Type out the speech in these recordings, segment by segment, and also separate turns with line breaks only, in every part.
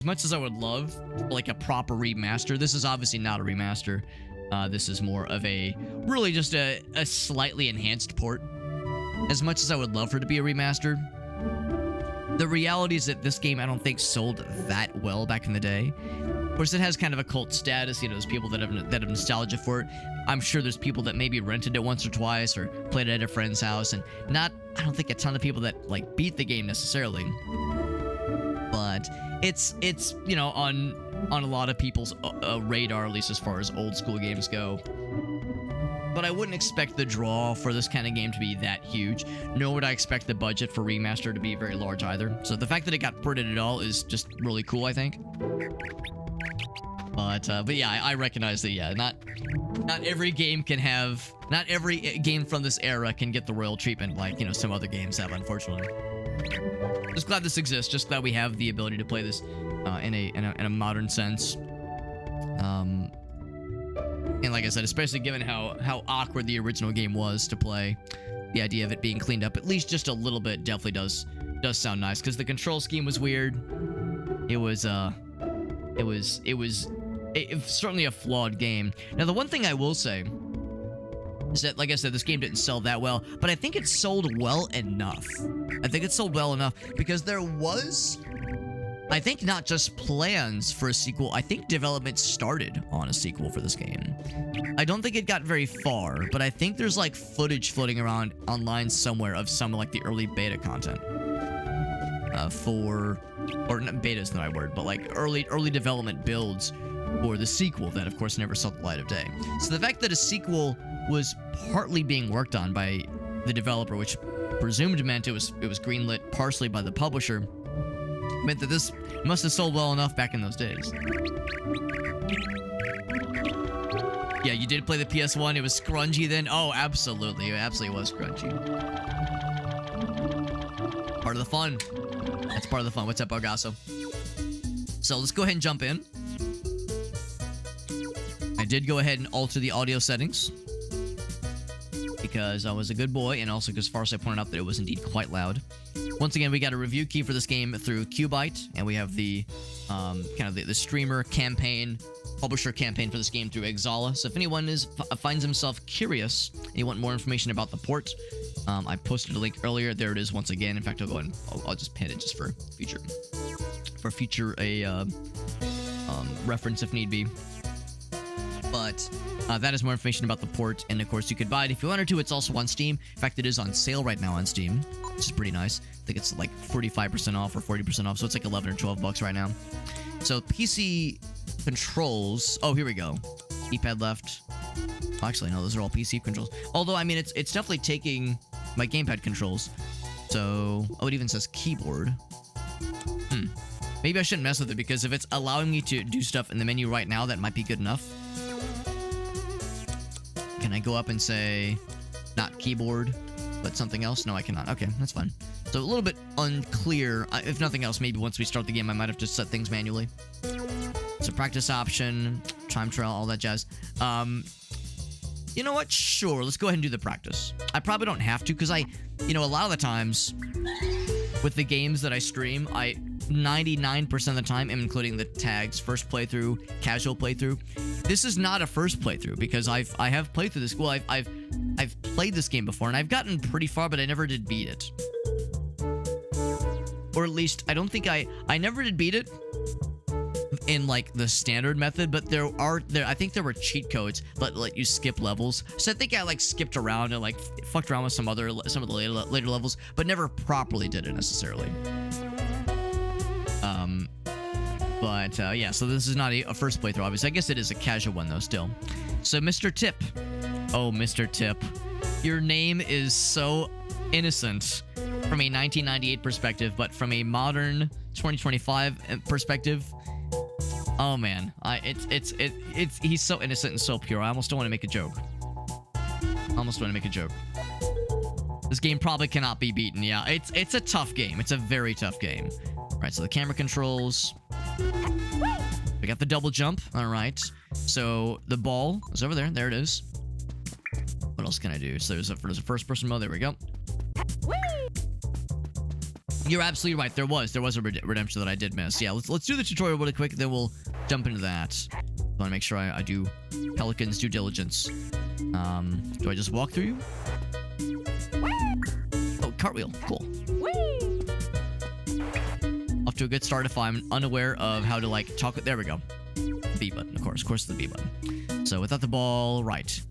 As much as I would love like a proper remaster, this is obviously not a remaster. This is more of a really just a slightly enhanced port. As much as I would love for it to be a remaster, the reality is that this game I don't think sold that well back in the day. Of course, it has kind of a cult status. You know, there's people that have nostalgia for it. I'm sure there's people that maybe rented it once or twice or played it at a friend's house, and I don't think a ton of people that like beat the game necessarily. But it's you know on a lot of people's radar, at least as far as old school games go. But I wouldn't expect the draw for this kind of game to be that huge, nor would I expect the budget for remaster to be very large either. So the fact that it got ported at all is just really cool, I think. But yeah, I recognize that, yeah, not every game can have, not every game from this era can get the royal treatment like, you know, some other games have, unfortunately. Just glad this exists, just glad we have the ability to play this in a modern sense. And like I said, especially given how awkward the original game was to play, the idea of it being cleaned up at least just a little bit definitely does sound nice, because the control scheme was weird. It was certainly a flawed game. Now, the one thing I will say is that, like I said, this game didn't sell that well, but I think it sold well enough. I think it sold well enough because there was, I think, not just plans for a sequel. I think development started on a sequel for this game. I don't think it got very far, but I think there's like footage floating around online somewhere of some like the early beta content or not, beta is not my word, but like early development builds for the sequel that of course never saw the light of day. So the fact that a sequel was partly being worked on by the developer, which presumed meant it was greenlit partially by the publisher, meant that this must have sold well enough back in those days. Yeah, you did play the PS1. It was scrungy then. Oh, absolutely. It absolutely was scrungy. Part of the fun. That's part of the fun. What's up, Argasso? So let's go ahead and jump in. I did go ahead and alter the audio settings because I was a good boy, and also because Farsight pointed out that it was indeed quite loud. Once again, we got a review key for this game through Qbyte, and we have the kind of the streamer campaign, publisher campaign for this game through Exala. So if anyone finds himself curious and you want more information about the port, I posted a link earlier. There it is once again. In fact, I'll go ahead and I'll just pin it just for future reference if need be. But that is more information about the port, and of course you could buy it if you wanted to. It's also on Steam. In fact, it is on sale right now on Steam, which is pretty nice. I think it's like 45% off or 40% off, so it's like 11 or 12 bucks right now. So PC controls. Oh, here we go. D-pad left. Oh, actually, no, those are all PC controls. Although, I mean, it's definitely taking my gamepad controls. So, oh, it even says keyboard. Maybe I shouldn't mess with it, because if it's allowing me to do stuff in the menu right now, that might be good enough. Can I go up and say, not keyboard, but something else? No, I cannot. Okay, that's fine. So a little bit unclear. If nothing else, maybe once we start the game, I might have just set things manually. So practice option, time trial, all that jazz. You know what? Sure, let's go ahead and do the practice. I probably don't have to, because a lot of the times with the games that I stream, 99% of the time, including the tags, first playthrough, casual playthrough. This is not a first playthrough, because I have played through this. Well, I've played this game before, and I've gotten pretty far, but I never did beat it. Or at least, I don't think I never did beat it in like the standard method, but I think there were cheat codes that let you skip levels. So I think I like skipped around and like fucked around with some of the later levels, but never properly did it necessarily. But yeah, so this is not a first playthrough, obviously. I guess it is a casual one, though, still. So, Mr. Tip. Oh, Mr. Tip. Your name is so innocent from a 1998 perspective, but from a modern 2025 perspective, oh, man. He's so innocent and so pure. I almost don't want to make a joke. This game probably cannot be beaten. Yeah, it's a tough game. It's a very tough game. All right, so the camera controls. We got the double jump. All right. So the ball is over there. There it is. What else can I do? So there's a first person mode. There we go. You're absolutely right. There was a redemption that I did miss. Yeah, let's do the tutorial really quick, then we'll jump into that. I want to make sure I do Pelican's due diligence. Do I just walk through you? Oh, cartwheel. Cool. Off to a good start if I'm unaware of how to, like, talk. There we go. B button, of course. Of course, the B button. So without the ball, right.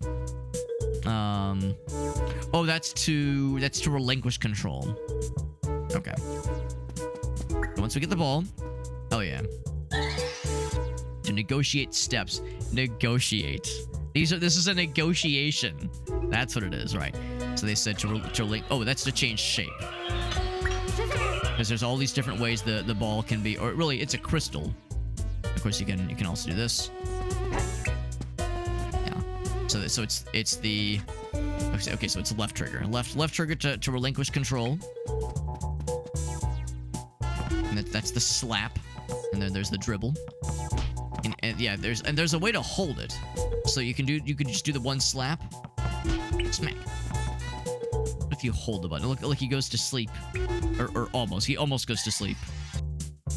Oh, that's to relinquish control. Okay. So once we get the ball, oh yeah. To negotiate steps. Negotiate. This is a negotiation. That's what it is, right? So they said to link. Oh, that's to change shape. Because there's all these different ways the ball can be, or really, it's a crystal. Of course, you can also do this. Yeah. So it's the. Okay, so it's left trigger. Left trigger to relinquish control. And that's the slap. And then there's the dribble. And yeah, there's a way to hold it. So you could just do the one slap. Smack. What if you hold the button? Look, he goes to sleep. Or almost. He almost goes to sleep.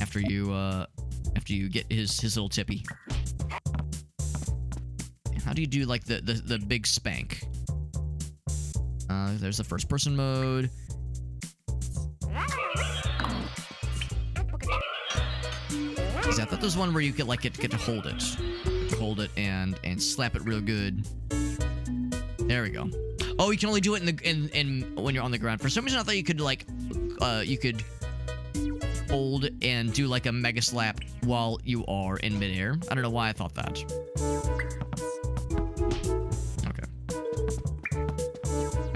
After you get his little tippy. How do you do like the big spank? There's the first person mode. I thought there was one where you could like get to hold it. Hold it and slap it real good. There we go. Oh, you can only do it in when you're on the ground. For some reason I thought you could like you could hold and do like a mega slap while you are in midair. I don't know why I thought that.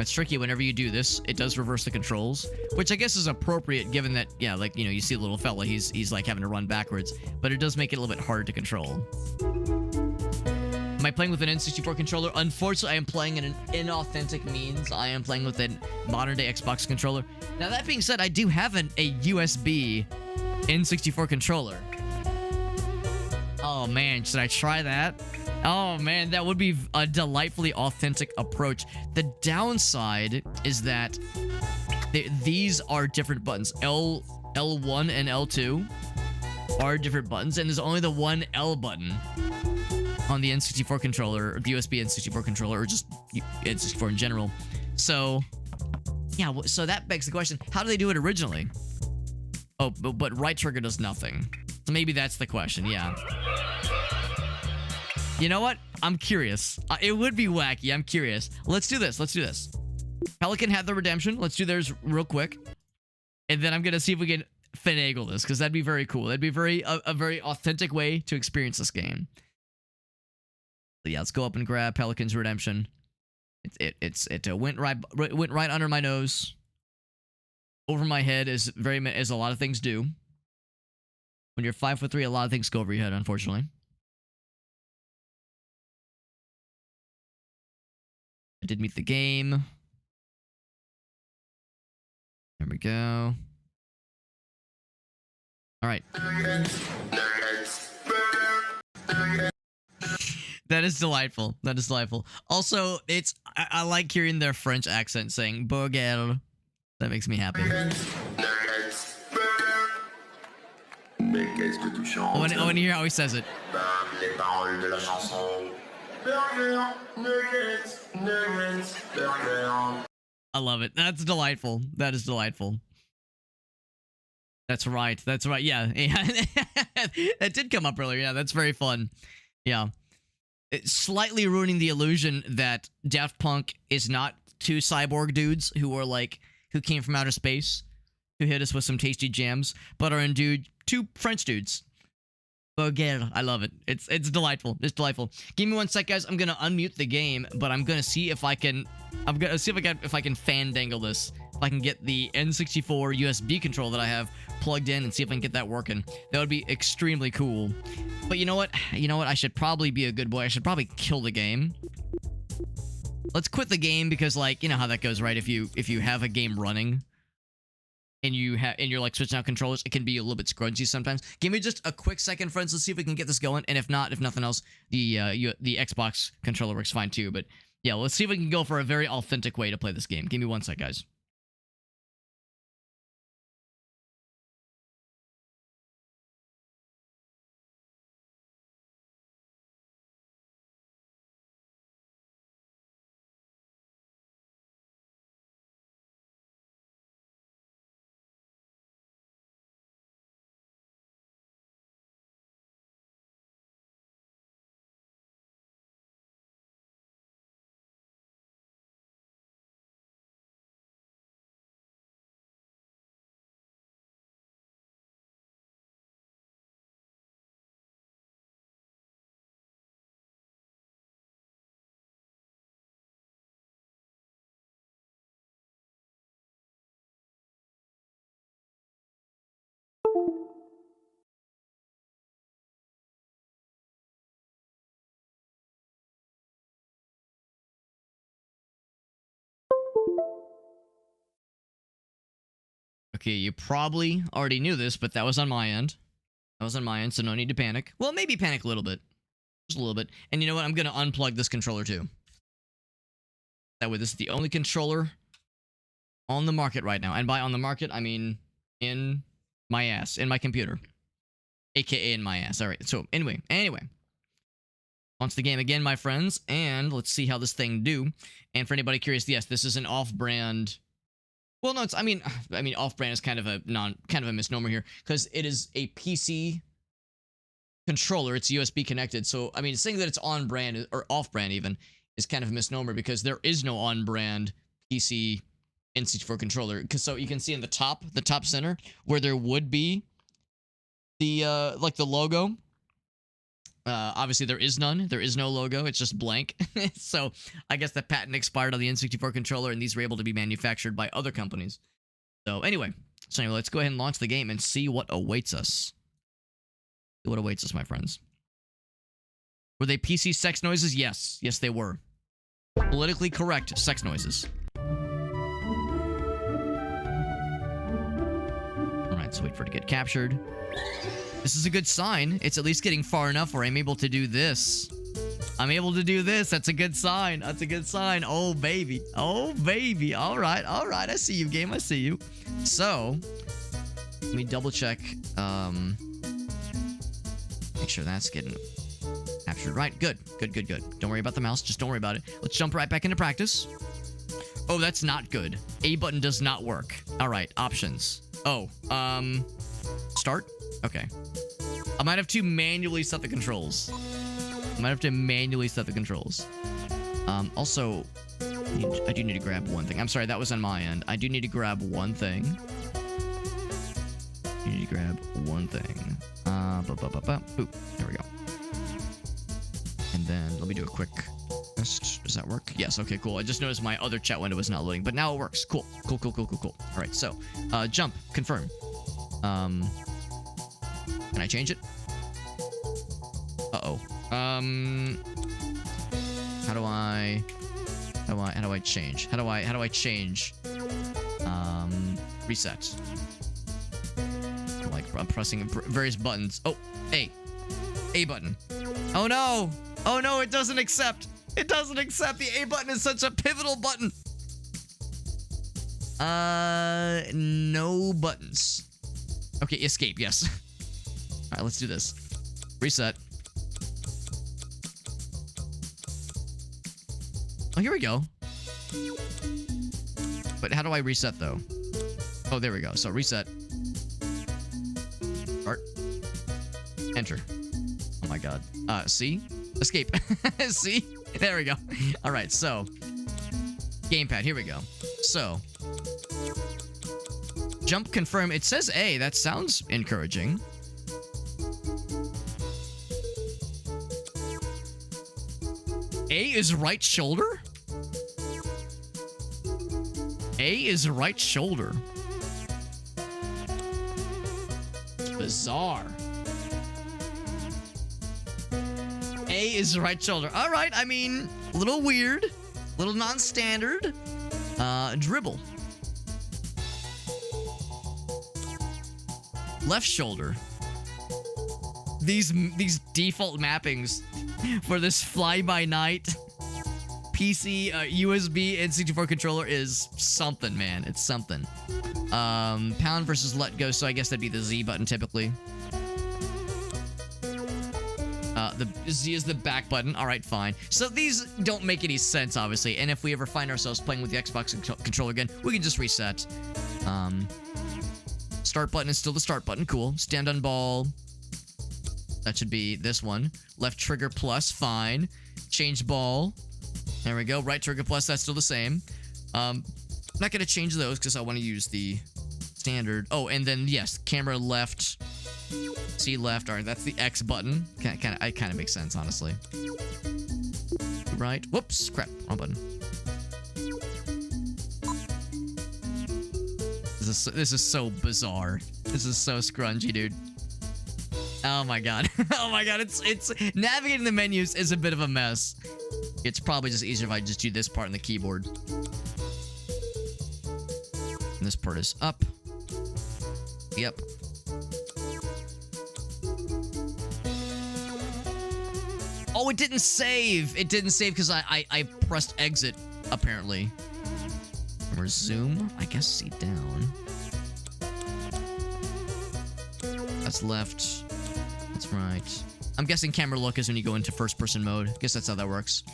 It's tricky whenever you do this. It does reverse the controls, which I guess is appropriate given that, yeah, like, you know, you see the little fella, he's like having to run backwards, but it does make it a little bit harder to control. Am I playing with an N64 controller? Unfortunately, I am playing in an inauthentic means. I am playing with a modern-day Xbox controller. Now, that being said, I do have a USB N64 controller. Oh, man, should I try that? Oh, man, that would be a delightfully authentic approach. The downside is that these are different buttons. L1 and L2 are different buttons, and there's only the one L button on the N64 controller, or the USB N64 controller, or just N64 in general. So, yeah, so that begs the question, how do they do it originally? Oh, but right trigger does nothing. So maybe that's the question, yeah. You know what? I'm curious. It would be wacky. I'm curious. Let's do this. Let's do this. Pelican had the redemption. Let's do theirs real quick. And then I'm going to see if we can finagle this, because that'd be very cool. That'd be a very authentic way to experience this game. So yeah, let's go up and grab Pelican's redemption. It went right under my nose. Over my head, as a lot of things do. When you're 5'3", a lot of things go over your head, unfortunately. I did meet the game. There we go. All right. That is delightful. That is delightful. Also, I like hearing their French accent saying "burger." That makes me happy. I want to hear how he says it. I love it. That's delightful. That is delightful. That's right. That's right. Yeah. That did come up earlier. Yeah, that's very fun. Yeah. It's slightly ruining the illusion that Daft Punk is not two cyborg dudes who came from outer space, who hit us with some tasty jams, but are indeed two French dudes. Burger. I love it. It's delightful. It's delightful. Give me 1 sec, guys. I'm gonna unmute the game, but I'm gonna see if I can. If I can fandangle this. If I can get the N64 USB control that I have plugged in and see if I can get that working. That would be extremely cool. But you know what? I should probably be a good boy. I should probably kill the game. Let's quit the game because, like, you know how that goes, right? If you have a game running and you're like switching out controllers, it can be a little bit scrunchy sometimes. Give me just a quick second, friends. Let's see if we can get this going. And if nothing else, the Xbox controller works fine too. But yeah, let's see if we can go for a very authentic way to play this game. Give me 1 sec, guys. Okay, you probably already knew this, but that was on my end. That was on my end, so no need to panic. Well, maybe panic a little bit. Just a little bit. And you know what? I'm going to unplug this controller too. That way, this is the only controller on the market right now. And by on the market, I mean in my ass, in my computer. AKA in my ass. All right, so anyway. Launch the game again, my friends, and let's see how this thing do. And for anybody curious, yes, this is an off-brand. Well, no, it's. I mean, off-brand is kind of a misnomer here because it is a PC controller. It's USB connected, so I mean, saying that it's on-brand or off-brand even is kind of a misnomer because there is no on-brand PC N64 controller. Because so you can see in the top center where there would be the like the logo. Obviously, there is none. There is no logo. It's just blank. So I guess the patent expired on the N64 controller, and these were able to be manufactured by other companies. So anyway, let's go ahead and launch the game and see what awaits us. See what awaits us, my friends. Were they PC sex noises? Yes. Yes, they were. Politically correct sex noises. All right, so wait for it to get captured. This is a good sign. It's at least getting far enough where I'm able to do this. I'm able to do this. That's a good sign. That's a good sign. Oh, baby. Oh, baby. All right. All right. I see you, game. I see you. So, let me double check. Make sure that's getting captured right. Good. Good, good, good. Don't worry about the mouse. Just don't worry about it. Let's jump right back into practice. Oh, that's not good. A button does not work. All right. Options. Oh, start. Okay. I might have to manually set the controls. Also, I do need to grab one thing. I'm sorry, that was on my end. I do need to grab one thing. Boop. There we go. And then let me do a quick test. Does that work? Yes. Okay, cool. I just noticed my other chat window was not loading, but now it works. Cool. All right, so jump, confirm. Can I change it? Uh-oh. How do I change? How do I change? Reset. I'm pressing various buttons. Oh, A button. Oh no, it doesn't accept. The A button is such a pivotal button. No buttons. Okay, escape, yes. All right, let's do this. Reset. Oh, here we go. But how do I reset, though? Oh, there we go. So, reset. Start. Enter. Oh, my God. C? Escape. C? There we go. All right, so. Gamepad, here we go. So. Jump, confirm. It says A. That sounds encouraging. A is right shoulder? A is right shoulder. It's bizarre. A is right shoulder. All right, I mean, a little weird, a little non-standard. Dribble. Left shoulder. These default mappings for this fly-by-night PC USB N64 controller is something, man. It's something. Pound versus let go, so I guess that'd be the Z button typically. The Z is the back button. All right, fine. So these don't make any sense, obviously. And if we ever find ourselves playing with the Xbox controller again, we can just reset. Start button is still the start button. Cool. Stand on ball. That should be this one. Left trigger plus, fine. Change ball. There we go. Right trigger plus, that's still the same. I'm not going to change those because I want to use the standard. Oh, and then, yes, camera left, C left. All right, that's the X button. It kind of makes sense, honestly. Right. Whoops. Crap. Wrong button. This is so bizarre. This is so scrungy, dude. Oh my god. Oh my god, it's navigating the menus is a bit of a mess. It's probably just easier if I just do this part on the keyboard. And this part is up. Yep. Oh, it didn't save. It didn't save because I pressed exit, apparently. Resume? I guess see down. That's left. That's right. I'm guessing camera look is when you go into first-person mode. Guess that's how that works.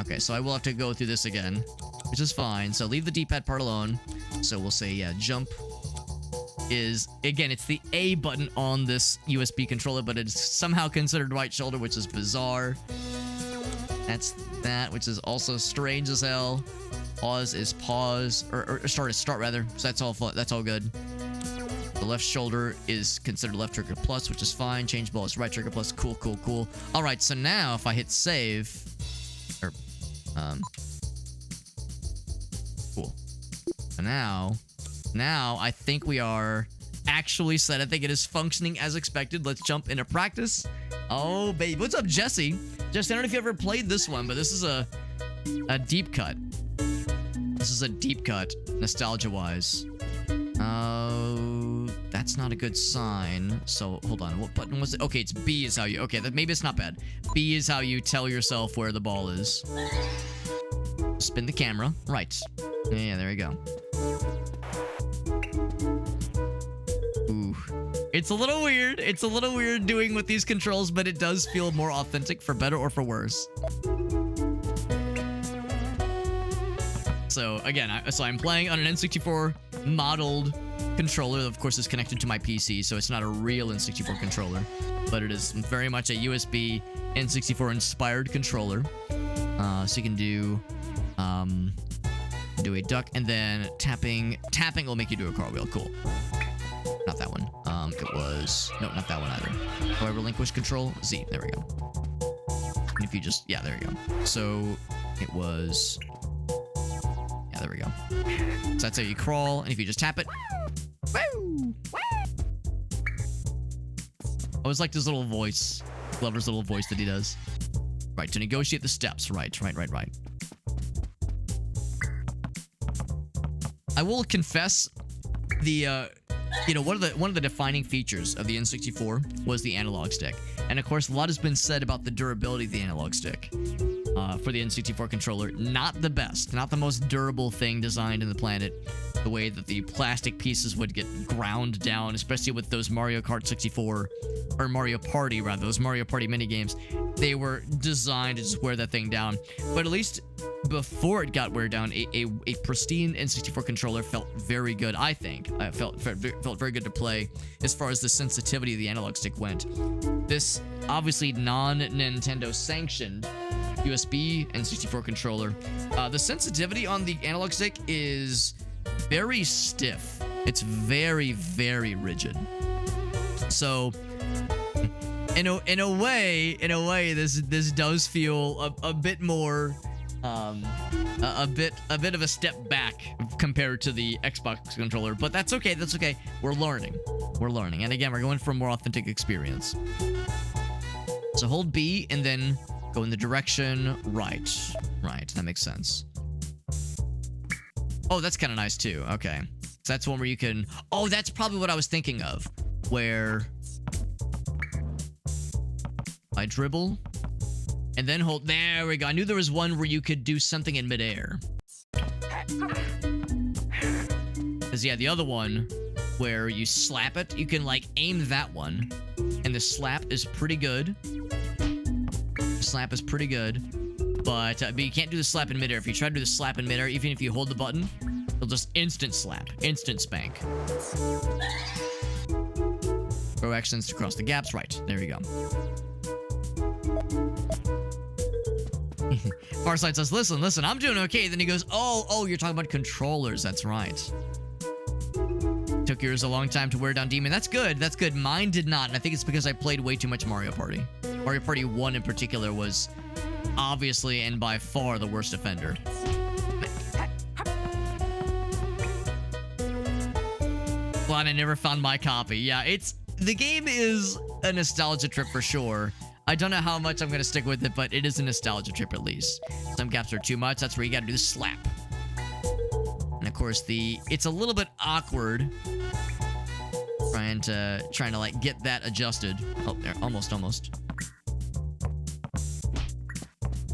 Okay, so I will have to go through this again, which is fine. So leave the D-pad part alone. So we'll say, yeah, jump is, again, it's the A button on this USB controller, but it's somehow considered right shoulder, which is bizarre. That's that, which is also strange as hell. Pause is pause, or start rather. So that's all good. The left shoulder is considered left trigger plus, which is fine. Change ball is right trigger plus. Cool, cool, cool. All right, so now if I hit save, or cool. So now I think we are actually set. I think it is functioning as expected. Let's jump into practice. Oh, baby. What's up, Jesse? Jesse, I don't know if you ever played this one, but this is a deep cut. This is a deep cut, nostalgia-wise. Oh, that's not a good sign. So, hold on. What button was it? Okay, it's B is how you... Okay, maybe it's not bad. B is how you tell yourself where the ball is. Spin the camera. Right. Yeah, there we go. Ooh. It's a little weird. It's a little weird doing with these controls, but it does feel more authentic for better or for worse. So again, I'm playing on an N64 modeled controller. Of course, it's connected to my PC, so it's not a real N64 controller, but it is very much a USB N64 inspired controller. So you can do a duck, and then tapping will make you do a cartwheel. Cool. Not that one. It was no, not that one either. Do I relinquish control? Z. There we go. And if you just there we go. So it was. There we go. So that's how you crawl, and if you just tap it, woo! I always like his little voice, Glover's little voice that he does. Right, to negotiate the steps. Right. I will confess, one of the defining features of the N64 was the analog stick, and of course, a lot has been said about the durability of the analog stick. For the N64 controller, not the best, not the most durable thing designed in the planet. The way that the plastic pieces would get ground down, especially with those Mario Kart 64, or Mario Party rather, those Mario Party minigames, they were designed to just wear that thing down. But at least before it got wear down, a pristine N64 controller felt very good, I think. It felt very good to play as far as the sensitivity of the analog stick went. This obviously non-Nintendo sanctioned USB N64 controller, the sensitivity on the analog stick is very stiff. It's very, very rigid. So in a way, this does feel a bit more a bit of a step back compared to the Xbox controller, but that's okay. We're learning, and again, we're going for a more authentic experience. So hold B and then go in the direction right. That makes sense. Oh, that's kind of nice too. Okay, so that's one where you can. Oh, that's probably what I was thinking of, where I dribble and then hold. There we go. I knew there was one where you could do something in midair. Cause yeah, the other one where you slap it, you can like aim that one, and the slap is pretty good. Slap is pretty good, but you can't do the slap in midair. If you try to do the slap in midair, even if you hold the button, it'll just instant slap, instant spank. Throw actions to cross the gaps. Right, there we go. Farsight says, listen, I'm doing okay. Then he goes, oh, you're talking about controllers. That's right. Took yours a long time to wear down Demon. That's good. Mine did not, and I think it's because I played way too much Mario Party. Mario Party 1 in particular was obviously and by far the worst offender. Glad I never found my copy. Yeah, the game is a nostalgia trip for sure. I don't know how much I'm going to stick with it, but it is a nostalgia trip at least. Some gaps are too much. That's where you got to do the slap. And of course, it's a little bit awkward Trying to like get that adjusted. Oh, there, almost.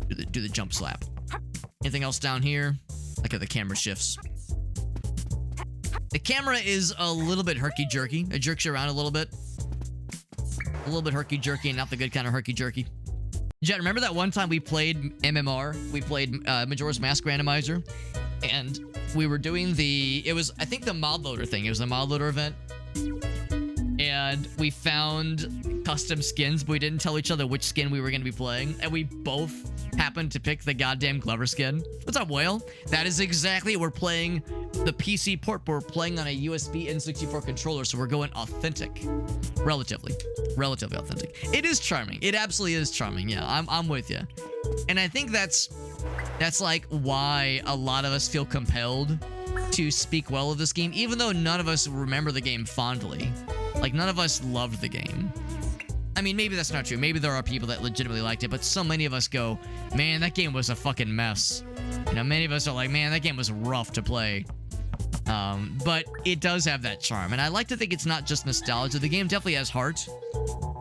Do the jump slap. Anything else down here? Look at the camera shifts. The camera is a little bit herky-jerky. It jerks you around a little bit. A little bit herky-jerky, and not the good kind of herky-jerky. Jet, remember that one time we played MMR? We played Majora's Mask Randomizer, and we were doing it was, I think, the mod loader thing. It was a mod loader event. And we found custom skins, but we didn't tell each other which skin we were going to be playing. And we both happened to pick the goddamn Glover skin. What's up, Whale? That is exactly, we're playing the PC port, but we're playing on a USB N64 controller, so we're going authentic. Relatively authentic. It is charming. It absolutely is charming. Yeah, I'm with you. And I think that's like why a lot of us feel compelled to speak well of this game, even though none of us remember the game fondly. Like, none of us loved the game. I mean, maybe that's not true. Maybe there are people that legitimately liked it, but so many of us go, man, that game was a fucking mess. You know, many of us are like, man, that game was rough to play. But it does have that charm, and I like to think it's not just nostalgia. The game definitely has heart,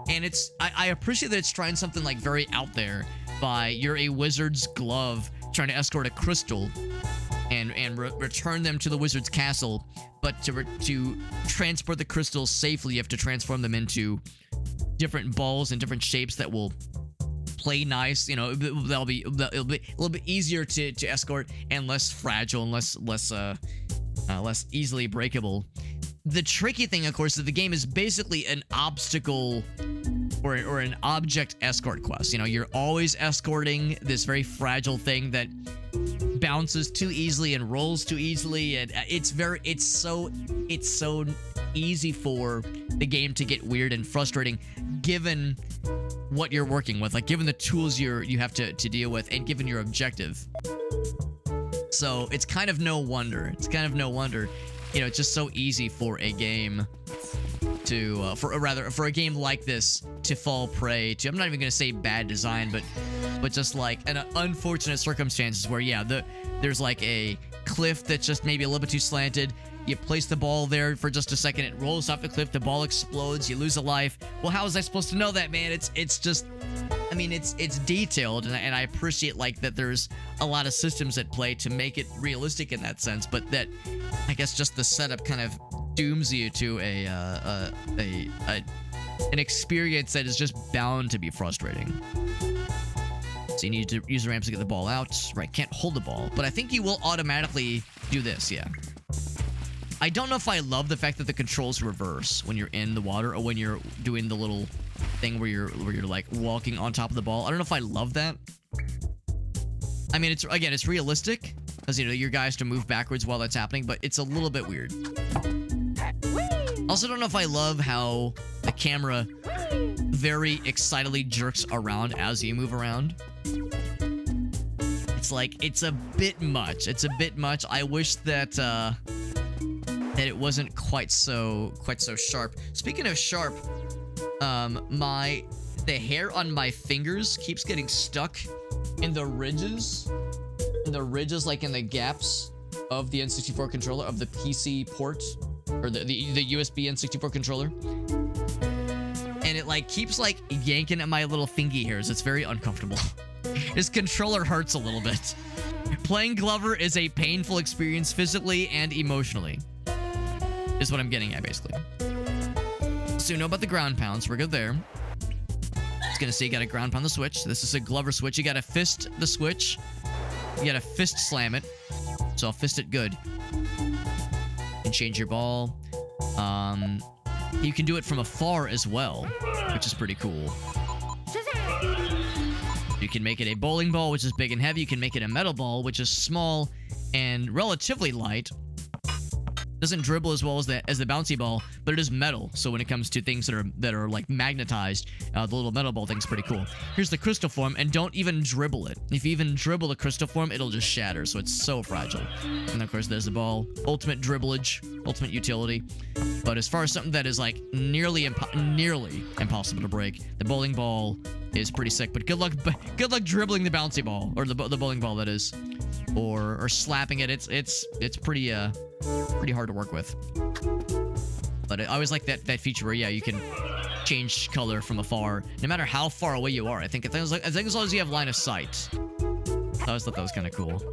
and I appreciate that it's trying something like very out there by you're a wizard's glove trying to escort a crystal and return them to the wizard's castle, but to transport the crystals safely, you have to transform them into different balls and different shapes that will play nice. You know, it'll be a little bit easier to escort and less fragile and less easily breakable. The tricky thing, of course, is the game is basically an obstacle or an object escort quest. You know, you're always escorting this very fragile thing that bounces too easily and rolls too easily, and it's so easy for the game to get weird and frustrating given what you're working with, like given the tools you have to deal with, and given your objective. So it's kind of no wonder. You know, it's just so easy for a game to, for a game like this to fall prey to, I'm not even going to say bad design, but just like an unfortunate circumstances where, yeah, there's like a cliff that's just maybe a little bit too slanted. You place the ball there for just a second, it rolls off the cliff, the ball explodes, you lose a life. Well, how was I supposed to know that, man? It's just, I mean, it's detailed, and I appreciate like that there's a lot of systems at play to make it realistic in that sense, but that, I guess, just the setup kind of dooms you to an experience that is just bound to be frustrating. So you need to use the ramps to get the ball out. Right, can't hold the ball, but I think you will automatically do this, yeah. I don't know if I love the fact that the controls reverse when you're in the water or when you're doing the little thing where you're like walking on top of the ball. I don't know if I love that. I mean, it's realistic because, you know, your guys to move backwards while that's happening, but it's a little bit weird. Also, don't know if I love how the camera very excitedly jerks around as you move around. It's like, it's a bit much. I wish that it wasn't quite so sharp. Speaking of sharp, the hair on my fingers keeps getting stuck in the ridges, like in the gaps of the N64 controller, of the PC port, or the USB N64 controller. And it like keeps like yanking at my little thingy hairs. It's very uncomfortable. This controller hurts a little bit. Playing Glover is a painful experience physically and emotionally, is what I'm getting at, basically. So you know about the ground pounds. We're good there. It's gonna say you gotta ground pound the switch. This is a Glover switch. You gotta fist the switch. You gotta fist slam it. So I'll fist it good. You can change your ball. You can do it from afar as well, which is pretty cool. You can make it a bowling ball, which is big and heavy. You can make it a metal ball, which is small and relatively light. Doesn't dribble as well as the bouncy ball, but it is metal. So when it comes to things that are like magnetized, the little metal ball thing's pretty cool. Here's the crystal form, and don't even dribble it. If you even dribble the crystal form, it'll just shatter. So it's so fragile. And of course, there's the ball. Ultimate dribblage, ultimate utility. But as far as something that is like nearly impossible to break, the bowling ball is pretty sick. But good luck dribbling the bouncy ball, or the bowling ball, that is, or slapping it. It's pretty hard to work with. But I always like that feature where, yeah, you can change color from afar, no matter how far away you are. I think as long as you have line of sight. I always thought that was kind of cool.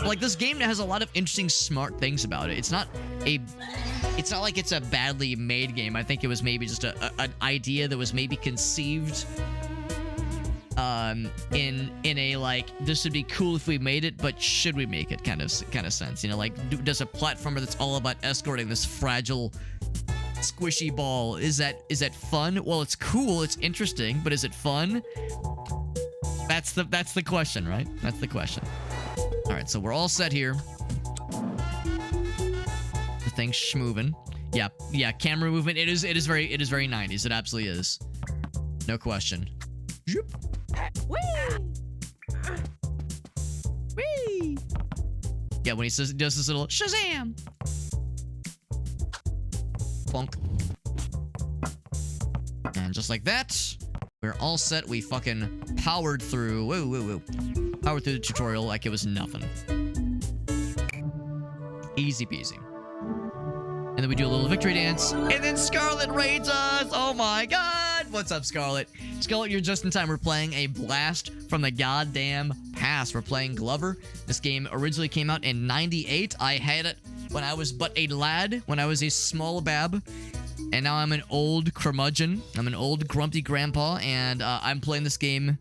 Like, this game has a lot of interesting, smart things about it. It's not like it's a badly made game. I think it was maybe just an idea that was maybe conceived in a like, this would be cool if we made it, but should we make it kind of sense, you know, like, does a platformer that's all about escorting this fragile, squishy ball, is that fun? Well, it's cool, it's interesting, but is it fun? That's the question, right? That's the question. All right, so we're all set here. The thing's schmoving. Yeah, camera movement. It is very 90s. It absolutely is. No question. Whee! Whee! Yeah, when he does this little Shazam! Bonk. And just like that, we're all set. We fucking powered through. Whoa. Powered through the tutorial like it was nothing. Easy peasy. And then we do a little victory dance. And then Scarlet raids us! Oh my god! What's up, Scarlet? Scarlet, you're just in time. We're playing a blast from the goddamn past. We're playing Glover. This game originally came out in 98. I had it when I was but a lad, when I was a small bab. And now I'm an old curmudgeon. I'm an old grumpy grandpa, and I'm playing this game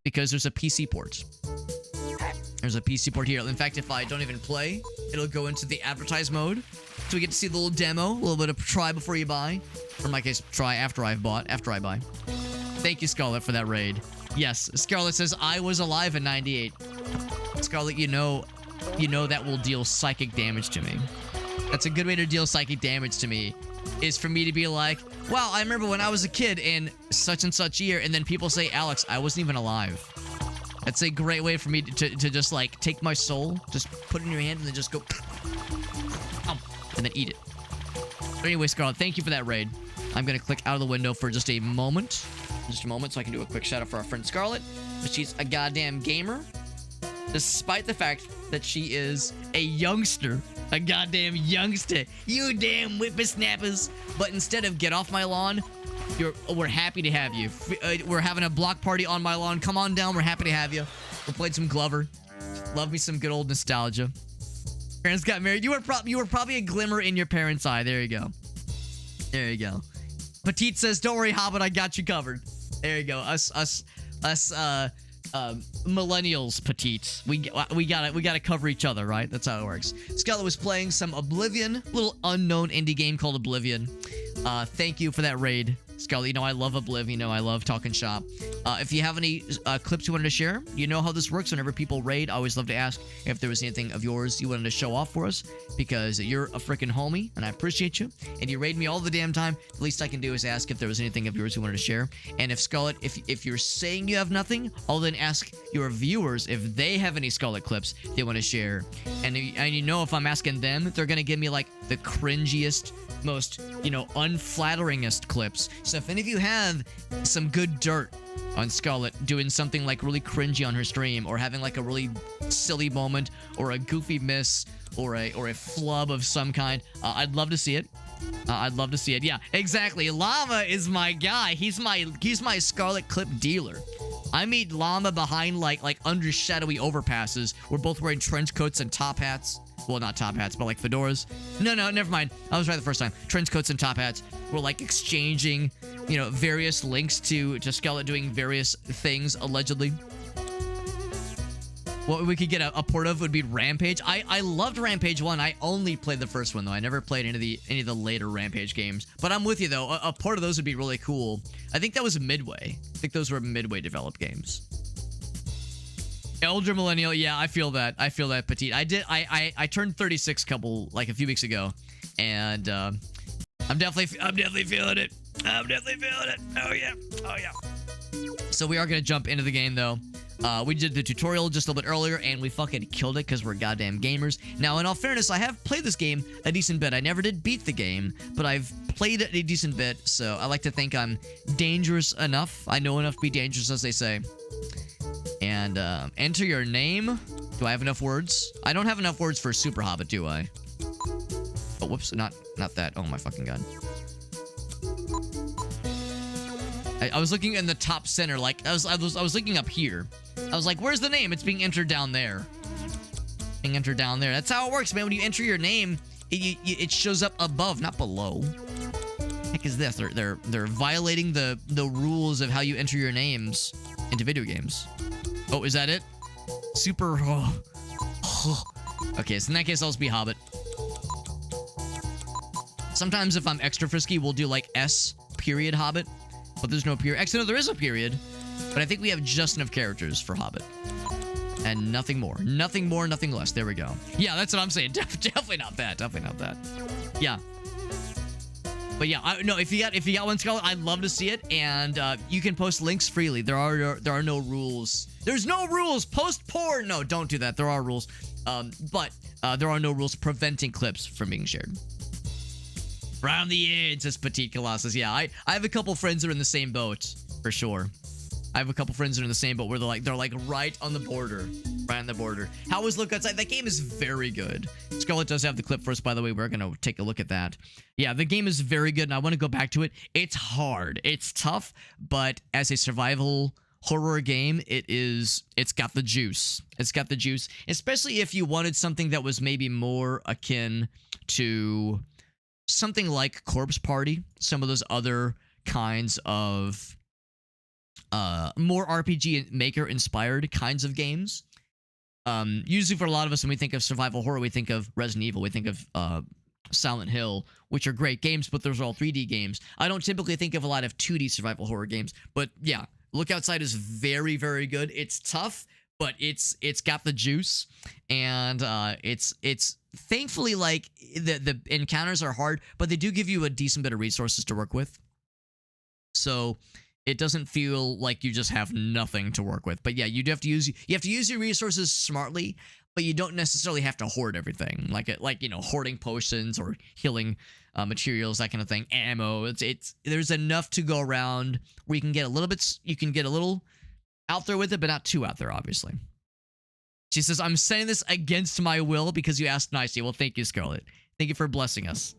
because there's a PC port. There's a PC port here. In fact, if I don't even play, it'll go into the advertise mode. So we get to see the little demo, a little bit of try before you buy. Or in my case, try after I buy. Thank you, Scarlet, for that raid. Yes, Scarlet says, I was alive in 98. Scarlet, you know that will deal psychic damage to me. That's a good way to deal psychic damage to me, is for me to be like, wow, I remember when I was a kid in such and such year, and then people say, Alex, I wasn't even alive. That's a great way for me to just, like, take my soul, just put it in your hand, and then just go, and then eat it. But anyway, Scarlet, thank you for that raid. I'm going to click out of the window for just a moment. Just a moment, so I can do a quick shout out for our friend Scarlet. She's a goddamn gamer, despite the fact that she is a youngster. A goddamn youngster. You damn whippersnappers. But instead of get off my lawn, we're happy to have you. We're having a block party on my lawn. Come on down. We're happy to have you. We played some Glover. Love me some good old nostalgia. Parents got married. You were probably a glimmer in your parents' eye. There you go. There you go. Petite says, don't worry, Hobbit, I got you covered. There you go. Us millennials, Petite. We gotta cover each other, right? That's how it works. Scarlet was playing some Oblivion, little unknown indie game called Oblivion. Thank you for that raid, Scarlet. You know I love Oblivion. You know I love talking shop. If you have any clips you wanted to share, you know how this works. Whenever people raid, I always love to ask if there was anything of yours you wanted to show off for us, because you're a freaking homie, and I appreciate you. And you raid me all the damn time. The least I can do is ask if there was anything of yours you wanted to share. And if Scarlet, if you're saying you have nothing, I'll then ask your viewers if they have any Scarlet clips they want to share. And you know, if I'm asking them, they're gonna give me like the cringiest, most, unflatteringest clips. So if any of you have some good dirt on Scarlet doing something like really cringy on her stream, or having like a really silly moment, or a goofy miss, or a flub of some kind, I'd love to see it. I'd love to see it. Yeah, exactly. Llama is my guy. He's my Scarlet clip dealer. I meet Llama behind like under shadowy overpasses. We're both wearing trench coats and top hats. Well, not top hats, but like fedoras. No, never mind. I was right the first time. Trench coats and top hats. We're like exchanging, various links to Scarlet doing various things, allegedly. What we could get a port of would be Rampage. I loved Rampage 1. I only played the first one, though. I never played any of the later Rampage games. But I'm with you, though. A port of those would be really cool. I think that was Midway. I think those were Midway developed games. Elder Millennial, yeah, I feel that. I feel that, Petite. I turned 36 a few weeks ago, and I'm definitely feeling it. I'm definitely feeling it. Oh yeah. So we are gonna jump into the game though. We did the tutorial just a little bit earlier, and we fucking killed it because we're goddamn gamers. Now, in all fairness, I have played this game a decent bit. I never did beat the game, but I've played it a decent bit, so I like to think I'm dangerous enough. I know enough to be dangerous, as they say. And enter your name. Do I have enough words? I don't have enough words for Super Hobbit, do I? Oh, whoops, not that. Oh my fucking god. I was looking in the top center, like I was looking up here. I was like, where's the name? It's being entered down there. Being entered down there. That's how it works, man. When you enter your name, it shows up above, not below. Heck is this? They're violating the rules of how you enter your names into video games. Oh, is that it? Super. Okay, so in that case, I'll just be Hobbit. Sometimes if I'm extra frisky, we'll do like S period Hobbit, but there's no period. Actually, no, there is a period, but I think we have just enough characters for Hobbit. And nothing more. Nothing more, nothing less. There we go. Yeah, that's what I'm saying. Definitely not that. Definitely not that. Yeah. But yeah, no. If you got one, Scarlet, I'd love to see it, and you can post links freely. There are no rules. There's no rules. Post porn. No, don't do that. There are rules, but there are no rules preventing clips from being shared. Round the edge, says Petite Colossus. Yeah, I have a couple friends that are in the same boat for sure. I have a couple friends that are in the same boat where they're like right on the border. Right on the border. How is Look Outside? That game is very good. Scarlet does have the clip for us, by the way. We're going to take a look at that. Yeah, the game is very good, and I want to go back to it. It's hard. It's tough, but as a survival horror game, it's got the juice. It's got the juice, especially if you wanted something that was maybe more akin to something like Corpse Party, some of those other kinds of more RPG Maker inspired kinds of games. Usually for a lot of us, when we think of survival horror, we think of Resident Evil, we think of Silent Hill, which are great games, but those are all 3D games. I don't typically think of a lot of 2D survival horror games, but yeah, Look Outside is very, very good. It's tough, but it's got the juice, and it's thankfully, like, the encounters are hard, but they do give you a decent bit of resources to work with. So it doesn't feel like you just have nothing to work with. But yeah, you have to use your resources smartly, but you don't necessarily have to hoard everything. Like you know, hoarding potions or healing materials, that kind of thing. Ammo. There's enough to go around where you can get a little out there with it, but not too out there, obviously. She says, I'm saying this against my will because you asked nicely. Well, thank you, Scarlet. Thank you for blessing us.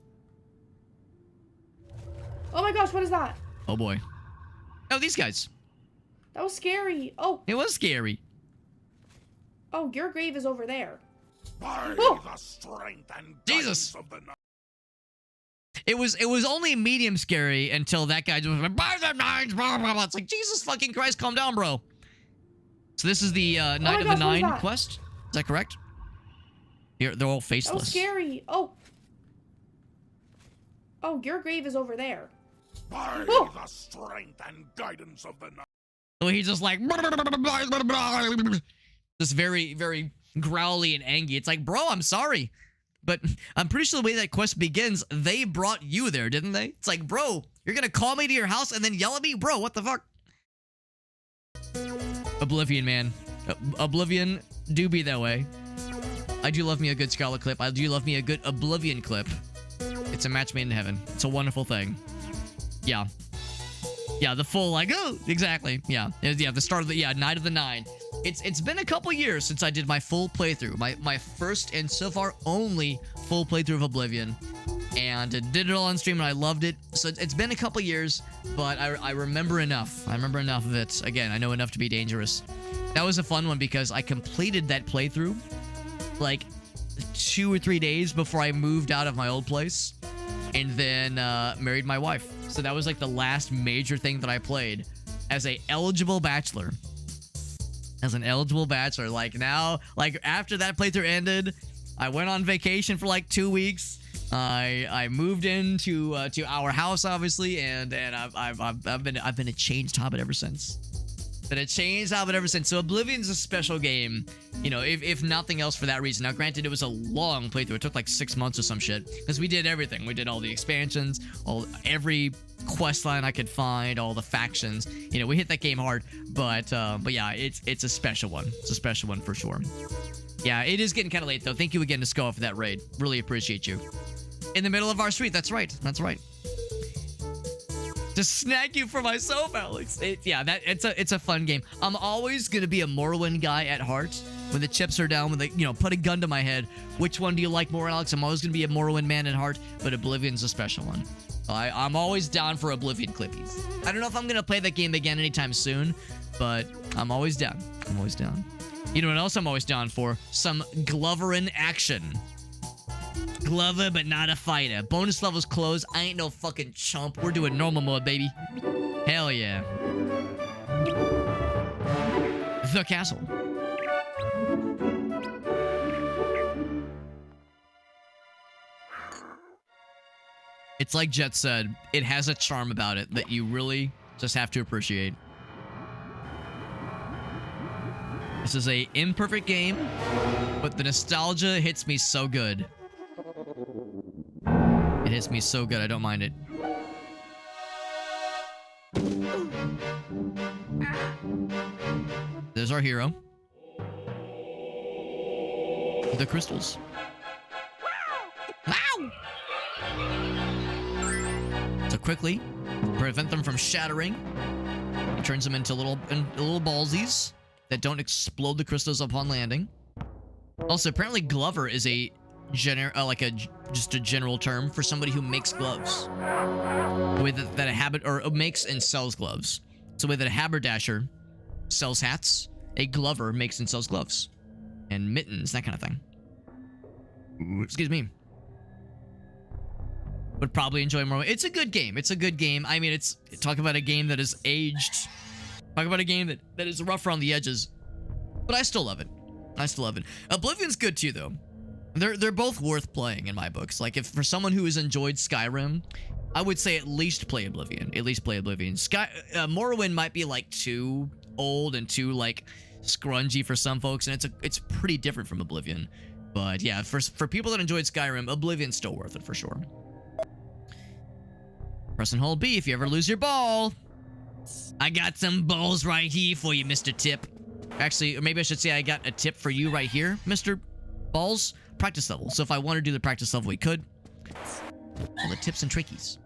Oh my gosh, what is that?
Oh boy. Oh, these guys.
That was scary. Oh.
It was scary.
Oh, your grave is over there.
By
Oh.
the strength and
Jesus.
guidance of the night.
It was only medium scary until that guy just went, by the nines, blah, blah, blah. It's like, Jesus fucking Christ, calm down, bro. So this is the Night of the Nine quest? Is that correct? Here, they're all faceless.
That was scary. Oh. Oh, your grave is over there.
By
Oh.
the strength and guidance of the night.
So he's just like, this very, very growly and angry. It's like, bro, I'm sorry. But I'm pretty sure the way that quest begins, they brought you there, didn't they? It's like, bro, you're going to call me to your house and then yell at me? Bro, what the fuck? Oblivion, man. Oblivion do be that way. I do love me a good Scarlet clip. I do love me a good Oblivion clip. It's a match made in heaven. It's a wonderful thing. Yeah. Yeah, the full, like, oh, exactly. Yeah. Yeah, the start of the, yeah, Night of the Nine. It's been a couple years since I did my full playthrough. My first and so far only full playthrough of Oblivion. And I did it all on stream and I loved it. So it's been a couple years, but I remember enough. I remember enough of it. Again, I know enough to be dangerous. That was a fun one because I completed that playthrough like 2 or 3 days before I moved out of my old place. And then married my wife. So that was like the last major thing that I played as a eligible bachelor. As an eligible bachelor. Like now, like after that playthrough ended, I went on vacation for like 2 weeks. I moved into to our house, obviously, and I've been a changed Hobbit ever since. Been a changed Hobbit ever since. So Oblivion's a special game, you know, if nothing else for that reason. Now, granted, it was a long playthrough. It took like 6 months or some shit because we did everything. We did all the expansions, every quest line I could find, all the factions. You know, we hit that game hard. But yeah, it's a special one. It's a special one for sure. Yeah, it is getting kind of late though. Thank you again to Skull for that raid. Really appreciate you. In the middle of our street. That's right. That's right. To snag you for myself, Alex. It's a fun game. I'm always gonna be a Morrowind guy at heart. When the chips are down, when they, you know, put a gun to my head. Which one do you like more, Alex? I'm always gonna be a Morrowind man at heart, but Oblivion's a special one. I'm always down for Oblivion Clippies. I don't know if I'm gonna play that game again anytime soon, but I'm always down. I'm always down. You know what else I'm always down for? Some Glover in action. Glover, but not a fighter. Bonus levels closed. I ain't no fucking chump. We're doing normal mode, baby. Hell yeah. The castle. It's like Jet said, it has a charm about it that you really just have to appreciate. This is a imperfect game, but the nostalgia hits me so good. It hits me so good, I don't mind it. There's our hero. The crystals. Wow! So quickly, prevent them from shattering. He turns them into little ballsies that don't explode the crystals upon landing. Also, apparently Glover is a just a general term for somebody who makes gloves. The way that a habit or makes and sells gloves. It's the way that a haberdasher sells hats, a glover makes and sells gloves and mittens, that kind of thing. Excuse me. Would probably enjoy more. It's a good game. It's a good game. I mean, talk about a game that is aged. Talk about a game that is rough around the edges. But I still love it. I still love it. Oblivion's good too, though. They're both worth playing in my books. Like, if for someone who has enjoyed Skyrim, I would say at least play Oblivion. At least play Oblivion. Morrowind might be like too old and too like scrungy for some folks, and it's pretty different from Oblivion. But yeah, for people that enjoyed Skyrim, Oblivion's still worth it for sure. Press and hold B if you ever lose your ball. I got some balls right here for you, Mr. Tip. Actually, or maybe I should say I got a tip for you right here, Mr. Balls. Practice level. So if I want to do the practice level, we could. All the tips and trickies.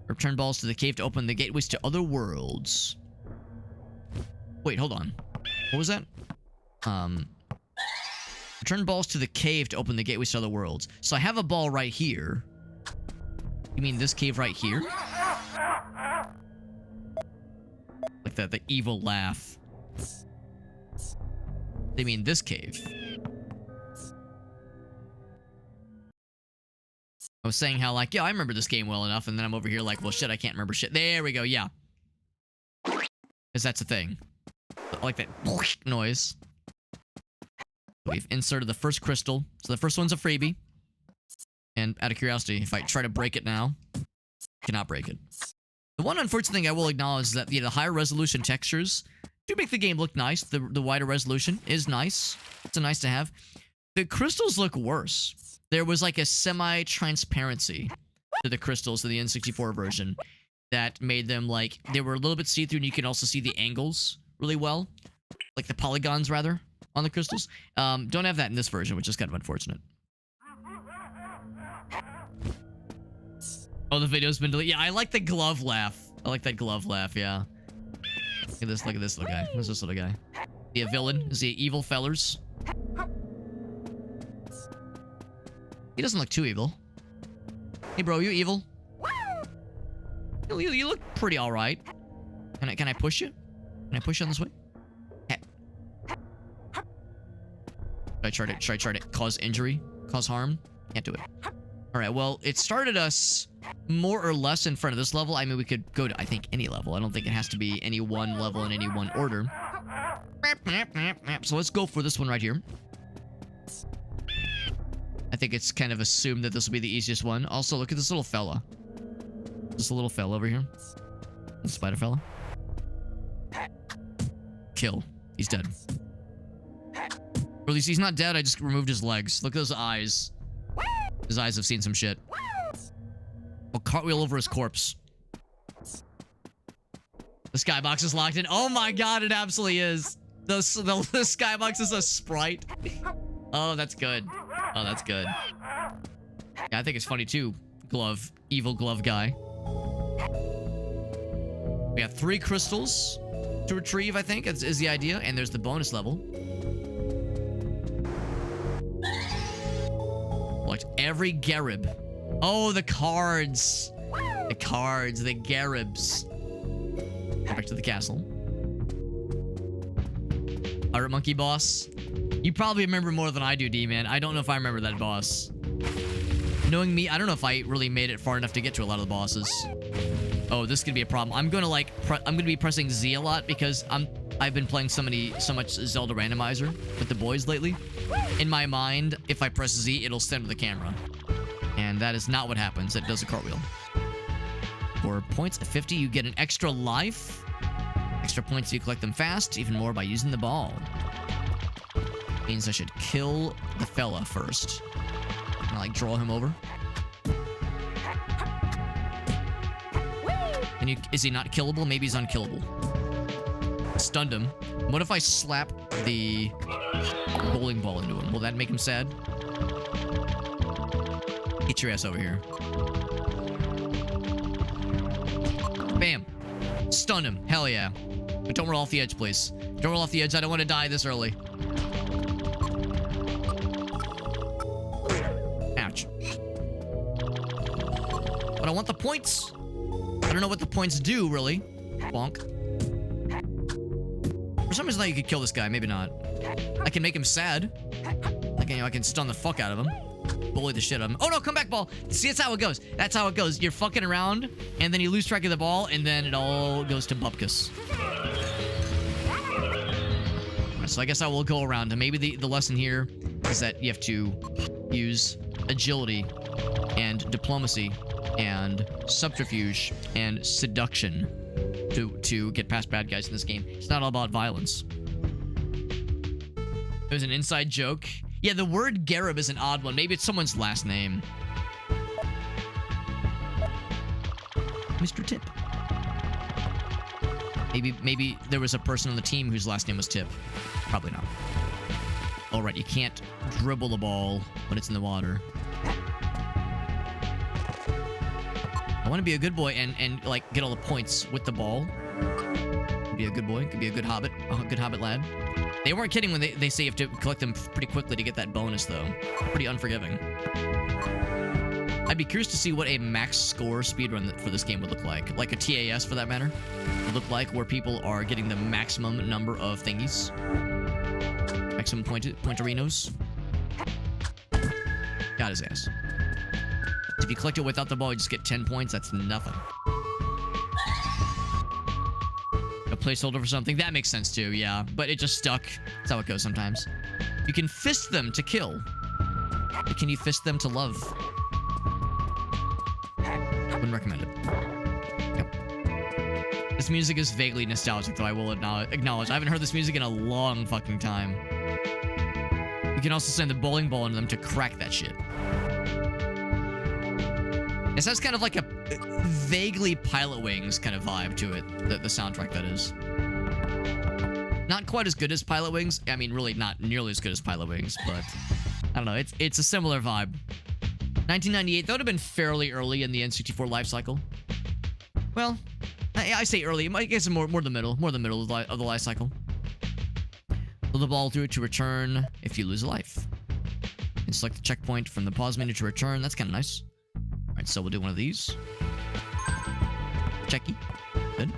Return balls to the cave to open the gateways to other worlds. Wait, hold on. What was that? Return balls to the cave to open the gateways to other worlds. So I have a ball right here. You mean this cave right here? Like the evil laugh. They mean this cave. I was saying how like, yeah, I remember this game well enough, and then I'm over here like, well, shit, I can't remember shit. There we go, yeah. Because that's a thing. I like that noise. We've inserted the first crystal. So the first one's a freebie. And out of curiosity, if I try to break it now, cannot break it. The one unfortunate thing I will acknowledge is that the higher resolution textures do make the game look nice. The wider resolution is nice. It's a nice to have. The crystals look worse. There was like a semi-transparency to the crystals in the N64 version that made them like, they were a little bit see-through, and you can also see the angles really well. Like the polygons, rather, on the crystals. Don't have that in this version, which is kind of unfortunate. Oh, the video's been deleted. Yeah, I like the glove laugh. I like that glove laugh, yeah. Look at this little guy. Who's this little guy? Is he a villain? Is he evil fellers? He doesn't look too evil. Hey, bro, you evil? You look pretty alright. Can I push you? Can I push you on this way? Should I try to cause injury? Cause harm? Can't do it. Alright, well, it started us more or less in front of this level. I mean, we could go to, I think, any level. I don't think it has to be any one level in any one order. So let's go for this one right here. I think it's kind of assumed that this will be the easiest one. Also, look at this little fella. This little fella over here. The spider fella. Kill. He's dead. Or at least he's not dead, I just removed his legs. Look at those eyes. His eyes have seen some shit. I'll cartwheel over his corpse. The skybox is locked in. Oh my god, it absolutely is. The skybox is a sprite. Oh, that's good. Oh, that's good. Yeah, I think it's funny too. Glove. Evil glove guy. We have 3 crystals to retrieve, I think, is the idea. And there's the bonus level. Like every Garib. Oh, the cards. The cards, the Garibs. Back to the castle. Pirate Monkey boss. You probably remember more than I do, D-Man. I don't know if I remember that boss. Knowing me, I don't know if I really made it far enough to get to a lot of the bosses. Oh, this could be a problem. I'm gonna like, I'm gonna be pressing Z a lot because I've been playing so much Zelda Randomizer with the boys lately. In my mind, if I press Z, it'll center the camera. And that is not what happens. It does a cartwheel. For points of 50, you get an extra life. Extra points if you collect them fast, even more by using the ball. Means I should kill the fella first. And like draw him over. And is he not killable? Maybe he's unkillable. Stunned him. What if I slap the bowling ball into him? Will that make him sad? Get your ass over here. Bam. Stun him. Hell yeah. But don't roll off the edge, please. Don't roll off the edge. I don't want to die this early. Ouch. But I want the points. I don't know what the points do, really. Bonk. For some reason, I thought you could kill this guy. Maybe not. I can make him sad. I can stun the fuck out of him. Bully the shit out of him. Oh no, come back, ball. See, that's how it goes. That's how it goes. You're fucking around, and then you lose track of the ball, and then it all goes to bupkis. So I guess I will go around. And maybe the lesson here is that you have to use agility and diplomacy and subterfuge and seduction to get past bad guys in this game. It's not all about violence. There's an inside joke. Yeah, the word Garib is an odd one. Maybe it's someone's last name. Mr. Tip. Maybe there was a person on the team whose last name was Tip. Probably not. All right, you can't dribble the ball when it's in the water. I want to be a good boy and like get all the points with the ball. Could be a good boy. Could be a good hobbit lad. They weren't kidding when they say you have to collect them pretty quickly to get that bonus, though. Pretty unforgiving. I'd be curious to see what a max score speedrun for this game would look like. Like a TAS, for that matter, would look like, where people are getting the maximum number of thingies. Maximum pointerinos. Got his ass. If you collect it without the ball, you just get 10 points. That's nothing. A placeholder for something. That makes sense too, yeah. But it just stuck. That's how it goes sometimes. You can fist them to kill. But can you fist them to love? Wouldn't recommend it. Yep. This music is vaguely nostalgic, though I will acknowledge. I haven't heard this music in a long fucking time. You can also send the bowling ball into them to crack that shit. It has kind of like a vaguely Pilot Wings kind of vibe to it, the soundtrack that is. Not quite as good as Pilot Wings. I mean, really not nearly as good as Pilot Wings, but I don't know. It's a similar vibe. 1998, that would have been fairly early in the N64 life cycle. Well, I say early. I guess more the middle of the life cycle. Throw the ball through it to return if you lose a life. And select the checkpoint from the pause menu to return. That's kind of nice. Alright, so we'll do one of these. Checky. Good.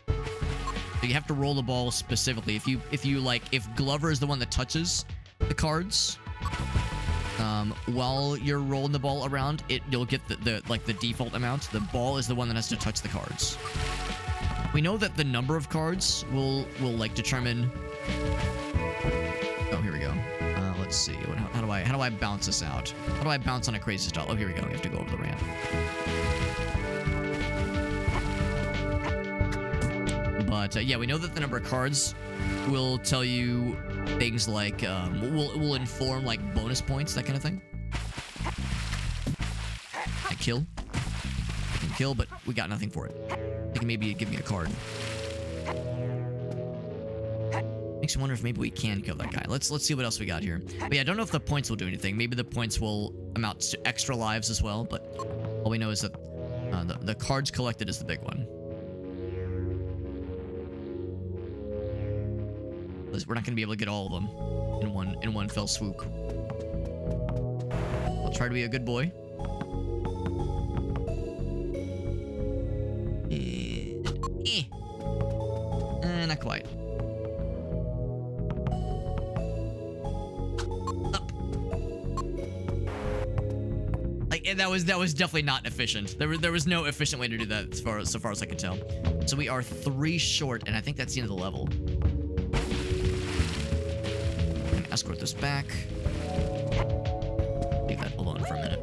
So you have to roll the ball specifically. If Glover is the one that touches the cards, while you're rolling the ball around, you'll get the default amount. The ball is the one that has to touch the cards. We know that the number of cards will determine. Oh, here we go. Let's see. How do I bounce this out? How do I bounce on a crazy style? Oh, here we go. We have to go over the ramp. But yeah, we know that the number of cards will tell you things like will inform like bonus points, that kind of thing. I can kill, but we got nothing for it. They can maybe give me a card. Makes me wonder if maybe we can kill that guy. Let's see what else we got here. But yeah, I don't know if the points will do anything. Maybe the points will amount to extra lives as well, but all we know is that the cards collected is the big one. We're not gonna be able to get all of them in one fell swoop. I'll try to be a good boy. Not quite. Up. Like, that was definitely not efficient. There was no efficient way to do that so far as I could tell. So we are 3 short, and I think that's the end of the level. I'm gonna escort this back. Leave that alone for a minute.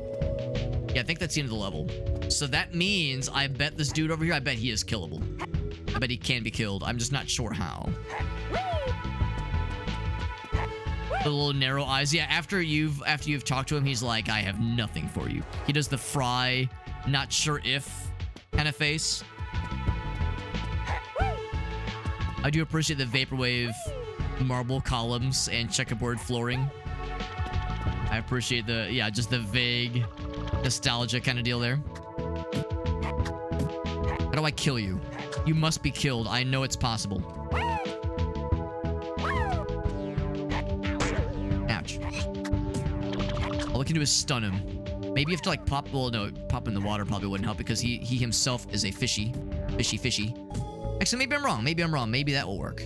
Yeah, I think that's the end of the level. So that means I bet this dude over here, I bet he is killable. I bet he can be killed. I'm just not sure how. The little narrow eyes. Yeah, after you've talked to him, he's like, I have nothing for you. He does the Fry, not sure if kind of face. I do appreciate the vaporwave marble columns and checkerboard flooring. I appreciate the, yeah, just the vague nostalgia kind of deal there. How do I kill you? You must be killed. I know it's possible. Ouch. All we can do is stun him. Maybe you have to like pop, well no, pop in the water probably wouldn't help because he himself is a fishy. Actually, maybe I'm wrong. Maybe that will work.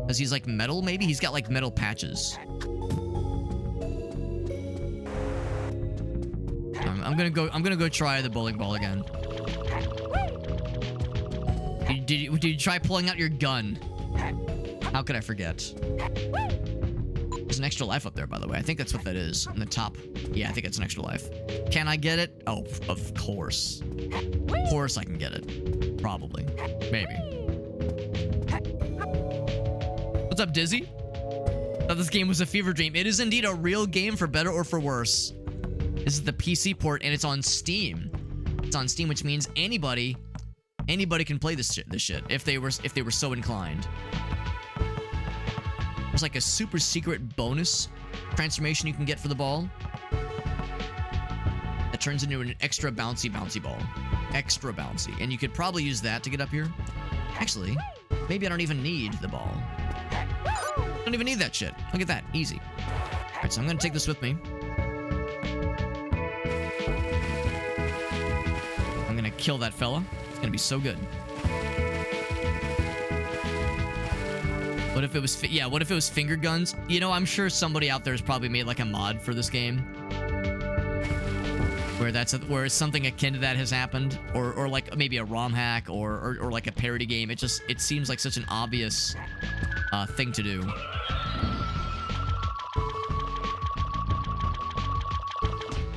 Because he's like metal, maybe? He's got like metal patches. I'm gonna go try the bowling ball again. Did you try pulling out your gun? How could I forget? There's an extra life up there, by the way. I think that's what that is. On the top. Yeah, I think it's an extra life. Can I get it? Oh, of course. Of course I can get it. Probably. Maybe. What's up, Dizzy? Thought this game was a fever dream. It is indeed a real game, for better or for worse. This is the PC port, and it's on Steam. It's on Steam, which means anybody can play this shit if they were so inclined. There's like a super secret bonus transformation you can get for the ball that turns into an extra bouncy ball. Extra bouncy, and you could probably use that to get up here. Actually, maybe I don't even need the ball. I don't even need that shit. Look at that, easy. All right, so I'm gonna take this with me. I'm gonna kill that fella. It's gonna be so good. What if it was, what if it was finger guns? You know, I'm sure somebody out there has probably made like a mod for this game where something akin to that has happened, or like maybe a ROM hack or like a parody game. It seems like such an obvious thing to do.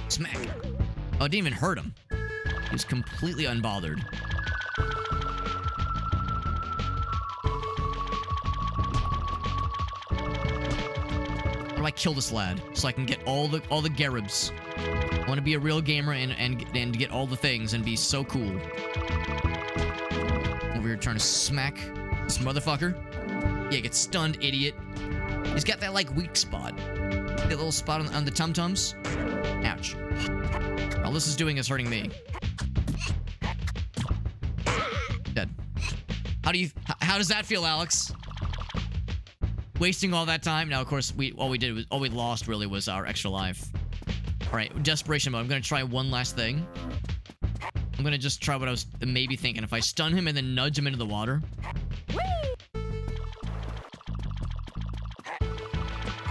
Smack. Oh, it didn't even hurt him. He was completely unbothered. How do I kill this lad so I can get all the Garibs? I want to be a real gamer and get all the things and be so cool. Over here trying to smack this motherfucker. Yeah, get stunned, idiot. He's got that like weak spot. That little spot on the tum-tums. Ouch. All this is doing is hurting me. Dead. How does that feel, Alex? Wasting all that time. Now, of course, all we lost really was our extra life. All right, desperation mode. I'm gonna try one last thing. I'm gonna just try what I was maybe thinking. If I stun him and then nudge him into the water.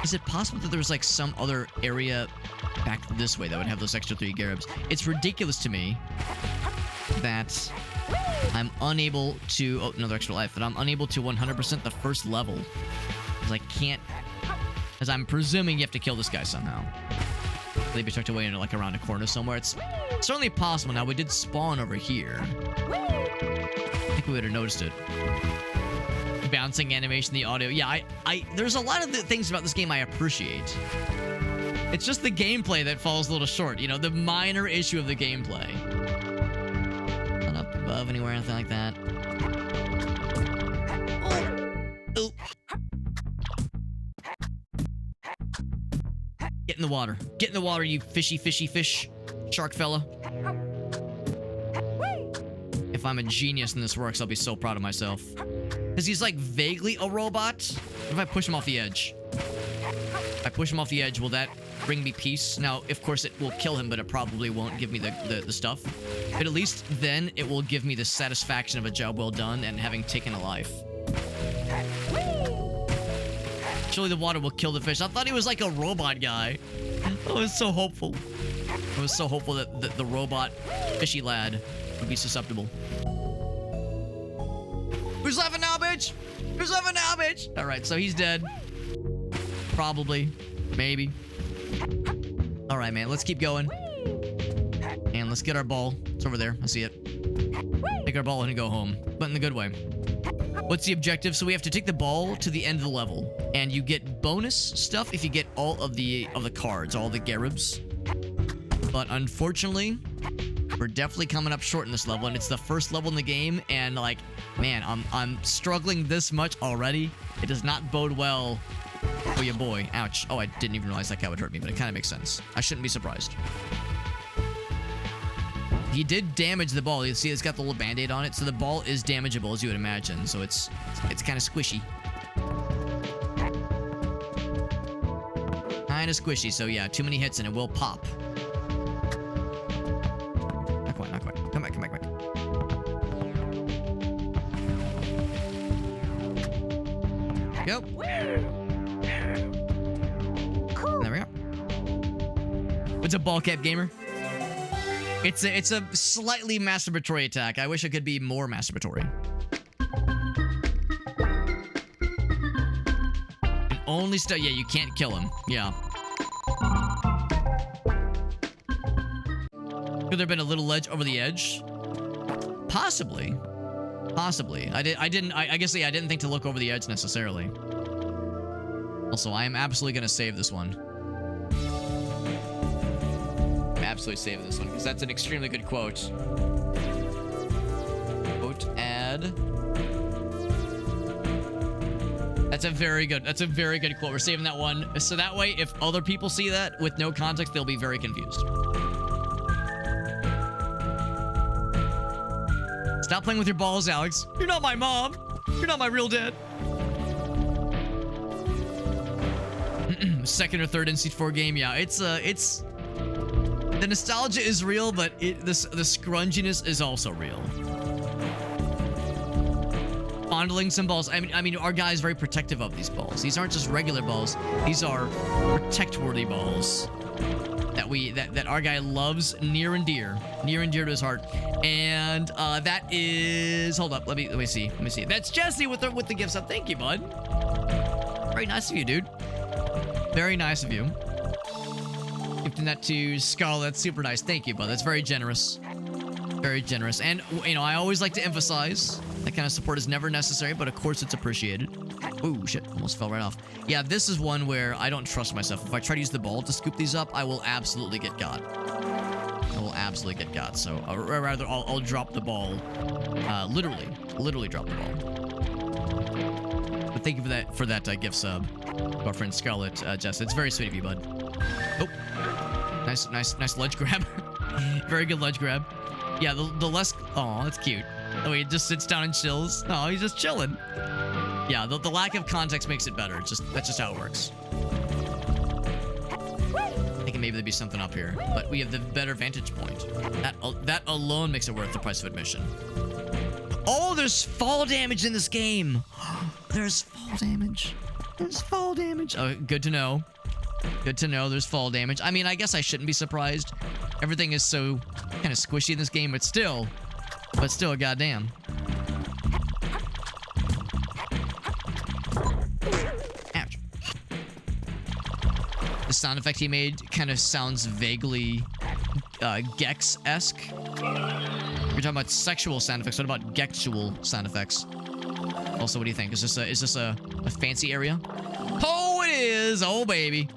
Is it possible that there's like some other area back this way that would have those extra 3 Garibs? It's ridiculous to me that I'm unable to... Oh, another extra life. That I'm unable to 100% the first level. Because I can't... Because I'm presuming you have to kill this guy somehow. Maybe tucked away into like around a corner somewhere. It's certainly possible. Now, we did spawn over here. I think we would have noticed it. Bouncing animation, the audio. Yeah, there's a lot of the things about this game I appreciate. It's just the gameplay that falls a little short. You know, the minor issue of the gameplay. Not up above anywhere, anything like that. Oh. Get in the water. Get in the water, you fishy fish. Shark fella. If I'm a genius and this works, I'll be so proud of myself. Because he's like vaguely a robot. What if I push him off the edge? If I push him off the edge, will that bring me peace? Now, of course, it will kill him, but it probably won't give me the stuff. But at least then it will give me the satisfaction of a job well done and having taken a life. Surely the water will kill the fish. I thought he was like a robot guy. I was so hopeful. I was so hopeful that the robot fishy lad would be susceptible. Who's laughing now, bitch? Who's laughing now, bitch? All right, so he's dead. Probably. Maybe. All right, man. Let's keep going. And let's get our ball. It's over there. I see it. Take our ball and go home. But in the good way. What's the objective? So we have to take the ball to the end of the level. And you get bonus stuff if you get all of the cards. All the Garibs. But unfortunately, we're definitely coming up short in this level. And it's the first level in the game. And like, man, I'm struggling this much already. It does not bode well. Oh, yeah, boy. Ouch. Oh, I didn't even realize that guy would hurt me, but it kind of makes sense. I shouldn't be surprised. He did damage the ball. You see it's got the little band-aid on it, so the ball is damageable, as you would imagine. So it's kind of squishy. Kind of squishy, so yeah, too many hits and it will pop. Not quite, not quite. Come back, come back, come back. Go. There we go. What's a ball cap, gamer? It's a slightly masturbatory attack. I wish it could be more masturbatory. And only stuff. Yeah, you can't kill him. Yeah. Could there have been a little ledge over the edge? Possibly. Possibly. I guess yeah, I didn't think to look over the edge necessarily. Also, I am absolutely gonna save this one. Absolutely save this one because that's an extremely good quote. Quote add. That's a very good quote. We're saving that one. So that way, if other people see that with no context, they'll be very confused. Stop playing with your balls, Alex. You're not my mom. You're not my real dad. Second or third N64 game, yeah. It's the nostalgia is real, but the scrunginess is also real. Fondling some balls. I mean, our guy is very protective of these balls. These aren't just regular balls. These are protect-worthy balls that our guy loves near and dear to his heart. And that is, hold up, let me see. That's Jesse with the gift sub. Thank you, bud. Very nice of you, dude. Very nice of you. Gifting that to Scarlet. That's super nice. Thank you, bud. That's very generous. Very generous. And, you know, I always like to emphasize that kind of support is never necessary, but of course it's appreciated. Ooh, shit. Almost fell right off. Yeah, this is one where I don't trust myself. If I try to use the ball to scoop these up, I will absolutely get got. I will absolutely get got. So, rather, I'll drop the ball. Literally drop the ball. But thank you for that gift sub. Our friend Scarlet, Jess. It's very sweet of you, bud. Oh. Nice ledge grab. Very good ledge grab. Yeah, the less... Oh, that's cute. Oh, he just sits down and chills. Oh, he's just chilling. Yeah, the lack of context makes it better. That's just how it works. Thinking maybe there'd be something up here, but we have the better vantage point. That alone makes it worth the price of admission. Oh, there's fall damage in this game. There's fall damage. There's fall damage. Oh, good to know. Good to know there's fall damage. I mean, I guess I shouldn't be surprised. Everything is so kind of squishy in this game, but still, goddamn. Ouch. The sound effect he made kind of sounds vaguely Gex-esque. You're talking about sexual sound effects. What about Gexual sound effects? Also, what do you think? Is this a fancy area? Oh, it is. Oh, baby.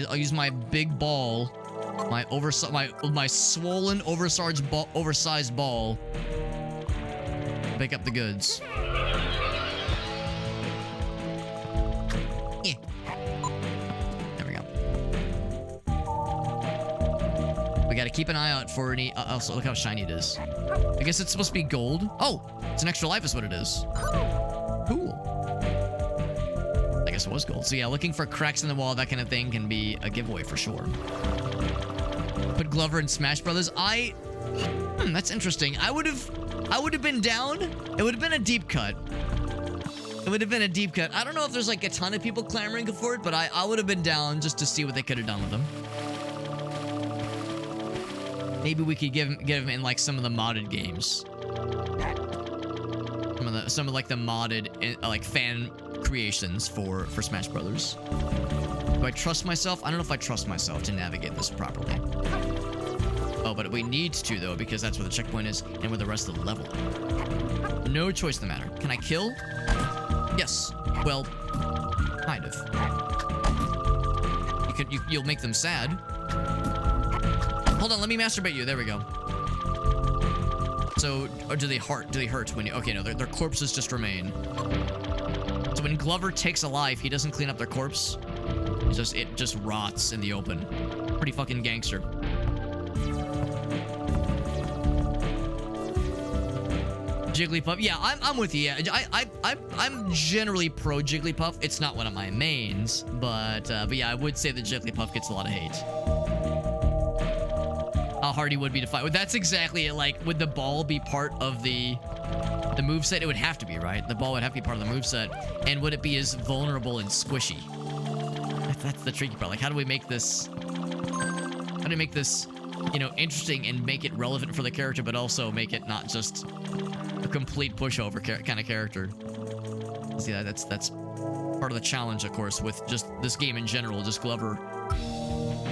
I'll use my big ball, my swollen, oversized ball, to pick up the goods. Yeah. There we go. We gotta keep an eye out for any. Also, look how shiny it is. I guess it's supposed to be gold. Oh, it's an extra life, is what it is. Cool. I guess it was gold. So yeah, looking for cracks in the wall, that kind of thing can be a giveaway for sure. Put Glover in Smash Brothers. I That's interesting. I would have been down. It would have been a deep cut. It would have been a deep cut. I don't know if there's like a ton of people clamoring for it, but I would have been down just to see what they could have done with them. Maybe we could get him in like some of the modded games. Some of like the modded like fan creations for Smash Brothers. Do I trust myself? I don't know if I trust myself to navigate this properly. Oh, but we need to though, because that's where the checkpoint is and where the rest of the level are. No choice in the matter. Can I kill? Yes. Well, kind of. You'll make them sad. Hold on, let me masturbate you. There we go. So, or do they hurt when you... Okay, no, their corpses just remain. So when Glover takes a life, he doesn't clean up their corpse. It just rots in the open. Pretty fucking gangster. Jigglypuff, yeah, I'm with you. Yeah, I'm generally pro Jigglypuff. It's not one of my mains, but yeah, I would say that Jigglypuff gets a lot of hate. How hard he would be to fight. That's exactly it. Like, would the ball be part of the moveset? It would have to be, right? The ball would have to be part of the moveset. And would it be as vulnerable and squishy? That's the tricky part. Like, how do we make this... How do we make this, you know, interesting and make it relevant for the character, but also make it not just a complete pushover kind of character? See, that's part of the challenge, of course, with just this game in general. Just Glover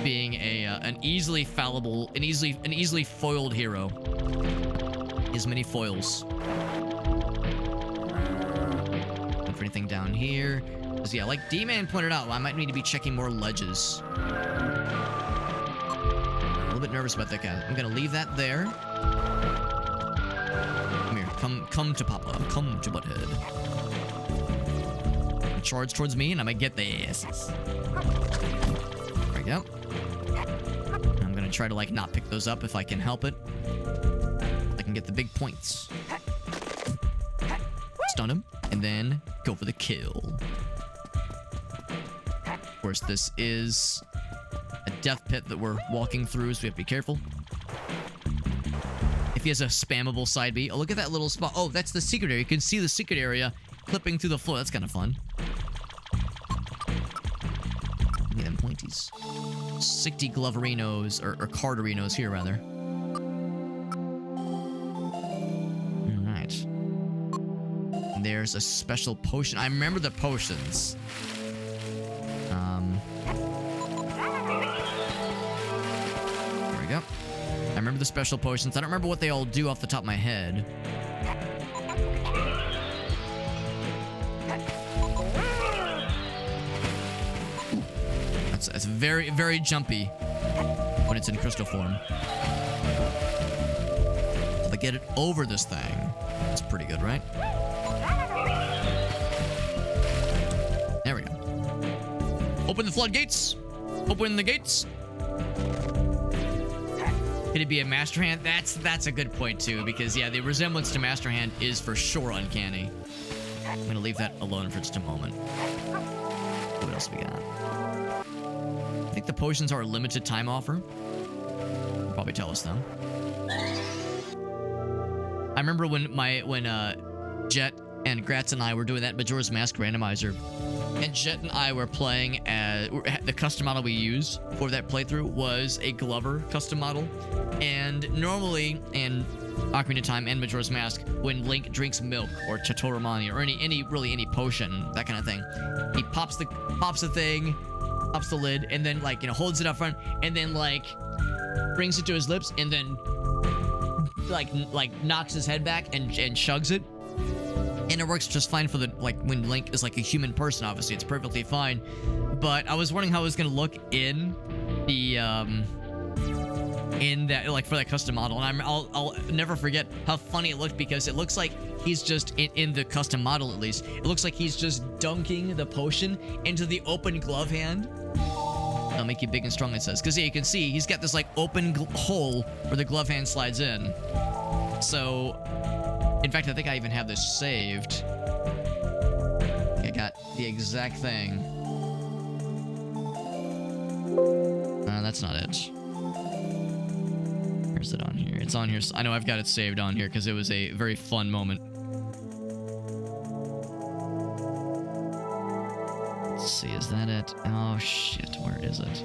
being an easily fallible, an easily foiled hero. His many foils. Look for anything down here. Because yeah, like D-Man pointed out, I might need to be checking more ledges. A little bit nervous about that guy. I'm gonna leave that there. Come here, come to Papa, come to Butthead. Charge towards me, and I might get the asses. There we go. I'm gonna try to like not pick those up if I can help it. I can get the big points. Stun him, and then go for the kill. Of course, this is a death pit that we're walking through, so we have to be careful. If he has a spammable side B. Oh, look at that little spot. Oh, that's the secret area. You can see the secret area clipping through the floor. That's kind of fun. Give me them pointies. 60 Gloverinos, or Carderinos here, rather. Alright. And there's a special potion. I remember the potions. There we go. I remember the special potions. I don't remember what they all do off the top of my head. That's very, very jumpy when it's in crystal form. If I get it over this thing, it's pretty good, right? There we go. Open the floodgates. Open the gates. Could it be a Master Hand? That's a good point too, because yeah, the resemblance to Master Hand is for sure uncanny. I'm gonna leave that alone for just a moment. What else we got? I think the potions are a limited time offer. They'll probably tell us though. I remember when Jet and Gratz and I were doing that Majora's Mask randomizer, and Jet and I were playing as the custom model we used for that playthrough was a Glover custom model. And normally in Ocarina of Time and Majora's Mask, when Link drinks milk or Chatoramani or any potion, that kind of thing, he pops the thing, pops the lid, and then like, you know, holds it up front, and then like brings it to his lips, and then like knocks his head back and chugs it. And it works just fine for the, like, when Link is like a human person, obviously, it's perfectly fine. But I was wondering how it was gonna look in the, in that, like, for that custom model. And I'll never forget how funny it looked, because it looks like he's just, in the custom model at least, it looks like he's just dunking the potion into the open glove hand. I'll make you big and strong, it says. Because yeah, you can see, he's got this, like, open hole where the glove hand slides in. So... in fact, I think I even have this saved. I got the exact thing. That's not it. Where's it on here? It's on here. I know I've got it saved on here because it was a very fun moment. Let's see, is that it? Oh shit, where is it?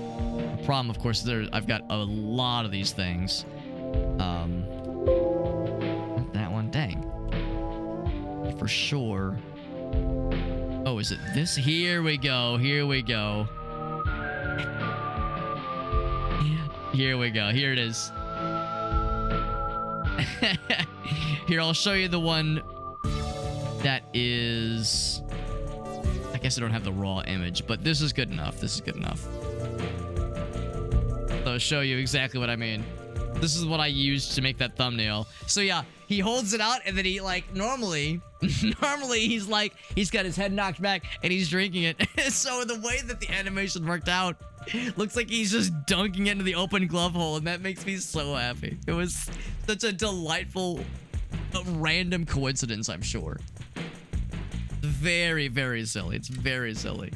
The problem, of course, I've got a lot of these things. That one, dang. For sure. Oh, is it this? Here we go. Here we go. Here we go. Here it is. Here, I'll show you the one that is... I guess I don't have the raw image, but this is good enough. This is good enough. So I'll show you exactly what I mean. This is what I used to make that thumbnail. So yeah, he holds it out and then he like normally he's like, he's got his head knocked back and he's drinking it. So the way that the animation worked out, looks like he's just dunking into the open glove hole, and that makes me so happy. It was such a delightful, random coincidence, I'm sure. Very, very silly. It's very silly.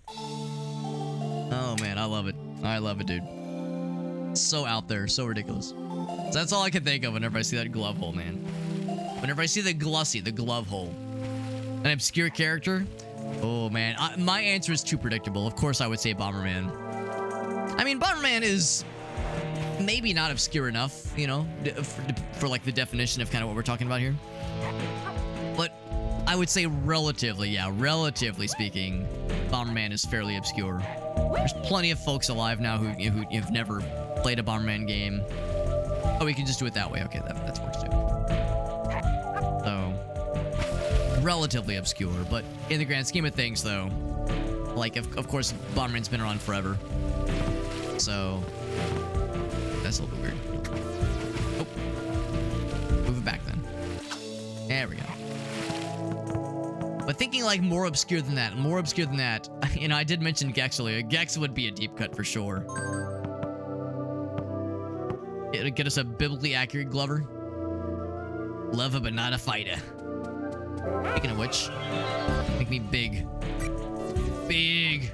Oh man, I love it. I love it, dude. So out there, so ridiculous. So that's all I can think of whenever I see that glove hole, man. Whenever I see the glove hole. An obscure character? Oh man, my answer is too predictable. Of course I would say Bomberman. I mean, Bomberman is maybe not obscure enough, you know, for like the definition of kind of what we're talking about here. But I would say relatively speaking, Bomberman is fairly obscure. There's plenty of folks alive now who have never played a Bomberman game. Oh, we can just do it that way. Okay, that works too. So, relatively obscure, but in the grand scheme of things, though, like, of course, Bomberman's been around forever. So, that's a little bit weird. Oh. Move it back then. There we go. But thinking like more obscure than that, you know, I did mention Gex earlier. Gex would be a deep cut for sure. It'll get us a biblically accurate Glover. Lover but not a fighter. Speaking of which, make me big. Big.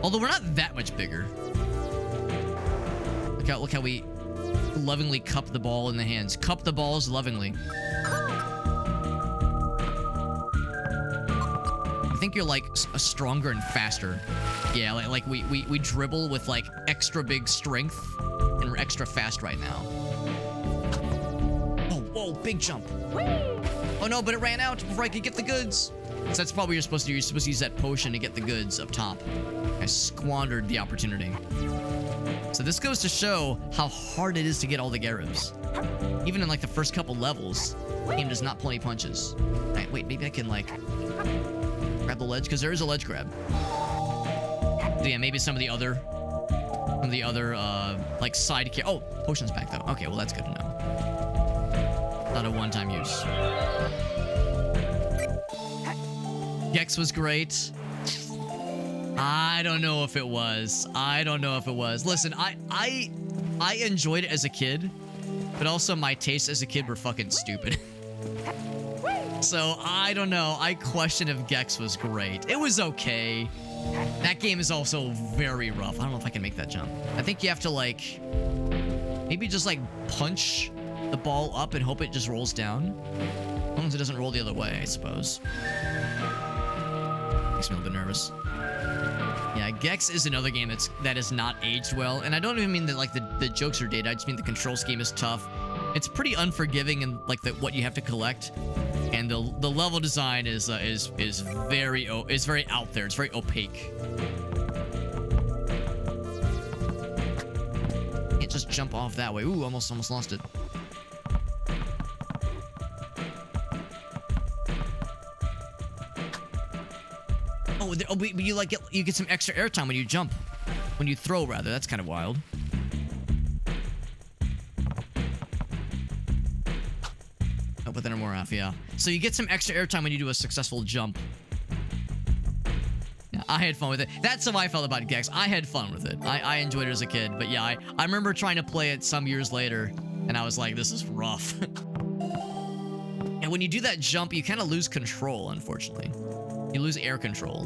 Although we're not that much bigger. Look how we lovingly cup the ball in the hands. Cup the balls lovingly. I think you're like stronger and faster. Yeah, like we dribble with like extra big strength, and we're extra fast right now. Oh, whoa, big jump. Oh no, but it ran out before I could get the goods. So that's probably what you're supposed to do. You're supposed to use that potion to get the goods up top. I squandered the opportunity. So this goes to show how hard it is to get all the Garibs. Even in like the first couple levels, the game does not pull any punches. Right, wait, maybe I can like grab the ledge, because there is a ledge grab. So yeah, maybe some of the other like side oh, potion's back though. Okay, well that's good to know. Not a one-time use. Gex was great. I don't know if it was. Listen, I enjoyed it as a kid, but also my tastes as a kid were fucking stupid. So I don't know. I question if Gex was great. It was okay. That game is also very rough. I don't know if I can make that jump. I think you have to like maybe just like punch the ball up and hope it just rolls down. As long as it doesn't roll the other way, I suppose. Makes me a little bit nervous. Yeah, Gex is another game that is not aged well, and I don't even mean that like the jokes are dated. I just mean the control scheme is tough. It's pretty unforgiving in like what you have to collect, and the level design is very out there. It's very opaque. Can't just jump off that way. Ooh, almost lost it. Oh, but you get some extra airtime when you jump, when you throw rather. That's kind of wild. Oh, but then more off, yeah. So you get some extra airtime when you do a successful jump. Yeah, I had fun with it. That's how I felt about Gex. I had fun with it. I enjoyed it as a kid, but yeah, I remember trying to play it some years later, and I was like, this is rough. And when you do that jump, you kind of lose control, unfortunately. You lose air control.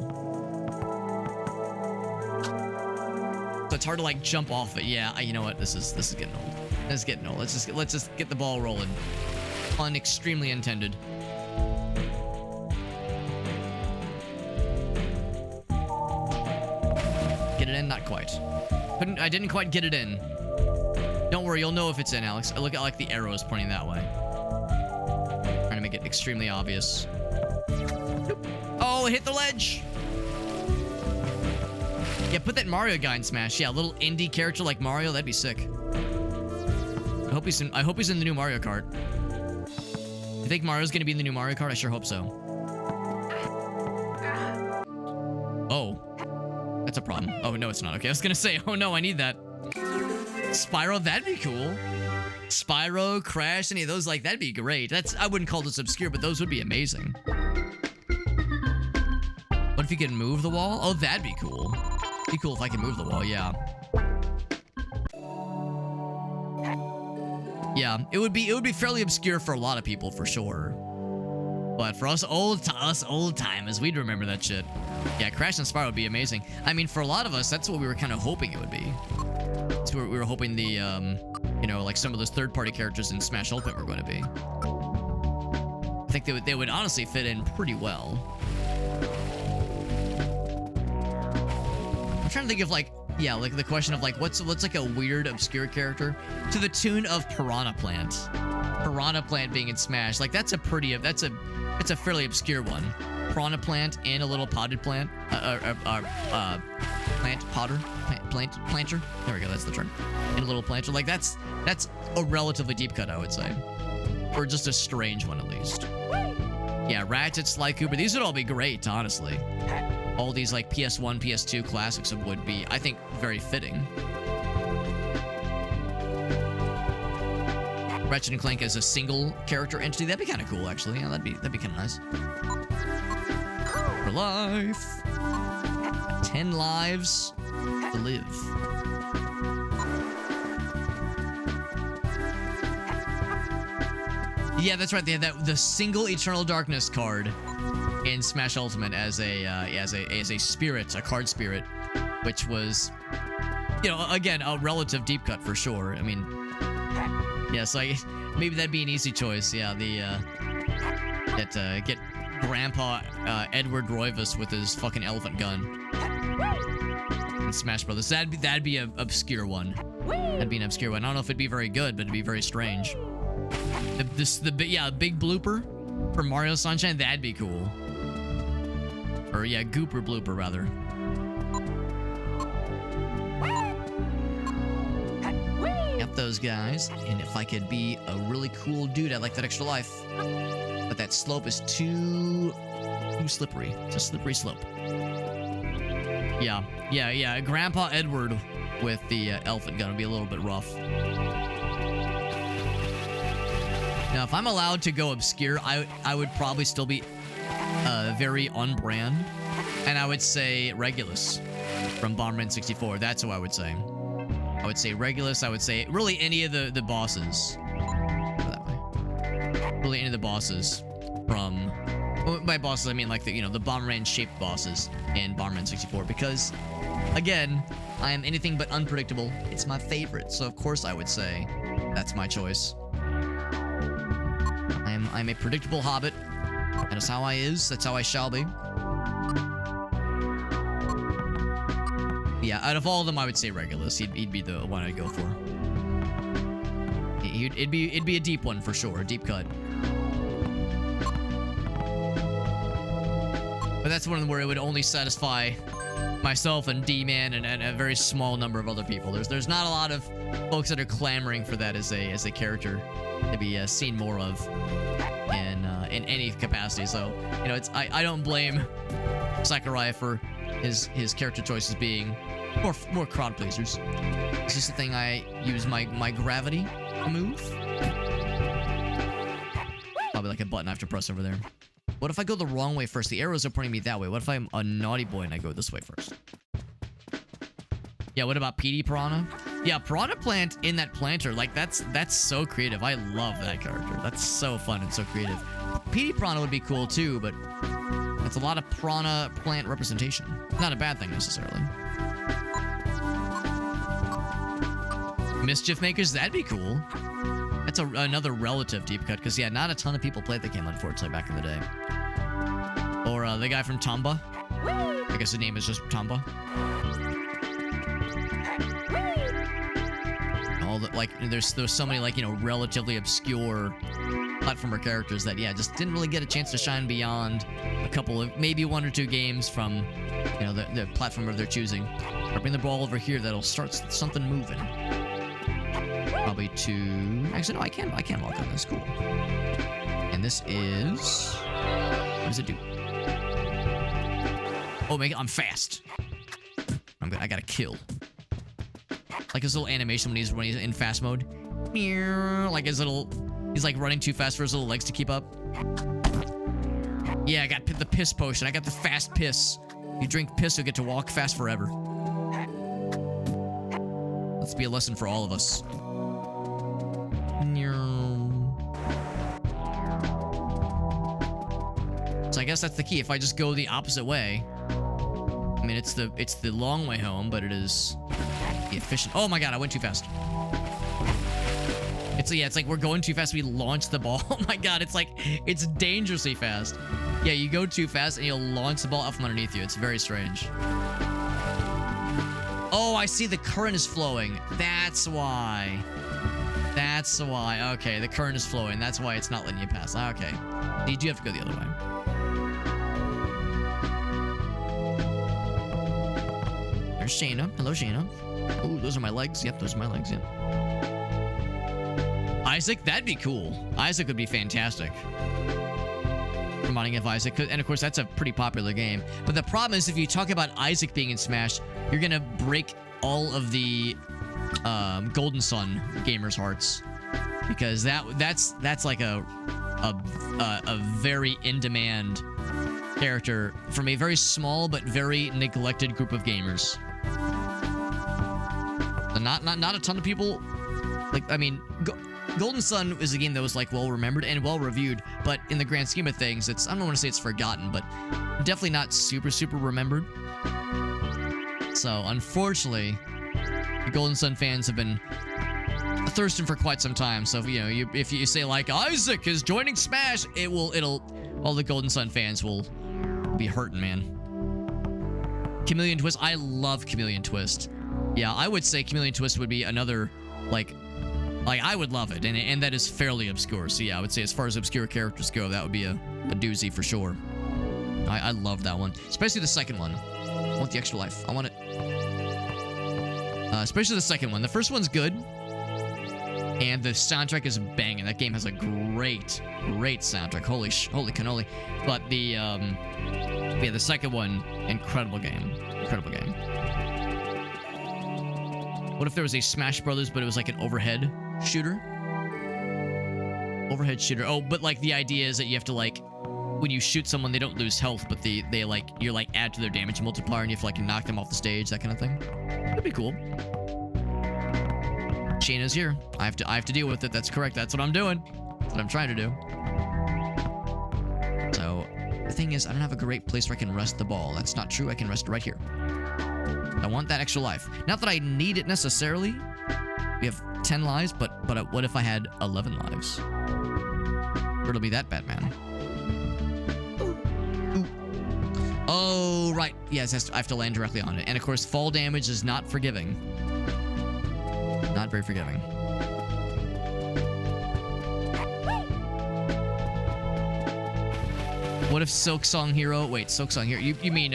So it's hard to like jump off it. Yeah, you know what? This is getting old. This is getting old. Let's just get the ball rolling. Pun extremely intended. Get it in? Not quite. I didn't quite get it in. Don't worry, you'll know if it's in, Alex. I look at like the arrows pointing that way. Trying to make it extremely obvious. Nope. Oh, it hit the ledge. Yeah, put that Mario guy in Smash. Yeah, a little indie character like Mario, that'd be sick. I hope he's in the new Mario Kart. You think Mario's gonna be in the new Mario Kart? I sure hope so. Oh. That's a problem. Oh, no, it's not. Okay, I was gonna say, oh no, I need that. Spyro, that'd be cool. Spyro, Crash, any of those, like, that'd be great. I wouldn't call this obscure, but those would be amazing. What if you could move the wall? Oh, that'd be cool. Be cool if I could move the wall, yeah. Yeah, it would be fairly obscure for a lot of people, for sure. But for us old timers, we'd remember that shit. Yeah, Crash and Spyro would be amazing. I mean, for a lot of us, that's what we were kind of hoping it would be. That's what we were hoping the, you know, like some of those third-party characters in Smash Ultimate were going to be. I think they would honestly fit in pretty well. I'm trying to think of like, yeah, like the question of like, what's like a weird, obscure character to the tune of Piranha Plant. Piranha Plant being in Smash, like it's a fairly obscure one. Piranha Plant and a little potted plant, planter. There we go, that's the term. And a little planter, like that's a relatively deep cut, I would say, or just a strange one at least. Yeah, Ratchet, Sly Cooper, these would all be great, honestly. All these like PS1, PS2 classics would be, I think, very fitting. Ratchet and Clank as a single character entity, that'd be kind of cool, actually. Yeah, that'd be kind of nice. For life. 10 lives to live. Yeah, that's right. They had the single Eternal Darkness card in Smash Ultimate as a spirit, a card spirit, which was, you know, again, a relative deep cut for sure. I mean, yeah, so maybe that'd be an easy choice. Yeah, get Grandpa Edward Roivas with his fucking elephant gun in Smash Brothers. That'd be an obscure one. That'd be an obscure one. I don't know if it'd be very good, but it'd be very strange. Big blooper for Mario Sunshine. That'd be cool. Or yeah, Gooper blooper rather. Got those guys. And if I could be a really cool dude, I'd like that extra life. But that slope is too slippery. It's a slippery slope. Yeah. Grandpa Edward with the elephant gun would be a little bit rough. Now, if I'm allowed to go obscure, I would probably still be very on brand. And I would say Regulus from Bomberman 64. That's who I would say. I would say Regulus. I would say really any of the bosses. Go that way. Really any of the bosses from... Well, by bosses, I mean like the Bomberman-shaped bosses in Bomberman 64. Because, again, I am anything but unpredictable. It's my favorite. So, of course, I would say that's my choice. I'm a predictable hobbit. That is how I is. That's how I shall be. Yeah, out of all of them, I would say Regulus. He'd be the one I'd go for. It'd be a deep one for sure, a deep cut. But that's one where it would only satisfy myself and D-Man and a very small number of other people. There's not a lot of folks that are clamoring for that as a character to be seen more of in any capacity. So, you know, I don't blame Sakurai for his character choices being more crowd pleasers. It's just the thing I use my gravity to move. Probably like a button I have to press over there. What if I go the wrong way first? The arrows are pointing me that way. What if I'm a naughty boy and I go this way first? Yeah, what about PD Piranha? Yeah, Piranha Plant in that planter, like that's so creative. I love that character. That's so fun and so creative. PD Piranha would be cool too, but that's a lot of Piranha Plant representation. Not a bad thing necessarily. Mischief Makers, that'd be cool. That's another relative deep cut, because, yeah, not a ton of people played the game, unfortunately, back in the day. Or the guy from Tamba. I guess the name is just Tamba. All the, like, there's so many, like, you know, relatively obscure platformer characters that, yeah, just didn't really get a chance to shine beyond a couple of, maybe 1 or 2 games from, you know, the platformer they're choosing. Or bring the ball over here, that'll start something moving. Probably to... Actually, no, I can walk on this. Cool. And this is... What does it do? Oh, I'm fast. I gotta kill. Like his little animation when he's in fast mode. Like his little... He's like running too fast for his little legs to keep up. Yeah, I got the piss potion. I got the fast piss. You drink piss, you'll get to walk fast forever. Let's be a lesson for all of us. So I guess that's the key. If I just go the opposite way, I mean, it's the long way home, but it is the efficient. Oh my god, I went too fast. It's like we're going too fast. We launch the ball. Oh my god, it's dangerously fast. Yeah, you go too fast and you'll launch the ball out from underneath you. It's very strange. Oh, I see the current is flowing. That's why. That's why. Okay, the current is flowing. That's why it's not letting you pass. Okay. You do have to go the other way. There's Shayna. Hello, Shayna. Oh, those are my legs. Yep, those are my legs. Yep. Isaac, that'd be cool. Isaac would be fantastic. Reminding of Isaac. And of course, that's a pretty popular game. But the problem is, if you talk about Isaac being in Smash, you're gonna break all of the Golden Sun gamers' hearts, because that's like a very in-demand character from a very small but very neglected group of gamers. So not a ton of people. Like, I mean, Golden Sun is a game that was like well remembered and well reviewed, but in the grand scheme of things, I don't want to say it's forgotten, but definitely not super remembered. So it'll the Golden Sun fans have been thirsting for quite some time. So if you say like Isaac is joining Smash, all the Golden Sun fans will be hurting, man. Chameleon Twist, I love Chameleon Twist. Yeah, I would say Chameleon Twist would be another like I would love it, and that is fairly obscure. So yeah, I would say as far as obscure characters go, that would be a doozy for sure. I love that one, especially the second one. I want the extra life. I want it. Especially the second one. The first one's good, and the soundtrack is banging. That game has a great soundtrack. Holy cannoli! But the second one, incredible game. What if there was a Smash Brothers, but it was like an overhead shooter? Overhead shooter. Oh, but like the idea is that you have to like, when you shoot someone, they don't lose health, but you're like add to their damage multiplier, and you have to like knock them off the stage, that kind of thing. That'd be cool. Shayna's here. I have to deal with it. That's correct. That's what I'm doing. That's what I'm trying to do. So the thing is, I don't have a great place where I can rest the ball. That's not true. I can rest it right here. I want that extra life. Not that I need it necessarily. We have 10 lives, but what if I had 11 lives? It'll be that bad, man. Ooh. Oh, right. Yes, I have to land directly on it. And of course, fall damage is not forgiving. Not very forgiving. What if Silksong Hero? Wait, Silksong Hero. You mean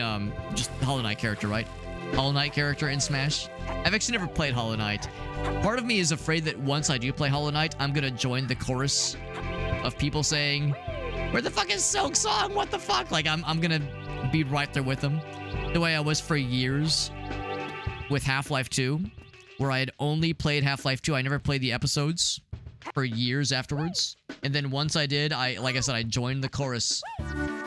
just Hollow Knight character, right? Hollow Knight character in Smash. I've actually never played Hollow Knight. Part of me is afraid that once I do play Hollow Knight, I'm gonna join the chorus of people saying, "Where the fuck is Silksong? What the fuck?" Like I'm gonna be right there with them, the way I was for years with Half-Life 2, where I had only played Half-Life 2. I never played the episodes for years afterwards. And then once I did, like I said, I joined the chorus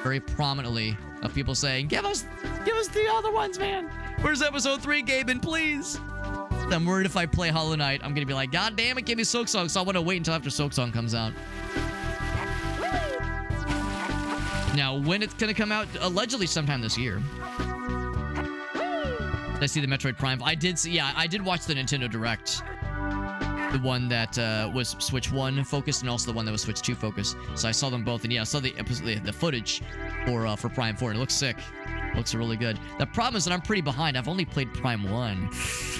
very prominently of people saying, Give us the other ones, man. Where's episode 3, Gaben, please? I'm worried if I play Hollow Knight, I'm gonna be like, God damn it, give me Silksong. So I want to wait until after Silksong comes out. Now, when it's gonna come out, allegedly sometime this year. Did I see the Metroid Prime? I did see, yeah, I did watch the Nintendo Direct. the one that was Switch 1 focused and also the one that was Switch 2 focused. So I saw them both, and yeah, I saw the footage for Prime 4, and it looks sick. It looks really good. The problem is that I'm pretty behind. I've only played Prime 1,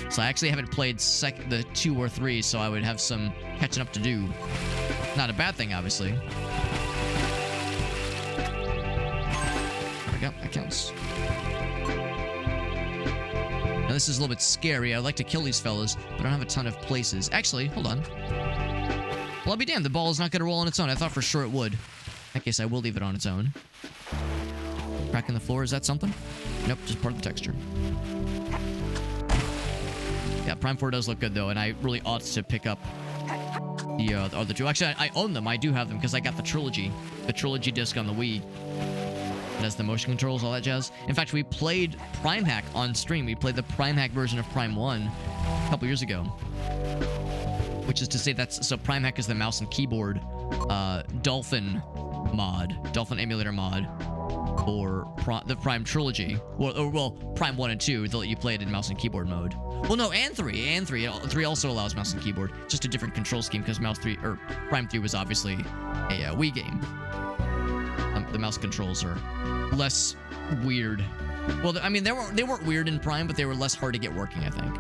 so I actually haven't played the 2 or 3, so I would have some catching up to do. Not a bad thing, obviously. There we go. That counts. Now, this is a little bit scary. I'd like to kill these fellas, but I don't have a ton of places. Actually, hold on. Well, I'll be damned. The ball is not going to roll on its own. I thought for sure it would. In that case, I will leave it on its own. Crack in the floor. Is that something? Nope, just part of the texture. Yeah, Prime 4 does look good, though, and I really ought to pick up the other two. Actually, I own them. I do have them because I got the trilogy disc on the Wii. It has the motion controls, all that jazz. In fact, we played Prime Hack on stream. We played the Prime Hack version of Prime 1 a couple years ago. Which is to say so Prime Hack is the mouse and keyboard Dolphin emulator mod for the Prime trilogy. Well, Prime 1 and 2 that you played in mouse and keyboard mode. Well, no, and 3. 3 also allows mouse and keyboard. Just a different control scheme because Prime 3 was obviously a Wii game. The mouse controls are less weird. Well, I mean, they weren't weird in Prime, but they were less hard to get working, I think.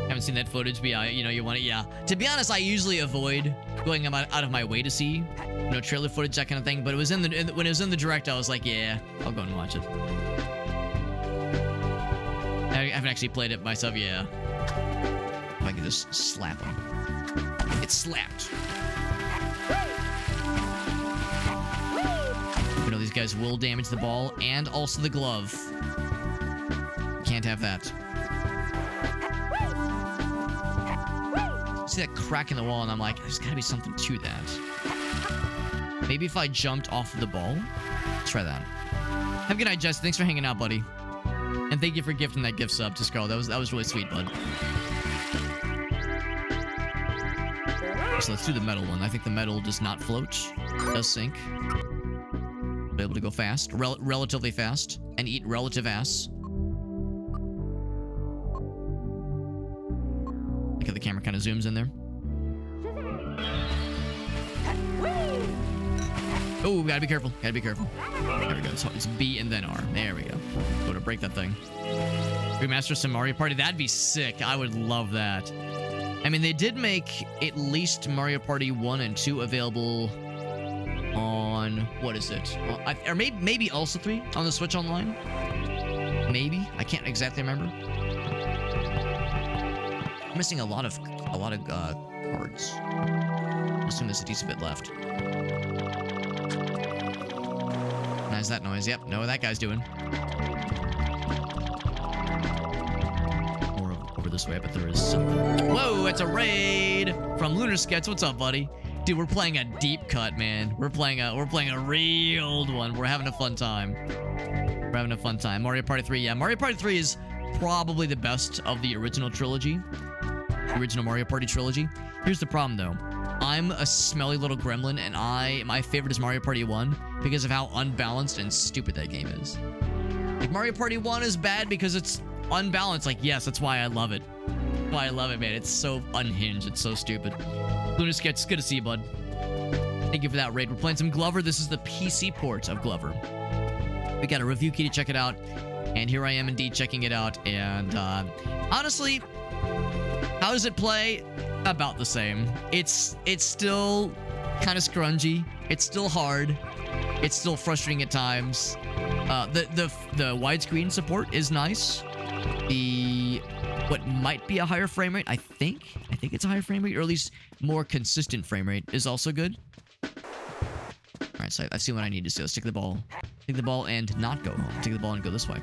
Haven't seen that footage, but yeah, you want it. Yeah. To be honest, I usually avoid going out of my way to see, trailer footage, that kind of thing. But it was when it was in the direct, I was like, yeah, I'll go and watch it. I haven't actually played it myself. Yeah. If I could just slap him. It's slapped. These guys will damage the ball and also the glove. Can't have that. See that crack in the wall, and I'm like, there's gotta be something to that. Maybe if I jumped off of the ball? Let's try that. Have a good night, Jess. Thanks for hanging out, buddy. And thank you for gifting that gift sub to Scarlet. That was really sweet, bud. So let's do the metal one. I think the metal does not float. It does sink. Be able to go fast. Relatively fast. And eat relative ass. Look how the camera kind of zooms in there. Oh, gotta be careful. Gotta be careful. There we go. So it's B and then R. There we go. Go to break that thing. Remaster some Mario Party. That'd be sick. I would love that. I mean, they did make at least Mario Party 1 and 2 available on, what is it? Or maybe also 3 on the Switch Online? Maybe? I can't exactly remember. I'm missing a lot of cards. I assume there's a decent bit left. Recognize that noise. Yep, know what that guy's doing. Over this way, but there is something. Whoa, it's a raid from Lunar Sketch. What's up, buddy? Dude, we're playing a deep cut, man. We're playing a real old one. We're having a fun time. We're having a fun time. Mario Party 3, yeah. Mario Party 3 is probably the best of the original trilogy. The original Mario Party trilogy. Here's the problem, though. I'm a smelly little gremlin, and my favorite is Mario Party 1 because of how unbalanced and stupid that game is. Like, Mario Party 1 is bad because it's unbalanced. Like, yes, that's why I love it. That's why I love it, man. It's so unhinged. It's so stupid. Lunar Sketch, it's good to see you, bud. Thank you for that raid. We're playing some Glover. This is the PC port of Glover. We got a review key to check it out, and here I am indeed checking it out. And honestly, how does it play? About the same. It's still kind of scrungy. It's still hard. It's still frustrating at times. The widescreen support is nice. What might be a higher frame rate, I think it's a higher frame rate, or at least more consistent frame rate, is also good. All right, so I see what I need to do. Let's take the ball and not go home. Take the ball and go this way.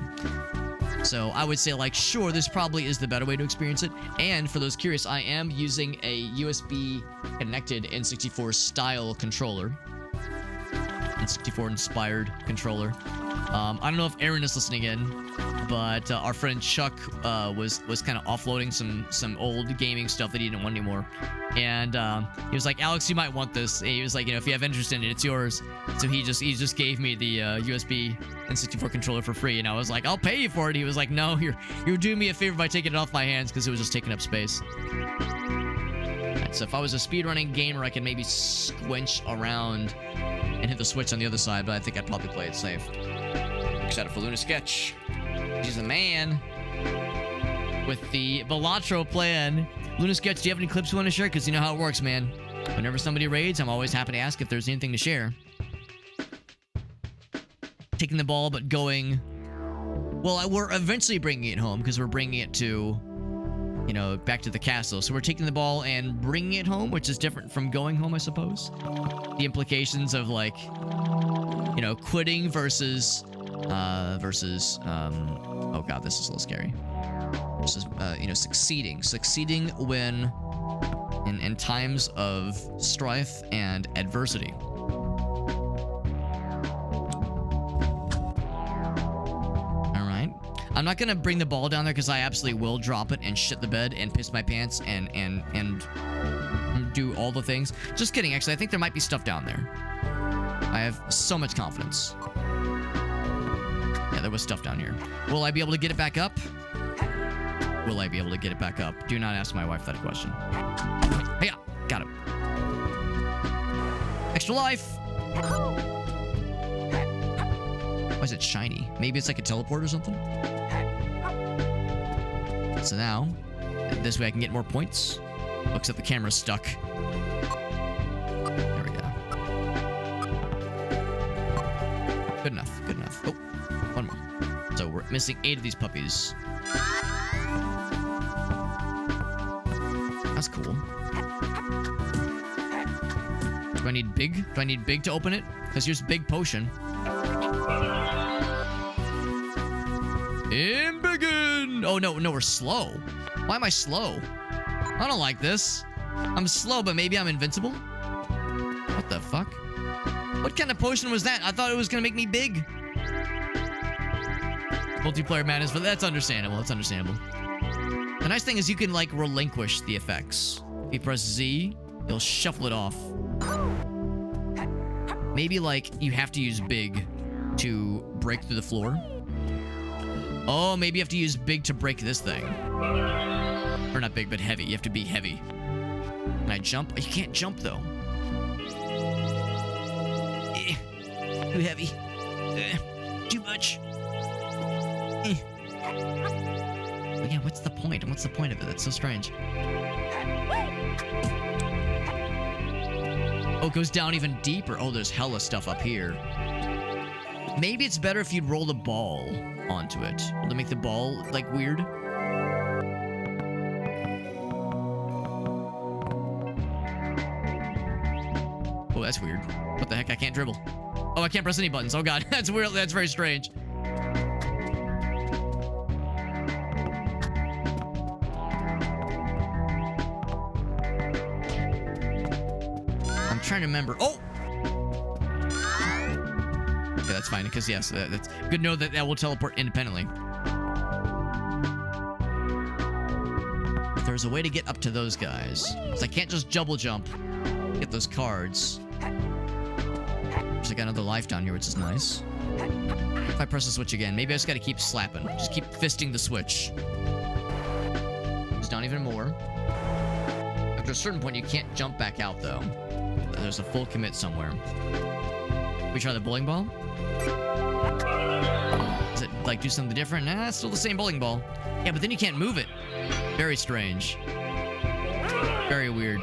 So I would say, like, sure, this probably is the better way to experience it. And for those curious, I am using a USB connected N64 style controller. N64 inspired controller. I don't know if Aaron is listening in. but our friend Chuck was kind of offloading some old gaming stuff that he didn't want anymore, and he was like, Alex, you might want this. And he was like, you know, if you have interest in it, it's yours. So he just gave me the USB N64 controller for free, and I was like, I'll pay you for it. He was like, no, you're doing me a favor by taking it off my hands, because it was just taking up space. Alright, so if I was a speedrunning gamer, I could maybe squinch around and hit the switch on the other side, but I think I'd probably play it safe. Shout out for Luna Sketch. He's a man with the Balatro plan. Luna Sketch, do you have any clips you want to share? Because you know how it works, man. Whenever somebody raids, I'm always happy to ask if there's anything to share. Taking the ball, but going... Well, we're eventually bringing it home, because we're bringing it to, you know, back to the castle. So we're taking the ball and bringing it home, which is different from going home, I suppose. The implications of, like, you know, quitting versus oh god, this is a little scary. Versus, you know, succeeding when in times of strife and adversity. All right, I'm not gonna bring the ball down there because I absolutely will drop it and shit the bed and piss my pants and do all the things. Just kidding. Actually, I think there might be stuff down there. I have so much confidence. Yeah, there was stuff down here. Will I be able to get it back up? Will I be able to get it back up? Do not ask my wife that question. Hey, yeah, got it. Extra life! Why is it shiny? Maybe it's like a teleport or something? So now, this way I can get more points. Oh, except the camera's stuck. There we go. Good enough, good enough. Oh, one more. So we're missing 8 of these puppies. That's cool. Do I need big? Do I need big to open it? Because here's big potion. Embiggen! Oh, no, we're slow. Why am I slow? I don't like this. I'm slow, but maybe I'm invincible? What the fuck? What kind of potion was that? I thought it was gonna make me big. Multiplayer madness, but that's understandable. That's understandable. The nice thing is you can, like, relinquish the effects. If you press Z, you'll shuffle it off. Maybe, like, you have to use big to break through the floor. Oh, maybe you have to use big to break this thing. Or not big, but heavy. You have to be heavy. Can I jump? You can't jump, though. Too heavy. Too much. But yeah, what's the point? What's the point of it? That's so strange. Oh, it goes down even deeper. Oh, there's hella stuff up here. Maybe it's better if you'd roll the ball onto it. Will it make the ball, like, weird? Oh, that's weird. What the heck? I can't dribble. Oh, I can't press any buttons. Oh, God. That's weird. That's very strange. I'm trying to remember. Oh! Okay, that's fine, because, yes, that's good to know that that will teleport independently. If there's a way to get up to those guys. Because I can't just double jump. Get those cards. There's like another life down here, which is nice. If I press the switch again, maybe I just gotta keep slapping. Just keep fisting the switch. There's not even more. After a certain point, you can't jump back out, though. There's a full commit somewhere. We try the bowling ball? Does it, like, do something different? Nah, it's still the same bowling ball. Yeah, but then you can't move it. Very strange. Very weird.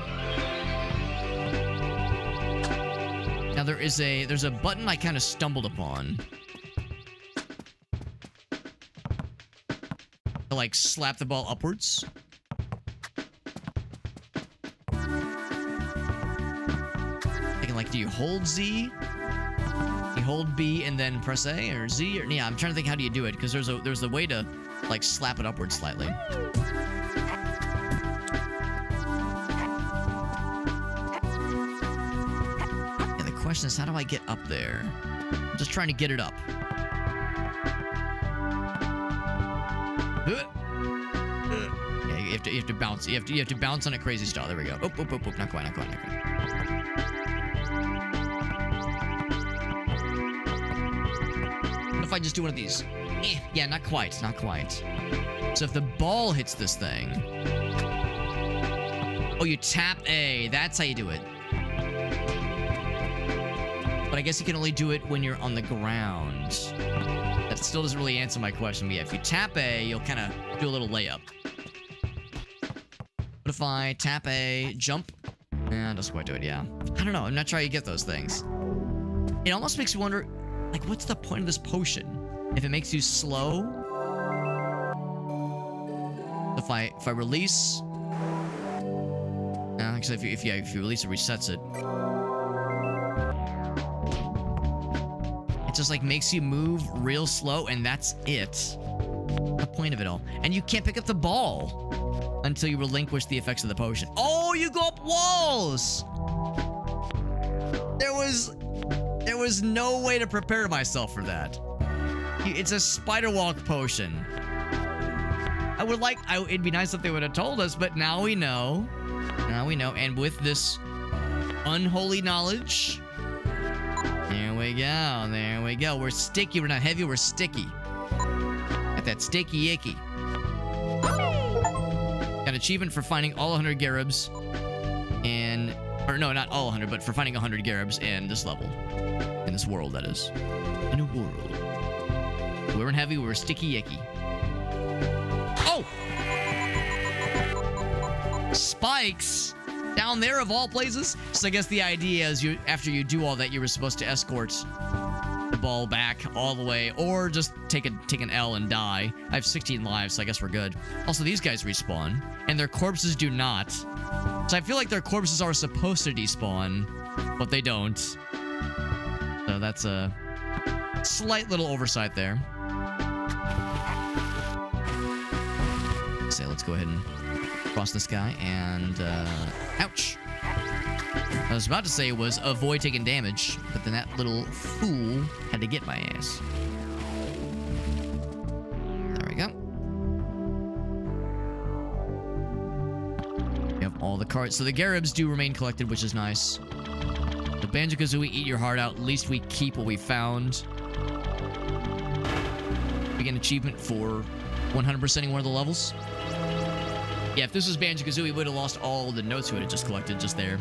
Now there's a button I kind of stumbled upon. To, like, slap the ball upwards. Thinking, like, do you hold Z? You hold B and then press A or Z? Or, yeah, I'm trying to think how do you do it, because there's a way to, like, slap it upwards slightly. Question is, how do I get up there? I'm just trying to get it up. Yeah, you have to bounce. You have to bounce on a crazy style. There we go. Oh, not quite. What if I just do one of these? Yeah, not quite. So if the ball hits this thing, oh, you tap A. That's how you do it. But I guess you can only do it when you're on the ground. That still doesn't really answer my question. But yeah, if you tap A, you'll kind of do a little layup. What if I tap A, jump? Nah, doesn't quite do it, yeah. I don't know. I'm not sure how you get those things. It almost makes you wonder, like, what's the point of this potion? If it makes you slow? If I release... Actually, if you release it, resets it. It just, like, makes you move real slow, and that's it. The point of it all. And you can't pick up the ball until you relinquish the effects of the potion. Oh, you go up walls! There was no way to prepare myself for that. It's a spider walk potion. It'd be nice if they would have told us, but now we know. And with this unholy knowledge, there we go. We're sticky. We're not heavy. We're sticky. Got that sticky icky. Got an achievement for finding all 100 Garibs, or no, not all 100, but for finding 100 Garibs in this level, in this world, that is. In a world. We weren't heavy. We were sticky icky. Oh! Spikes down there of all places. So I guess the idea is after you do all that, you were supposed to escort the ball back all the way, or just take an L and die. I have 16 lives, so I guess we're good. Also, these guys respawn, and their corpses do not. So I feel like their corpses are supposed to despawn, but they don't. So that's a slight little oversight there. So let's go ahead and cross this guy, and ouch. I was about to say was avoid taking damage, but then that little fool had to get my ass. There we go. We have all the cards. So the Garibs do remain collected, which is nice. The Banjo-Kazooie, eat your heart out. At least we keep what we found. We get an achievement for 100%ing one of the levels. Yeah, if this was Banjo-Kazooie, we would have lost all the notes we would have just collected just there.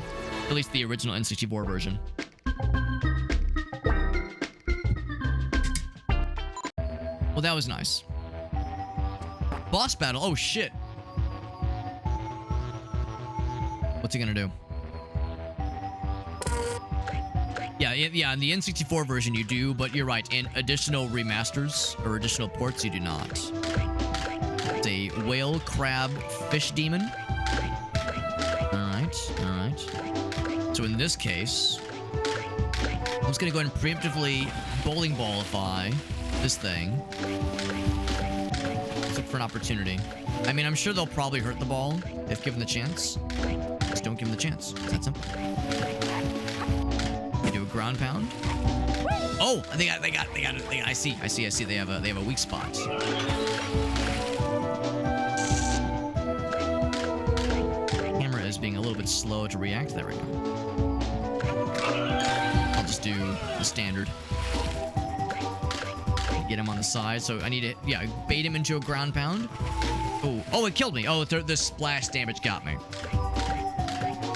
At least the original N64 version. Well, that was nice. Boss battle. Oh, shit. What's he gonna do? Yeah, in the N64 version you do, but you're right. In additional remasters or additional ports, you do not. It's a whale, crab, fish demon. Alright. So in this case, I'm just gonna go ahead and preemptively bowling ballify this thing. Let's look for an opportunity. I mean, I'm sure they'll probably hurt the ball if given the chance. Just don't give them the chance. It's that simple. You do a ground pound. Oh, they got it. I see. They have a weak spot. Camera is being a little bit slow to react. There we go. I'll just do the standard. Get him on the side. So I need to, bait him into a ground pound. Oh, it killed me. Oh, the splash damage got me.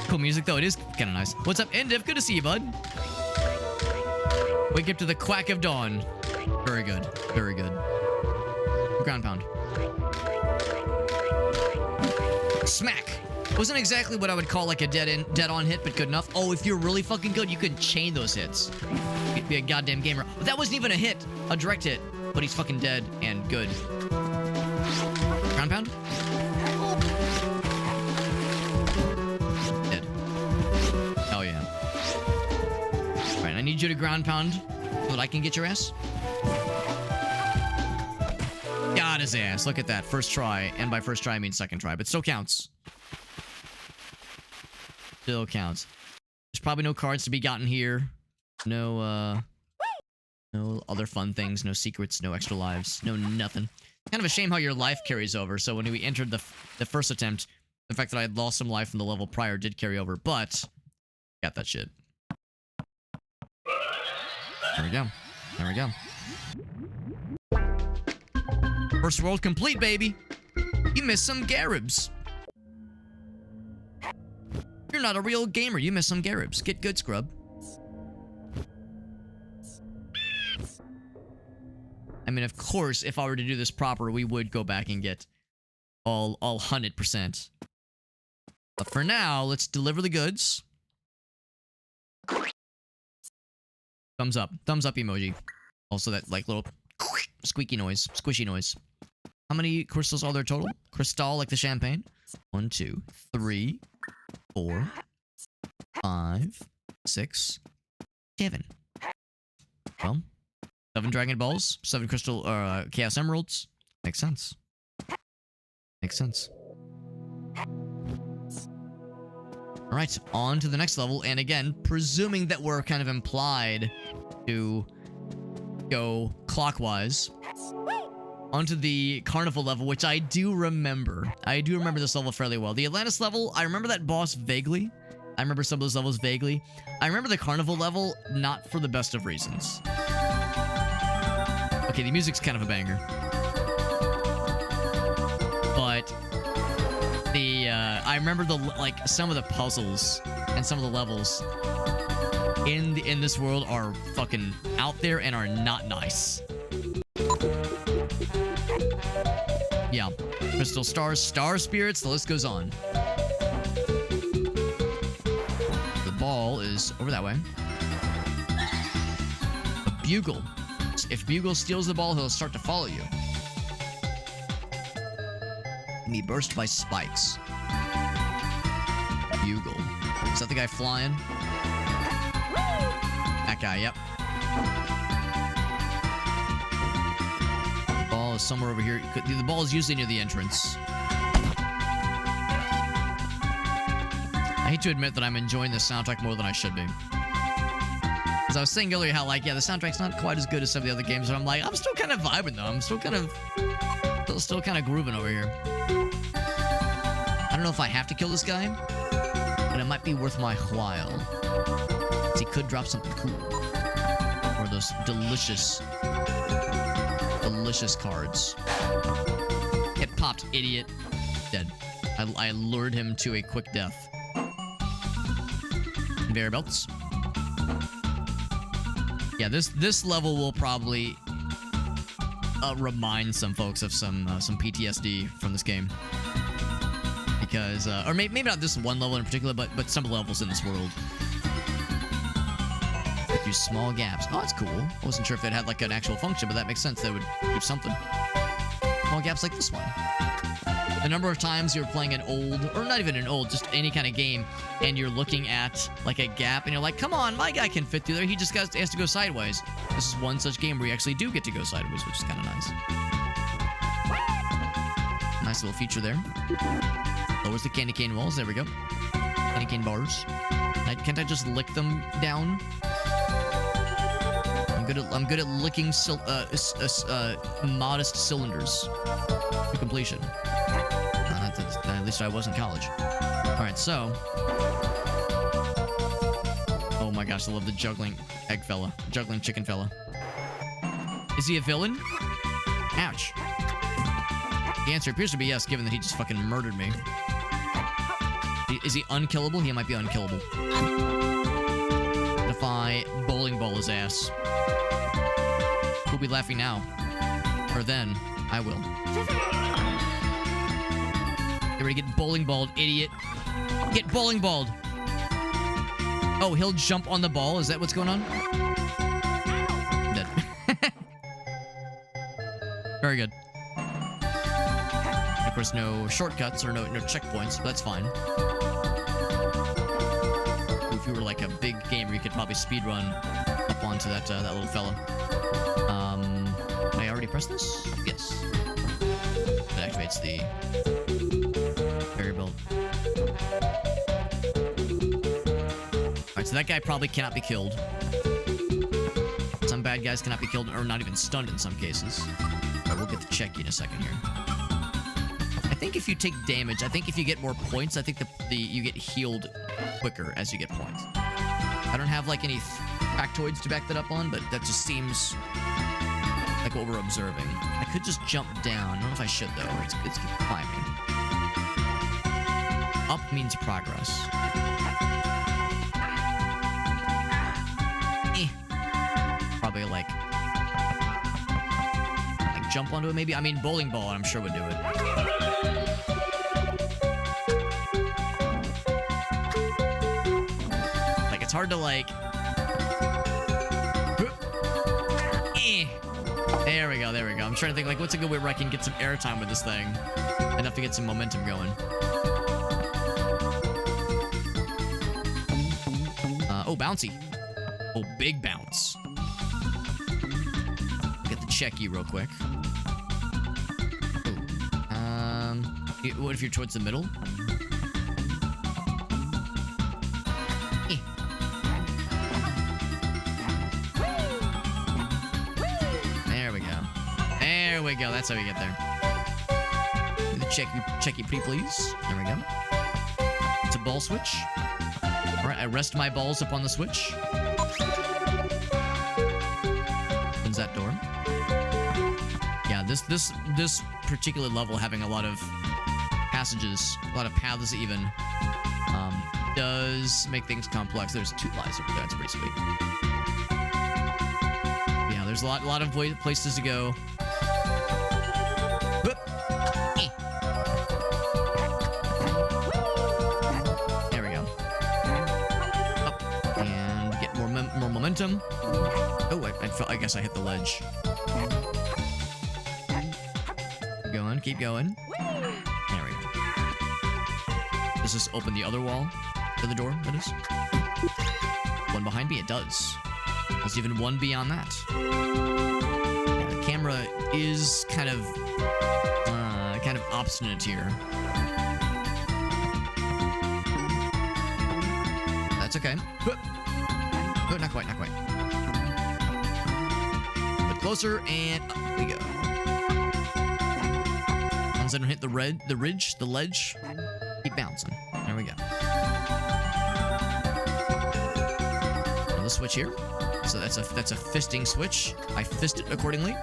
Cool music, though. It is kind of nice. What's up, Endiv? Good to see you, bud. Wake up to the quack of dawn. Very good. Very good. Ground pound. Smack. Wasn't exactly what I would call like a dead-on hit, but good enough. Oh, if you're really fucking good, you can chain those hits. You'd be a goddamn gamer. But that wasn't even a hit. A direct hit. But he's fucking dead and good. Ground pound? Dead. Oh, yeah. Alright, I need you to ground pound so that I can get your ass. Got his ass. Look at that. First try. And by first try, I mean second try. But still counts. Still counts. There's probably no cards to be gotten here. No other fun things. No secrets. No extra lives. No nothing. Kind of a shame how your life carries over. So when we entered the first attempt, the fact that I had lost some life from the level prior did carry over, but got that shit. There we go. There we go. First world complete, baby. You missed some Garibs. You're not a real gamer. You missed some Garibs. Get good, scrub. I mean, of course, if I were to do this proper, we would go back and get all 100%. But for now, let's deliver the goods. Thumbs up emoji. Also that like little squeaky noise, squishy noise. How many crystals are there total? Crystal like the champagne. 1, 2, 3, 4, 5, 6, 7. Well, 7 Dragon Balls, 7 Crystal Chaos Emeralds. Makes sense. Makes sense. Alright, on to the next level, and again, presuming that we're kind of implied to go clockwise, onto the Carnival level, which I do remember. I do remember this level fairly well. The Atlantis level, I remember that boss vaguely. I remember some of those levels vaguely. I remember the Carnival level, not for the best of reasons. Okay, the music's kind of a banger. But I remember like some of the puzzles and some of the levels in this world are fucking out there and are not nice. Yeah, crystal stars, star spirits, the list goes on. The ball is over that way. A bugle. If Bugle steals the ball, he'll start to follow you. Be burst by spikes. Bugle. Is that the guy flying? That guy, yep. The ball is somewhere over here. The ball is usually near the entrance. I hate to admit that I'm enjoying this soundtrack more than I should be. As I was saying earlier how, like, yeah, the soundtrack's not quite as good as some of the other games, but I'm like, I'm still kind of vibing, though. I'm still kind of grooving over here. I don't know if I have to kill this guy, but it might be worth my while. Because he could drop something cool. Or those delicious cards. Get popped, idiot. Dead. I lured him to a quick death. Conveyor belts. Yeah, this level will probably remind some folks of some PTSD from this game, because or maybe not this one level in particular, but some levels in this world. Use small gaps. Oh, that's cool. I wasn't sure if it had like an actual function, but that makes sense. That would do something. Small gaps like this one. The number of times you're playing an old, or not even an old, just any kind of game, and you're looking at like a gap, and you're like, come on, my guy can fit through there. He just has to go sideways. This is one such game where you actually do get to go sideways, which is kind of nice. Nice little feature there. Lowers the candy cane walls. There we go. Candy cane bars. Can't I just lick them down? I'm good at licking modest cylinders to completion. At least I was in college. Alright, so. Oh my gosh, I love the juggling egg fella. Juggling chicken fella. Is he a villain? Ouch. The answer appears to be yes, given that he just fucking murdered me. Is he unkillable? He might be unkillable. If I bowling ball his ass. Who'll be laughing now? Or then, I will. Get ready to get bowling balled, idiot. Get bowling balled. Oh, he'll jump on the ball? Is that what's going on? Dead. Very good. Of course, no shortcuts or no checkpoints, but that's fine. If you were like a big gamer, you could probably speedrun up onto that little fella. Can I already press this? Yes. It activates the variable. Alright, so that guy probably cannot be killed. Some bad guys cannot be killed, or not even stunned in some cases. We'll get the checky in a second here. I think if you take damage, I think if you get more points, I think you get healed quicker as you get points. I don't have like any factoids to back that up on, but that just seems like what we're observing. I could just jump down. I don't know if I should though. Let's keep climbing. Up means progress. Probably like jump onto it maybe. I mean, bowling ball, I'm sure would do it. Like it's hard to like. There we go. There we go. I'm trying to think like what's a good way where I can get some airtime with this thing, enough to get some momentum going. Oh, bouncy. Oh, big bounce. Get the checky real quick. Ooh. What if you're towards the middle? There we go. There we go. That's how we get there. The checky pretty please. There we go. It's a ball switch. All right, I rest my balls upon the switch. Opens that door. Yeah, this particular level having a lot of passages, a lot of paths even, does make things complex. There's 2 lives over there. That's pretty sweet. Yeah, there's a lot of places to go. More momentum. Oh, I guess I hit the ledge. Keep going. There we go. Does this open the other wall? To the door, that is? One behind me? It does. There's even one beyond that. Yeah, the camera is kind of obstinate here. That's okay. Oh, not quite. But closer, and up we go. As long as I don't hit the ledge, keep bouncing. There we go. Another switch here. So that's a fisting switch. I fist it accordingly.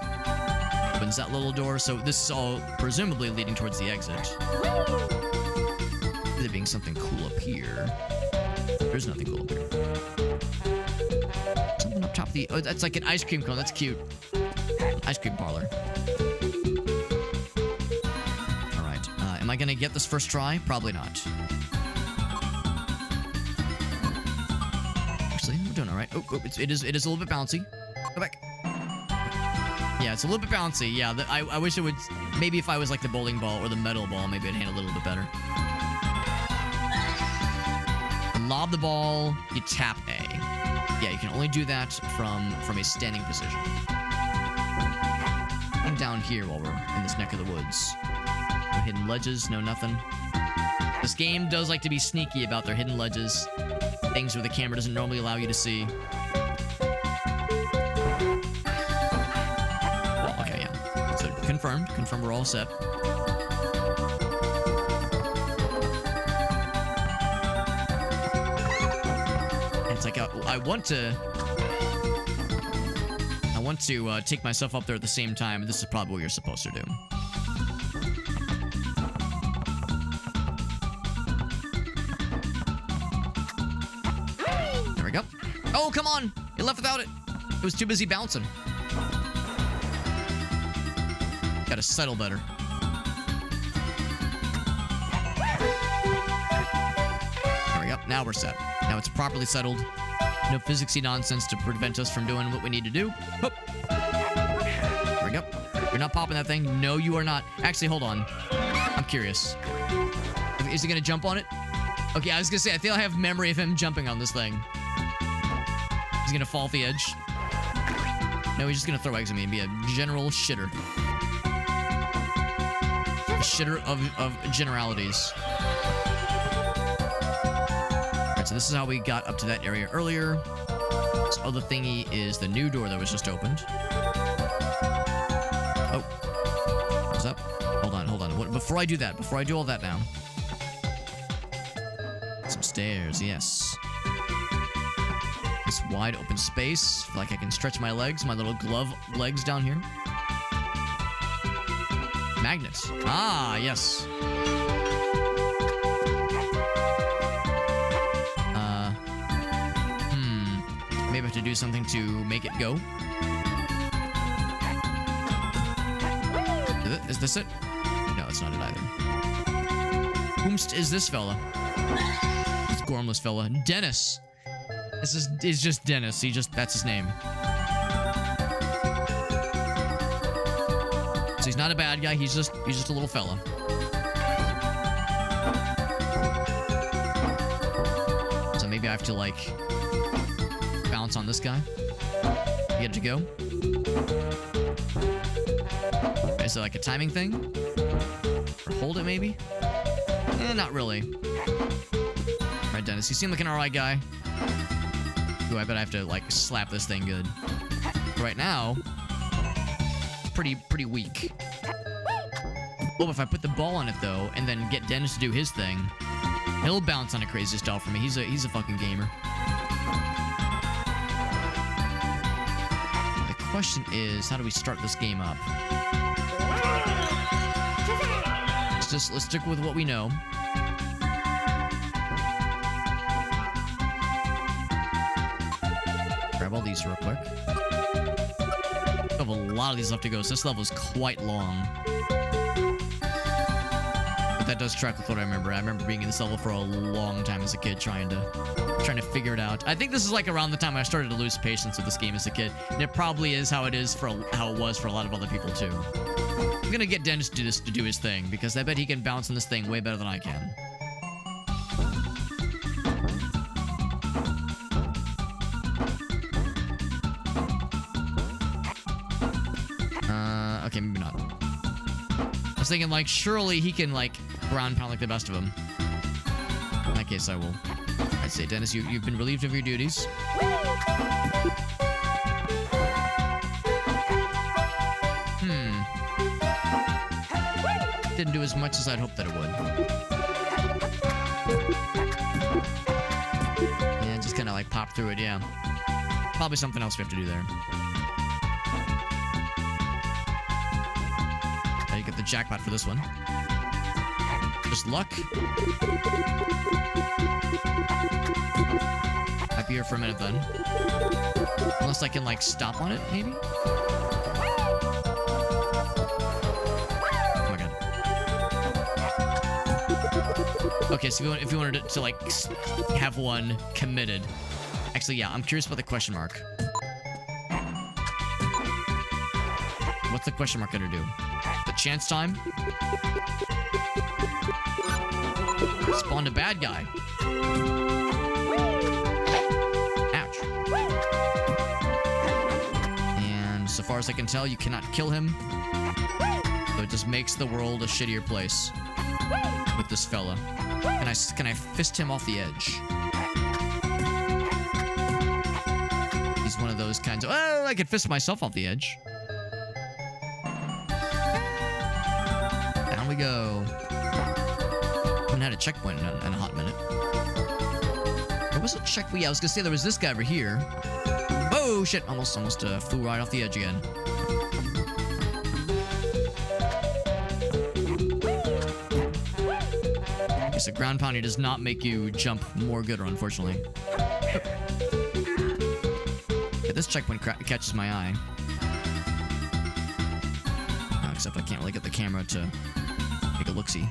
Opens that little door. So this is all presumably leading towards the exit. There being something cool up here. There's nothing cool up here. Up top of the... Oh, that's like an ice cream cone. That's cute. Ice cream parlor. All right. Am I going to get this first try? Probably not. Actually, we're doing all right. Oh, it is a little bit bouncy. Go back. Yeah, it's a little bit bouncy. Yeah, I wish it would... Maybe if I was like the bowling ball or the metal ball, maybe it'd handle a little bit better. Lob the ball, you tap A. Yeah, you can only do that from a standing position. I'm down here while we're in this neck of the woods. No hidden ledges, no nothing. This game does like to be sneaky about their hidden ledges. Things where the camera doesn't normally allow you to see. Well, okay, yeah. So confirmed we're all set. It's like I want to take myself up there at the same time. This is probably what you're supposed to do. There we go. Oh, come on! It left without it. It was too busy bouncing. Gotta settle better. There we go. Now we're set. Now it's properly settled. No physicsy nonsense to prevent us from doing what we need to do. Hoop. There we go. You're not popping that thing. No, you are not. Actually, hold on. I'm curious. Is he gonna jump on it? Okay, I was gonna say, I feel I have memory of him jumping on this thing. He's gonna fall off the edge. No, he's just gonna throw eggs at me and be a general shitter. A shitter of generalities. So this is how we got up to that area earlier. This other thingy is the new door that was just opened. Oh, before I do that, before I do all that now. Some stairs, yes. This wide open space. Feel like I can stretch my legs, my little glove legs down here. Magnets. Ah, yes. Maybe I have to do something to make it go. Is this it? No, it's not it either. Whomst is this fella? This gormless fella. Dennis. This is just Dennis. That's his name. So he's not a bad guy. He's just a little fella. So maybe I have to like bounce on this guy. Get it to go. Is it like a timing thing? Or hold it maybe? Not really. Right, Dennis. You seem like an alright guy. Ooh, I bet I have to like slap this thing good. Right now, it's pretty weak. Oh, if I put the ball on it though, and then get Dennis to do his thing, he'll bounce on a crazy style for me. He's a fucking gamer. The question is, how do we start this game up? Let's stick with what we know. Grab all these real quick. We have a lot of these left to go, so this level is quite long. But that does track with what I remember. I remember being in this level for a long time as a kid, trying to figure it out. I think this is like around the time I started to lose patience with this game as a kid, and it probably is how it was for a lot of other people too. I'm gonna get Dennis to do his thing, because I bet he can bounce on this thing way better than I can. Okay, maybe not. I was thinking, like, surely he can, like, ground pound like the best of them. In that case, I will. I'd say, Dennis, you've been relieved of your duties. Didn't do as much as I'd hoped that it would. Yeah, just kind of like pop through it, yeah. Probably something else we have to do there. Now you get the jackpot for this one. Just luck. Might be here for a minute then. Unless I can like stop on it, maybe? Okay, so if you wanted to like have one committed. Actually, yeah, I'm curious about the question mark. What's the question mark gonna do? The chance time? Spawned a bad guy. Ouch. And so far as I can tell, you cannot kill him. So it just makes the world a shittier place with this fella. Can I fist him off the edge? He's one of those kinds of... Oh, I could fist myself off the edge. Down we go. Haven't had a checkpoint in a hot minute. There was a checkpoint. Yeah, I was gonna say there was this guy over here. Oh shit! Almost flew right off the edge again. The ground pounding does not make you jump more gooder, unfortunately. Yeah, this checkpoint catches my eye. No, except I can't really get the camera to take a look-see.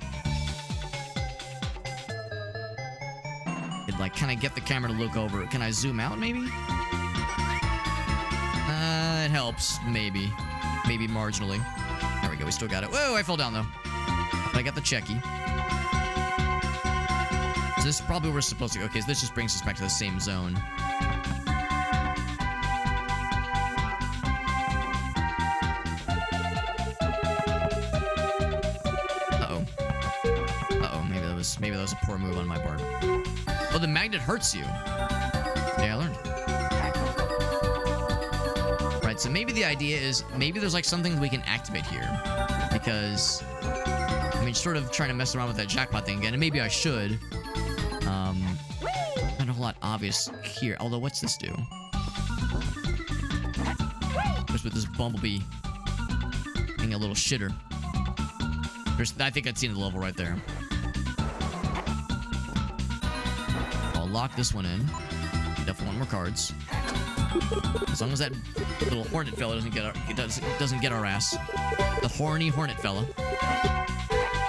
It'd like kind of get the camera to look over. Can I zoom out, maybe? It helps, maybe. Maybe marginally. There we go, we still got it. Whoa, I fell down, though. But I got the checky. So this is probably where we're supposed to go. Okay, so this just brings us back to the same zone. Uh-oh. Uh-oh, maybe that was a poor move on my part. Oh, the magnet hurts you. Yeah, I learned. Right, so maybe the idea is, maybe there's like something we can activate here. Because I mean, sort of trying to mess around with that jackpot thing again, and maybe I should. Not a whole lot obvious here. Although, what's this do? Just with this bumblebee being a little shitter. I think I'd seen the level right there. I'll lock this one in. Definitely want more cards. As long as that little hornet fella doesn't get our ass. The horny hornet fella.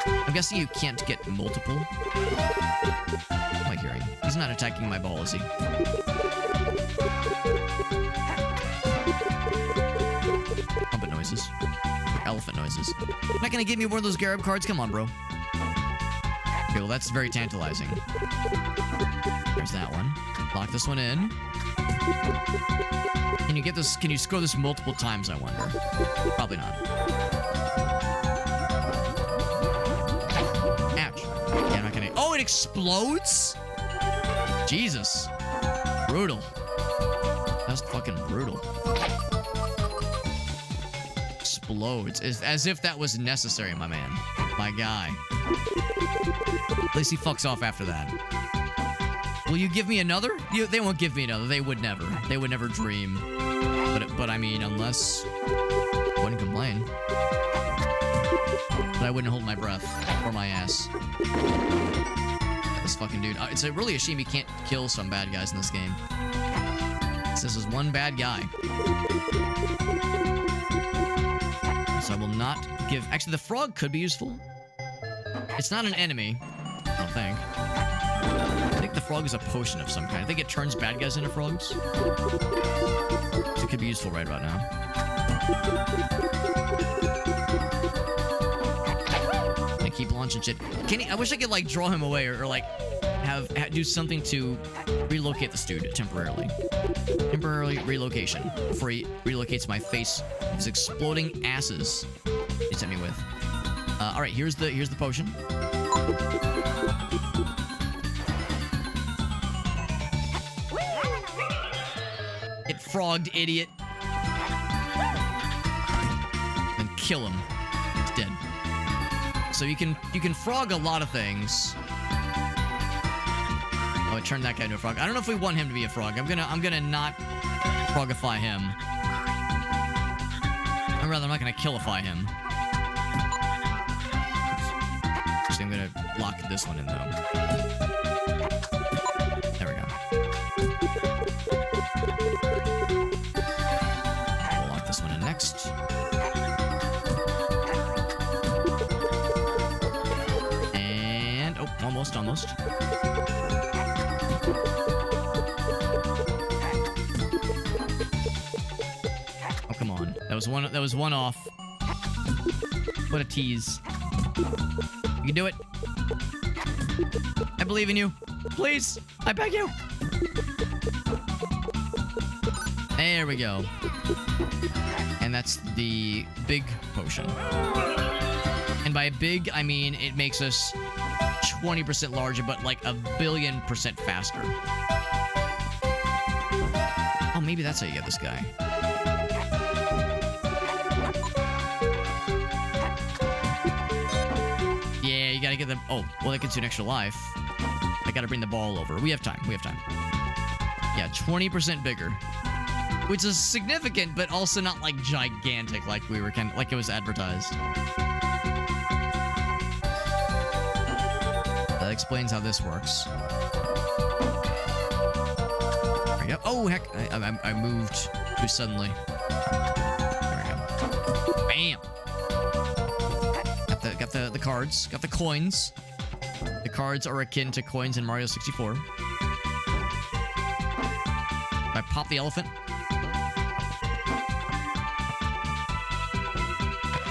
I'm guessing you can't get multiple. What am I hearing? He's not attacking my ball, is he? Trumpet noises. Elephant noises. Not gonna give me one of those Garab cards? Come on, bro. Okay, well, that's very tantalizing. There's that one. Lock this one in. Can you get this? Can you score this multiple times, I wonder? Probably not. Ouch. Yeah, I'm not gonna... Oh, it explodes? Jesus. Brutal. That's fucking brutal. Explodes. As if that was necessary, my man. My guy. At least he fucks off after that. Will you give me another? They won't give me another. They would never. They would never dream. But I mean, unless... I wouldn't complain. But I wouldn't hold my breath. Or my ass. This fucking dude. It's really a shame he can't kill some bad guys in this game. This is one bad guy. So I will not give... Actually, the frog could be useful. It's not an enemy. I don't think. I think the frog is a potion of some kind. I think it turns bad guys into frogs. So it could be useful right about now. I keep launching shit. I wish I could, like, draw him away or like, do something to relocate this dude temporarily. Temporarily relocation. Before he relocates my face. His exploding asses he sent me with. Alright, here's the potion. Get frogged, idiot. And kill him. He's dead. So you can frog a lot of things. Oh, it turned that guy into a frog. I don't know if we want him to be a frog. I'm gonna not frogify him. Or rather, I'm not gonna killify him. Actually, I'm gonna lock this one in though. There we go. We'll lock this one in next. And oh, almost. Oh, come on. That was one off. What a tease. You can do it. I believe in you. Please. I beg you. There we go. And that's the big potion. And by big, I mean it makes us 20% larger, but like 1,000,000,000% faster. Oh, maybe that's how you get this guy. Yeah, you gotta get them. Oh, well, that gets you an extra life. I gotta bring the ball over. We have time. Yeah, 20% bigger. Which is significant, but also not like gigantic like we were like it was advertised. That explains how this works. There we go. Oh, heck. I moved too suddenly. There we go. Bam. Got the cards. Got the coins. The cards are akin to coins in Mario 64. I pop the elephant.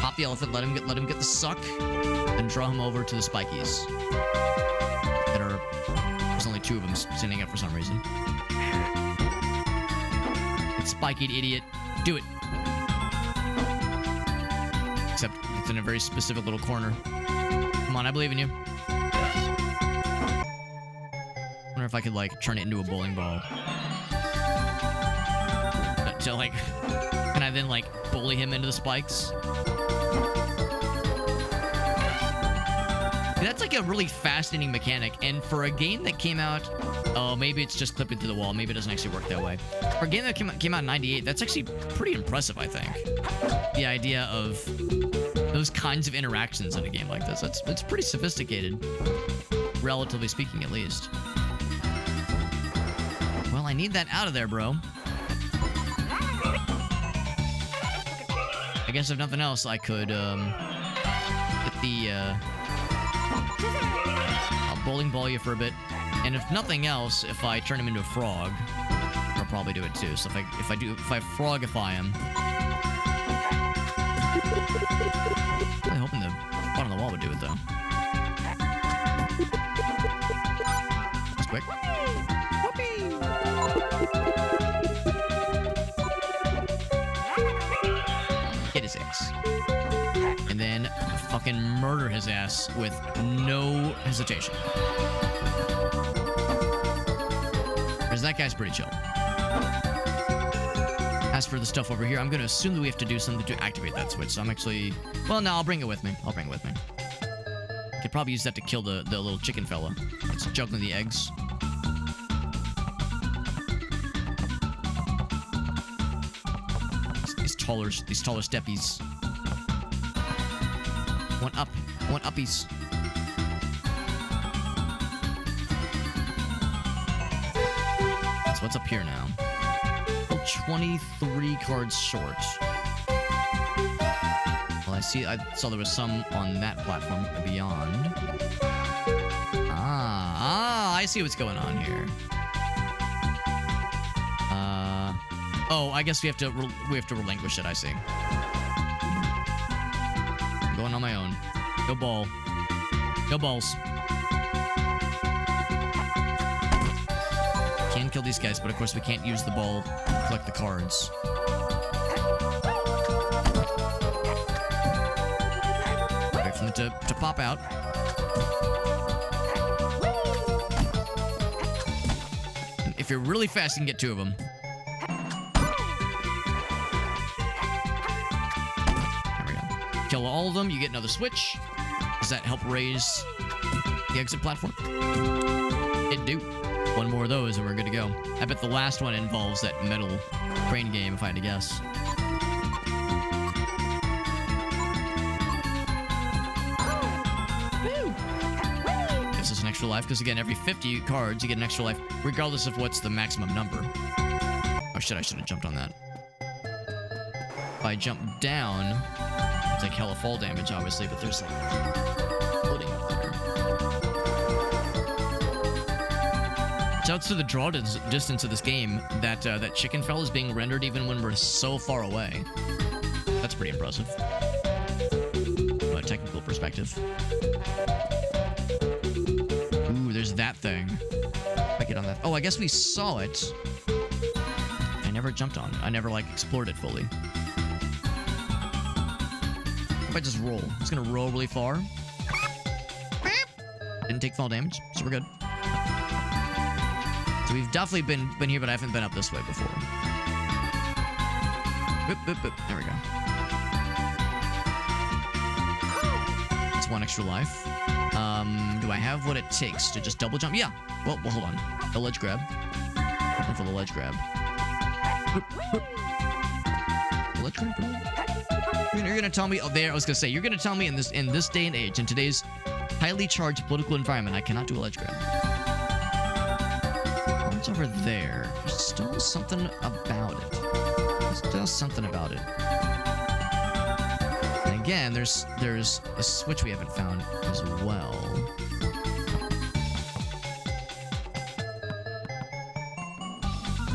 Pop the elephant. Let him get the suck. And draw him over to the spikies. There's only 2 of them standing up for some reason. It's spiky, idiot. Do it. Except it's in a very specific little corner. Come on, I believe in you. Wonder if I could, like, turn it into a bowling ball. So, like, can I then, like, bully him into the spikes? That's like a really fascinating mechanic, and for a game that came out, oh, maybe it's just clipping through the wall. Maybe it doesn't actually work that way. For a game that came out in '98, that's actually pretty impressive, I think. The idea of those kinds of interactions in a game like this, it's pretty sophisticated, relatively speaking, at least. Well, I need that out of there, bro. I guess if nothing else, I could get the I'll bowling ball you for a bit, and if nothing else, if I turn him into a frog, I'll probably do it too. So if I frogify him, I'm really hoping the bottom of the wall would do it though. That's quick. Get his ass. And then fucking murder his ass with no hesitation. Because that guy's pretty chill. As for the stuff over here, I'm going to assume that we have to do something to activate that switch. So I'm actually... Well, no, I'll bring it with me. Could probably use that to kill the little chicken fella that's juggling the eggs. These taller steppies. One uppies. So what's up here now? Well, 23 cards short. Well, I saw there was some on that platform beyond. I see what's going on here. Oh, I guess we have to relinquish it. I see. I'm going on my own. Go ball. Go balls. Can kill these guys, but of course we can't use the ball to collect the cards. Wait for them to pop out. And if you're really fast, you can get two of them. Kill all of them, you get another switch. Does that help raise the exit platform? It do. One more of those and we're good to go. I bet the last one involves that metal crane game, if I had to guess. This is an extra life, because again, every 50 cards, you get an extra life, regardless of what's the maximum number. Oh shit, I should have jumped on that. If I jump down... Like hella fall damage, obviously, but there's like floating up there. Shouts to the draw distance of this game. That chicken fella is being rendered even when we're so far away. That's pretty impressive. From a technical perspective. Ooh, there's that thing. If I get on that. Oh, I guess we saw it. I never jumped on it. I never like explored it fully. If I just roll, it's gonna roll really far. Didn't take fall damage, so we're good. So we've definitely been here, but I haven't been up this way before. Boop, boop, boop. There we go. It's one extra life. Do I have what it takes to just double jump? Yeah. Well, hold on. The ledge grab. Looking for the ledge grab. Boop, boop. The ledge grab. You're gonna tell me, I was gonna say, you're gonna tell me in this day and age, in today's highly charged political environment, I cannot do a ledge grab. What's over there? There's still something about it. And again, there's a switch we haven't found as well.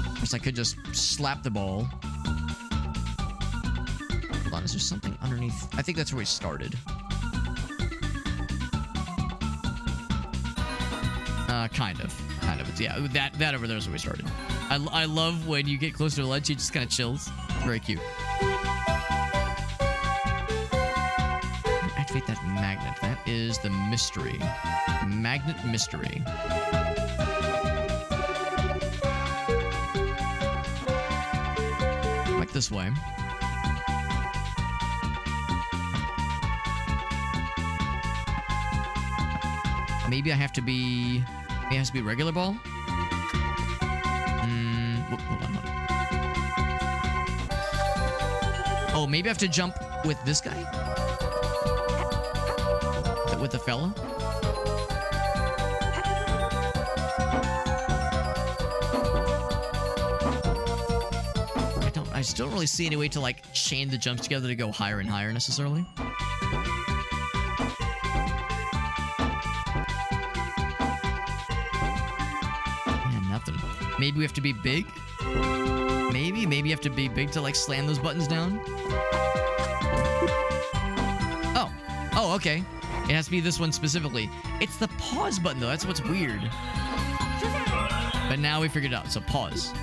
Of course, I could just slap the ball. Is there something underneath? I think that's where we started. Kind of. It's, yeah, that over there is where we started. I love when you get closer to the ledge, it just kind of chills. Very cute. Activate that magnet. That is the mystery. Magnet mystery. Like this way. Maybe I have to be... Maybe it has to be regular ball? Hold on. Oh, maybe I have to jump with this guy? With the fella? I still don't really see any way to, like, chain the jumps together to go higher and higher, necessarily. Man, nothing. Maybe we have to be big? Maybe you have to be big to, like, slam those buttons down? Oh, okay. It has to be this one specifically. It's the pause button, though. That's what's weird. But now we figured it out. So pause.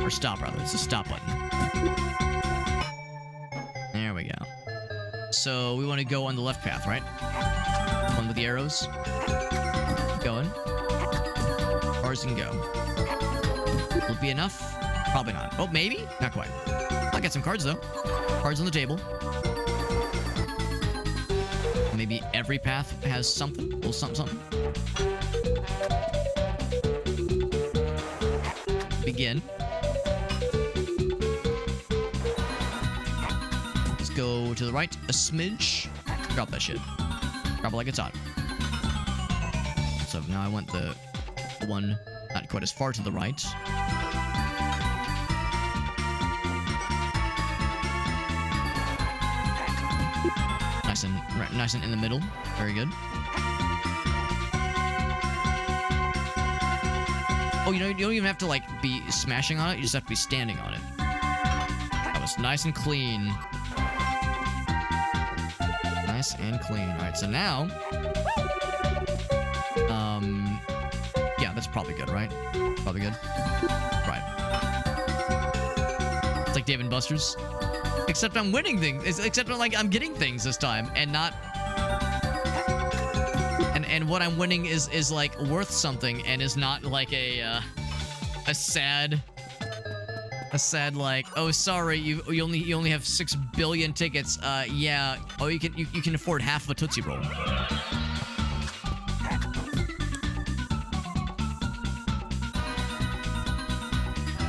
Or stop, rather. It's a stop button. There we go. So we want to go on the left path, right? One with the arrows. Keep going. Far as you can go. Will it be enough? Probably not. Oh, maybe? Not quite. I'll get some cards, though. Cards on the table. Maybe every path has something. A little something. Begin. Let's go to the right a smidge. Drop that shit. Drop it like it's hot. So now I want the one not quite as far to the right. Nice and in the middle. Very good. Oh, you know, you don't even have to, like, be smashing on it. You just have to be standing on it. That was nice and clean. Nice and clean. All right, so now... Yeah, that's probably good, right? Probably good. Right. It's like Dave and Buster's. Except I'm winning things. Except I'm getting things this time, and not. And what I'm winning is like worth something, and is not like a sad like, oh sorry, you only have 6 billion tickets. Yeah. Oh, you can afford half of a Tootsie Roll.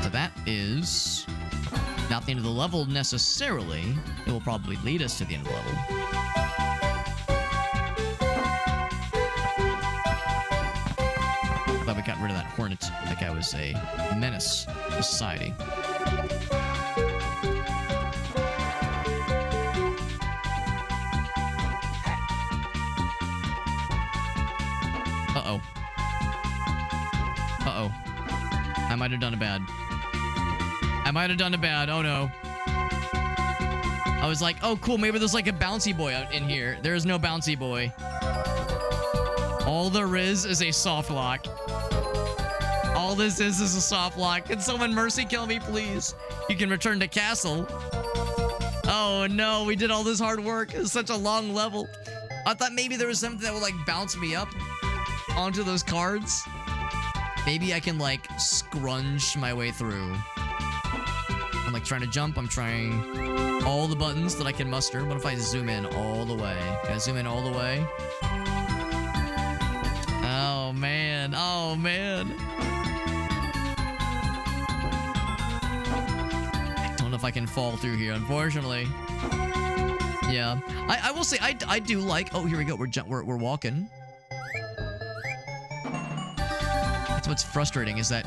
So that is. Not the end of the level necessarily. It will probably lead us to the end of the level. Glad we got rid of that hornet. That guy was a menace to society. Uh-oh. Uh-oh. I might have done it bad. Oh no. I was like, oh cool, maybe there's like a bouncy boy out in here. There is no bouncy boy. All there is a soft lock. All this is a soft lock. Can someone mercy kill me, please? You can return to castle. Oh no, we did all this hard work. It's such a long level. I thought maybe there was something that would like bounce me up onto those cards. Maybe I can like scrunch my way through. I'm like trying to jump. I'm trying all the buttons that I can muster. What if I zoom in all the way? Can I zoom in all the way? Oh man. Oh man. I don't know if I can fall through here, unfortunately. Yeah. I will say I do like. Oh, here we go. We're walking. That's what's frustrating is that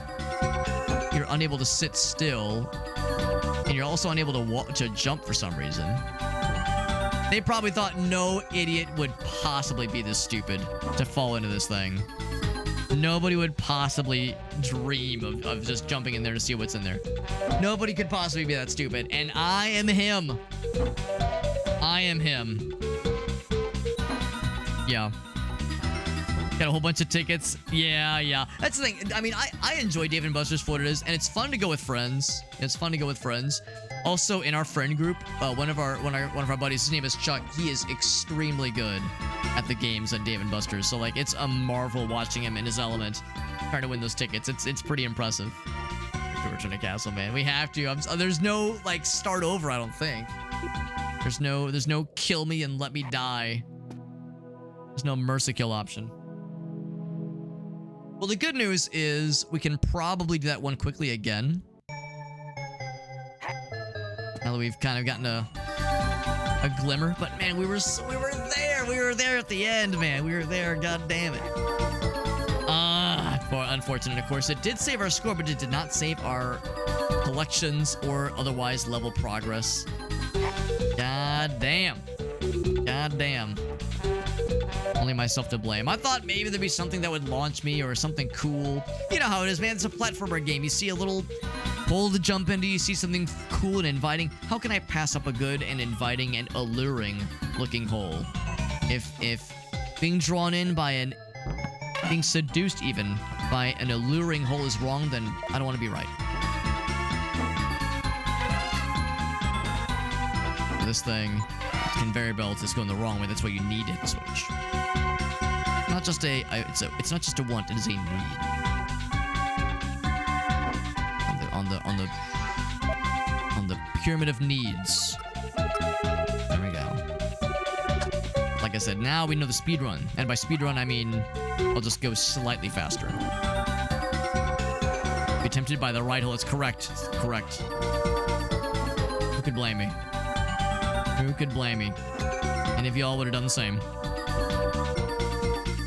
you're unable to sit still. And you're also unable to jump for some reason. They probably thought no idiot would possibly be this stupid to fall into this thing. Nobody would possibly dream of just jumping in there to see what's in there. Nobody could possibly be that stupid. And I am him. I am him. Yeah. Got a whole bunch of tickets. Yeah. That's the thing. I mean, I enjoy Dave and Buster's for what it is, and it's fun to go with friends. Also, in our friend group, one of our buddies, his name is Chuck. He is extremely good at the games on Dave and Buster's. So like, it's a marvel watching him in his element, trying to win those tickets. It's pretty impressive. Return to Castle, man. We have to. There's no like start over. I don't think. There's no kill me and let me die. There's no mercy kill option. Well, the good news is we can probably do that one quickly again. Now that we've kind of gotten a glimmer, but man, we were there at the end, man. We were there, god damn it. Unfortunate, of course. It did save our score, but it did not save our collections or otherwise level progress. God damn. God damn. Only myself to blame. I thought maybe there'd be something that would launch me or something cool. You know how it is, man. It's a platformer game. You see a little hole to jump into. You see something cool and inviting. How can I pass up a good and inviting and alluring looking hole? If being drawn in by an... being seduced even by an alluring hole is wrong, then I don't want to be right. This thing... conveyor belt is going the wrong way. That's why you need to hit the switch. Not just it's not just a want, it is a need. On the pyramid of needs. There we go. Like I said, now we know the speed run. And by speed run I mean I'll just go slightly faster. Be tempted by the right hole. It's correct. It's correct. Who could blame me? Who could blame me? And if y'all would have done the same.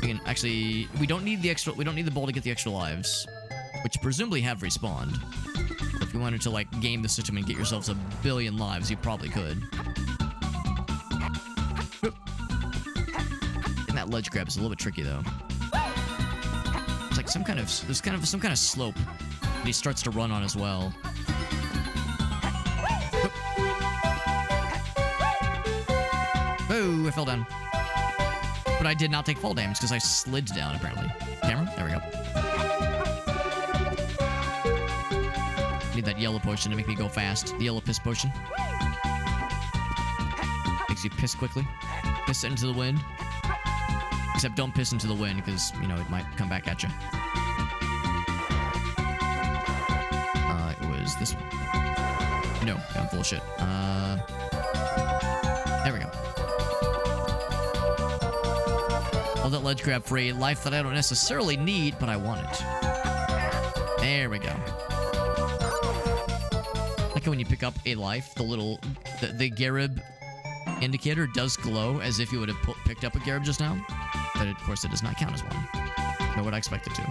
We can actually... we don't need the ball to get the extra lives. Which presumably have respawned. If you wanted to, like, game the system and get yourselves a billion lives, you probably could. And that ledge grab is a little bit tricky, though. It's like there's some kind of slope that he starts to run on as well. Oh, I fell down. But I did not take fall damage because I slid down, apparently. Camera? There we go. Need that yellow potion to make me go fast. The yellow piss potion. Makes you piss quickly. Piss it into the wind. Except don't piss into the wind because, you know, it might come back at you. It was this one. No, I'm full of shit. There we go. Hold that ledge grab for a life that I don't necessarily need, but I want it. There we go. Like when you pick up a life, the Garib indicator does glow as if you would have picked up a Garib just now. But of course it does not count as one. Nor would I expect it to.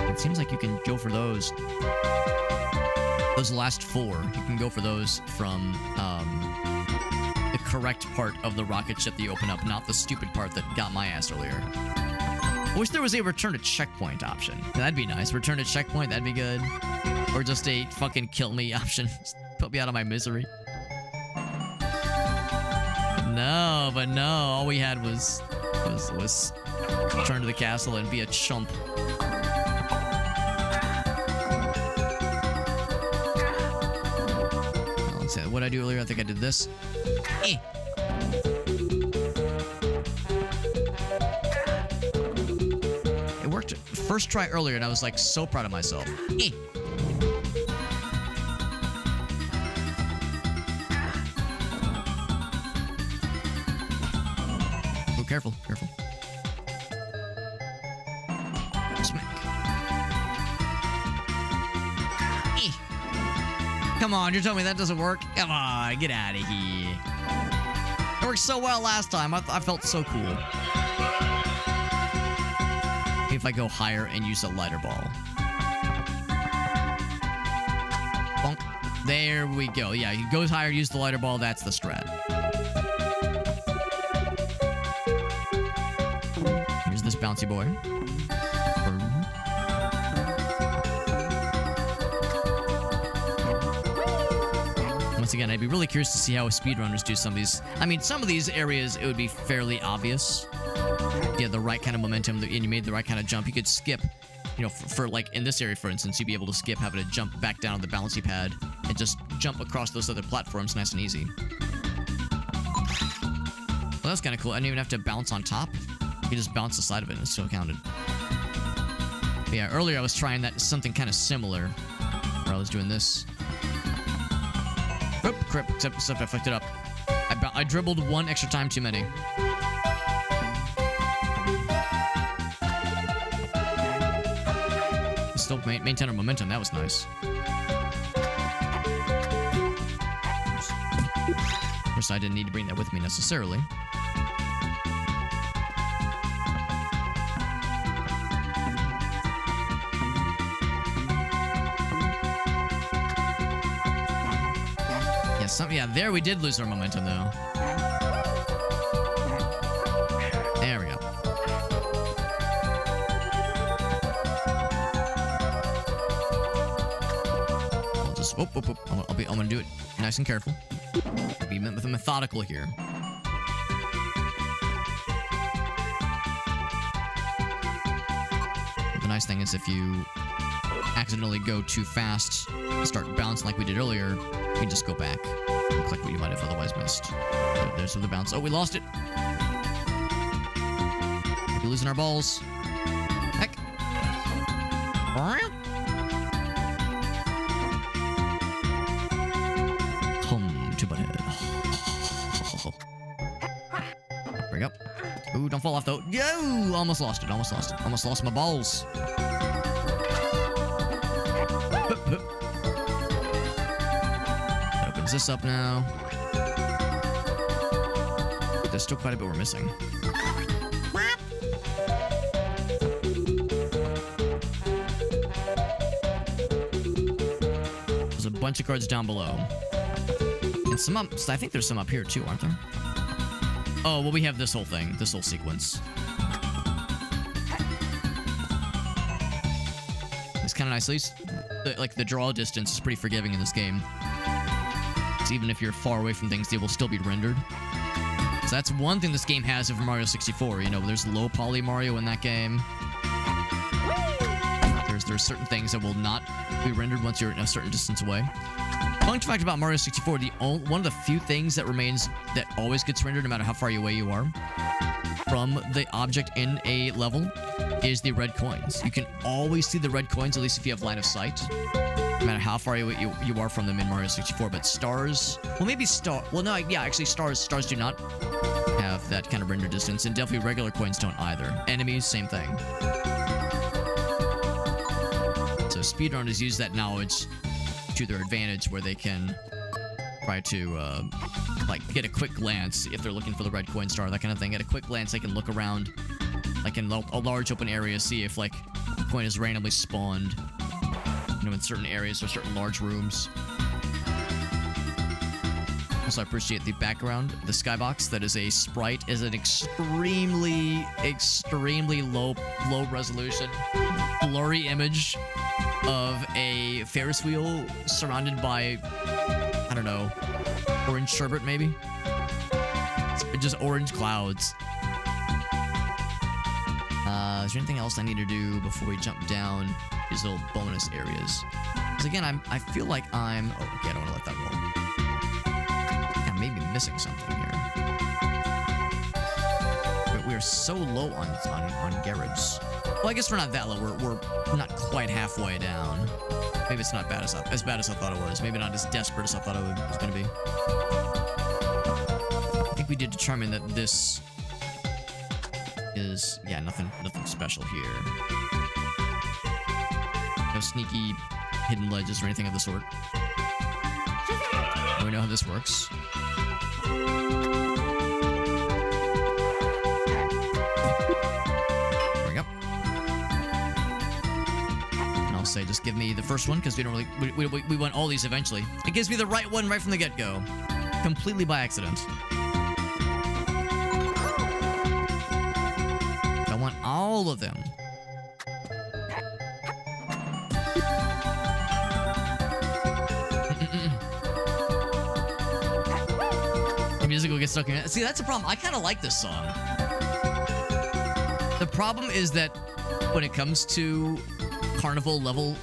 It seems like you can go for those last four. You can go for those from the correct part of the rocket ship that you open up, not the stupid part that got my ass earlier. I wish there was a return to checkpoint option. That'd be nice. Return to checkpoint, that'd be good. Or just a fucking kill me option. Just put me out of my misery. No, but no. All we had was return to the castle and be a chump. Let's see. What did I do earlier? I think I did this. It worked first try earlier, and I was like so proud of myself. Oh, careful, careful. Smack. Come on, you're telling me that doesn't work? Come on, get out of here. It worked so well last time. I felt so cool. If I go higher and use a lighter ball. Bonk. There we go. Yeah, he goes higher, use the lighter ball. That's the strat. Here's this bouncy boy. Once again, I'd be really curious to see how speedrunners do some of these. I mean, some of these areas, it would be fairly obvious. You had the right kind of momentum and you made the right kind of jump. You could skip, you know, for like in this area, for instance, you'd be able to skip having to jump back down on the bouncy pad and just jump across those other platforms nice and easy. Well, that's kind of cool. I didn't even have to bounce on top. You just bounce the side of it and it still counted. But yeah, earlier I was trying something kind of similar where I was doing this. Oop, crap, except I fucked it up. I dribbled one extra time too many. Still maintain our momentum. That was nice. Of course, I didn't need to bring that with me necessarily. Yeah, there we did lose our momentum, though. There we go. I'll just... Whoop, whoop, whoop. I'm gonna do it nice and careful. Be methodical here. The nice thing is if you accidentally go too fast, start bouncing like we did earlier, you can just go back and click what you might have otherwise missed. There's the bounce. Oh, we lost it. We're losing our balls. Heck. Home to butthead. There we go. Ooh, don't fall off though. Yo! Almost lost it. Almost lost it. Almost lost my balls. Opens this up now. There's still quite a bit we're missing. There's a bunch of cards down below. And some up, I think there's some up here too, aren't there? Oh, well, we have this whole thing, this whole sequence. It's kind of nice. At least, like, the draw distance is pretty forgiving in this game. So even if you're far away from things, they will still be rendered. So that's one thing this game has over Mario 64. You know, there's low poly Mario in that game. There's certain things that will not be rendered once you're a certain distance away. Fun fact about Mario 64, one of the few things that remains that always gets rendered no matter how far away you are from the object in a level is the red coins. You can always see the red coins, at least if you have line of sight, no matter how far away you are from them in Mario 64. But stars, well, maybe actually stars do not have that kind of render distance, and definitely regular coins don't either. Enemies, same thing. So speedrunners use that knowledge to their advantage, where they can try to like get a quick glance if they're looking for the red coin star, that kind of thing. At a quick glance, they can look around, like in a large open area, see if like a coin is randomly spawned, you know, in certain areas or certain large rooms. Also, I appreciate the background, the skybox. That is a sprite, is an extremely low resolution, blurry image of a Ferris wheel surrounded by, I don't know, orange sherbet maybe? It's just orange clouds. Is there anything else I need to do before we jump down these little bonus areas? Because again, I feel like I'm... Oh, okay, I don't want to let that roll. I may be missing something here. But we are so low on Garage. Well, I guess we're not that low. We're not quite halfway down. Maybe it's not as bad as I thought it was. Maybe not as desperate as I thought it was going to be. I think we did determine that this is, yeah, nothing special here. No sneaky hidden ledges or anything of the sort. We know how this works. Say just give me the first one, because we don't really we want all these eventually. It gives me the right one right from the get-go, completely by accident. I want all of them. The music will get stuck in it. See, that's the problem. I kind of like this song. The problem is that when it comes to carnival level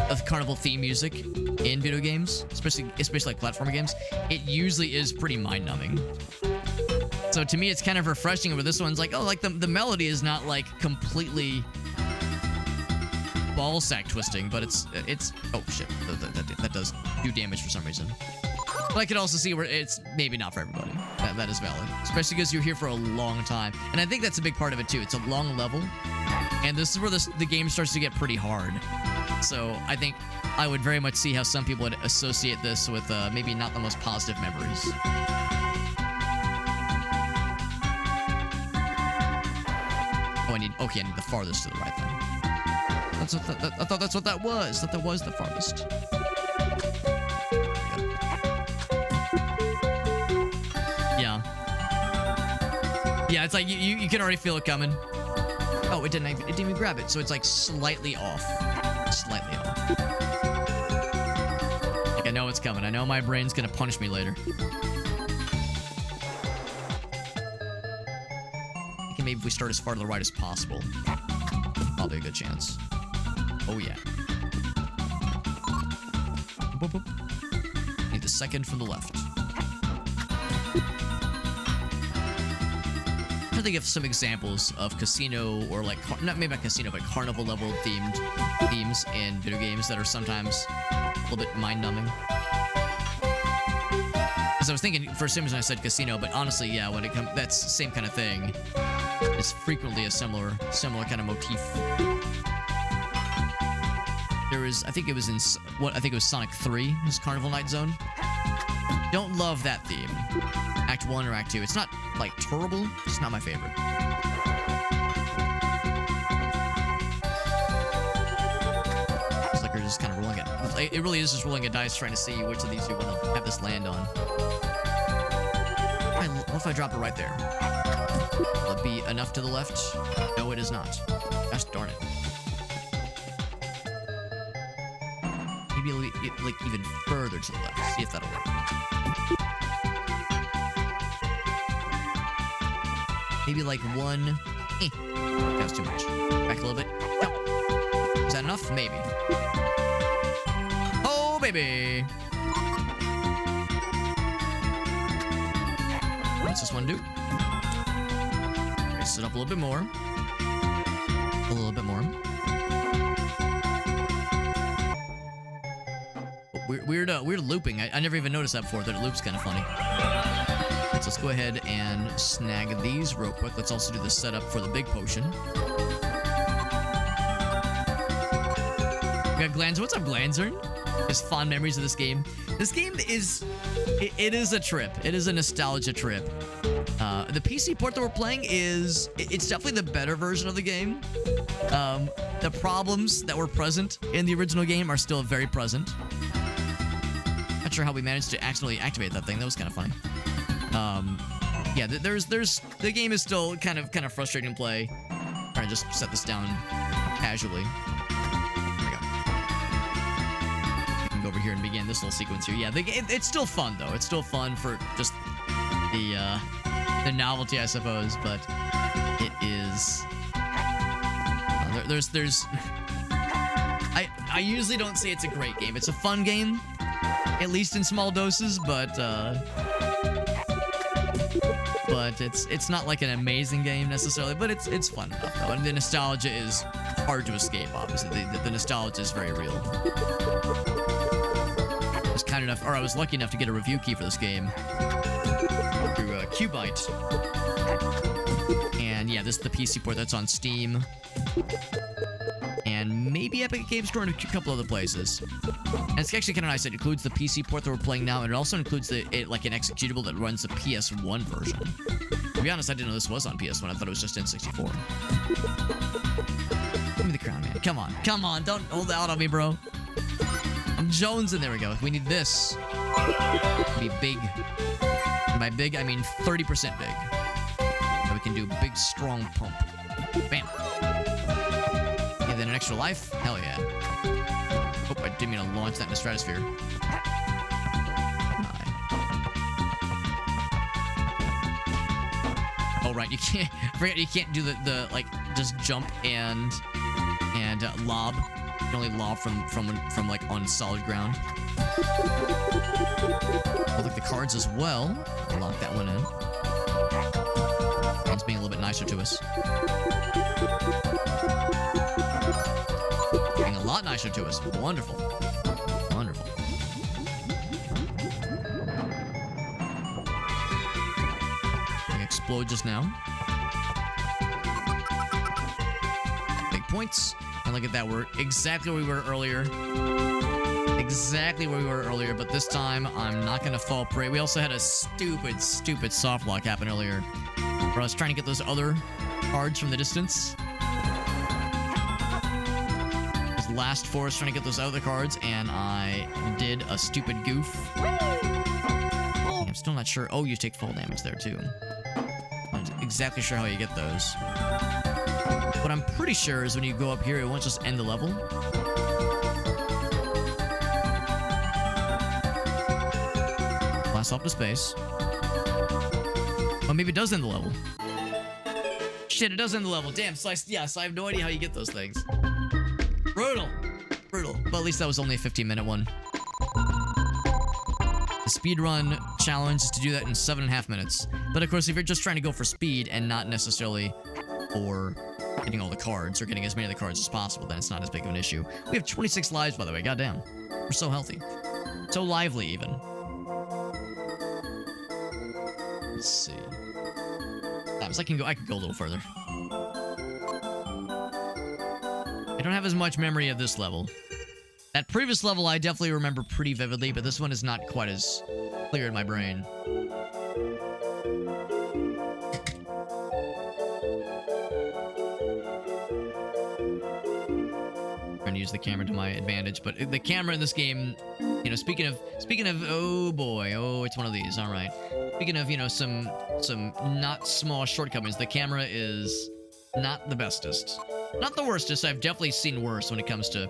of carnival theme music in video games, especially like platformer games, it usually is pretty mind-numbing. So to me, it's kind of refreshing where this one's like, oh, like the melody is not like completely ball sack twisting, but it's oh shit, that does do damage for some reason. But I could also see where it's maybe not for everybody. That is valid. Especially because you're here for a long time. And I think that's a big part of it too. It's a long level. And this is where the game starts to get pretty hard. So I think I would very much see how some people would associate this with maybe not the most positive memories. Oh, I need the farthest to the right then. I thought that's what that was. I thought that was the farthest. Yeah. Yeah, it's like you can already feel it coming. Oh, it didn't even grab it, so it's like slightly off. Slightly off. Like, I know it's coming. I know my brain's gonna punish me later. I think maybe if we start as far to the right as possible, probably a good chance. Oh yeah. Boop, boop. Need the second from the left. I'm trying to think of some examples of casino or like maybe not casino, but carnival level themed themes in video games that are sometimes a little bit mind-numbing. Because I was thinking for Sims when I said casino, but honestly, yeah, when it comes, that's the same kind of thing. It's frequently a similar kind of motif. There is, I think it was Sonic 3, his Carnival Night Zone. Don't love that theme. Act 1 or Act 2. It's not, like, terrible. It's not my favorite. It's like we're just kind of rolling it. It really is just rolling a dice trying to see which of these you want to have this land on. What if I drop it right there? Will it be enough to the left? No, it is not. Gosh darn it. Maybe like even further to the left. See if that'll work. Maybe like one. That was too much. Back a little bit. No. Is that enough? Maybe. Oh, baby. What's this one do? Raise it up a little bit more. A little bit more. Weird looping. I never even noticed that before. That it loops kind of funny. So let's go ahead and snag these real quick. Let's also do the setup for the big potion. We got Glanzer. What's up, Glanzer? His fond memories of this game. This game is... It is a trip. It is a nostalgia trip. The PC port that we're playing is... It's definitely the better version of the game. The problems that were present in the original game are still very present. Not sure how we managed to accidentally activate that thing. That was kind of funny. Yeah, there's the game is still kind of frustrating to play. Trying to just set this down casually. There we go. We can go over here and begin this little sequence here. Yeah, it's still fun though. It's still fun for just the novelty, I suppose. But it is. There's. I usually don't say it's a great game. It's a fun game. At least in small doses, but it's not like an amazing game necessarily, but it's fun enough though. And the nostalgia is hard to escape, obviously. The nostalgia is very real. I was kind enough, or I was lucky enough to get a review key for this game through Qbyte. And yeah, this is the PC port that's on Steam. And maybe Epic Games Store and a couple other places. And it's actually kind of nice. It includes the PC port that we're playing now, and it also includes like an executable that runs the PS1 version. To be honest, I didn't know this was on PS1. I thought it was just N64. Give me the crown, man. Come on. Don't hold out on me, bro. I'm Jones, and there we go. We need this. Be big. And by big, I mean 30% big. And we can do big, strong pump. Bam. And then an extra life? Hell yeah. Oh, I didn't mean to launch that in the stratosphere. Oh, right, you can't... Forget you can't do the like, just jump and lob. You can only lob from like, on solid ground. I'll look the cards as well. I'll lock that one in. One's being a little bit nicer to us. Being a lot nicer to us. Wonderful. Wonderful. explode just now. Big points. And look at that, we're exactly where we were earlier. Exactly where we were earlier, but this time I'm not gonna fall prey. We also had a stupid soft lock happen earlier, where I was trying to get those other cards from the distance. Last forest trying to get those other cards, and I did a stupid goof. I'm still not sure. Oh, you take fall damage there too. I'm not exactly sure how you get those. What I'm pretty sure is when you go up here, it won't just end the level. Blast off to space. Oh, maybe it does end the level. Shit, it does end the level. Damn, so I have no idea how you get those things. Brutal. Brutal. But at least that was only a 15-minute one. The speedrun challenge is to do that in 7.5 minutes. But of course, if you're just trying to go for speed and not necessarily for getting all the cards or getting as many of the cards as possible, then it's not as big of an issue. We have 26 lives, by the way. Goddamn. We're so healthy. So lively, even. Let's see. I can go a little further. I don't have as much memory of this level. That previous level I definitely remember pretty vividly, but this one is not quite as clear in my brain. Trying to use the camera to my advantage, but the camera in this game, you know, speaking of, oh boy, oh, it's one of these, all right. Speaking of, you know, some not small shortcomings, the camera is not the bestest. Not the worstest. I've definitely seen worse when it comes to, you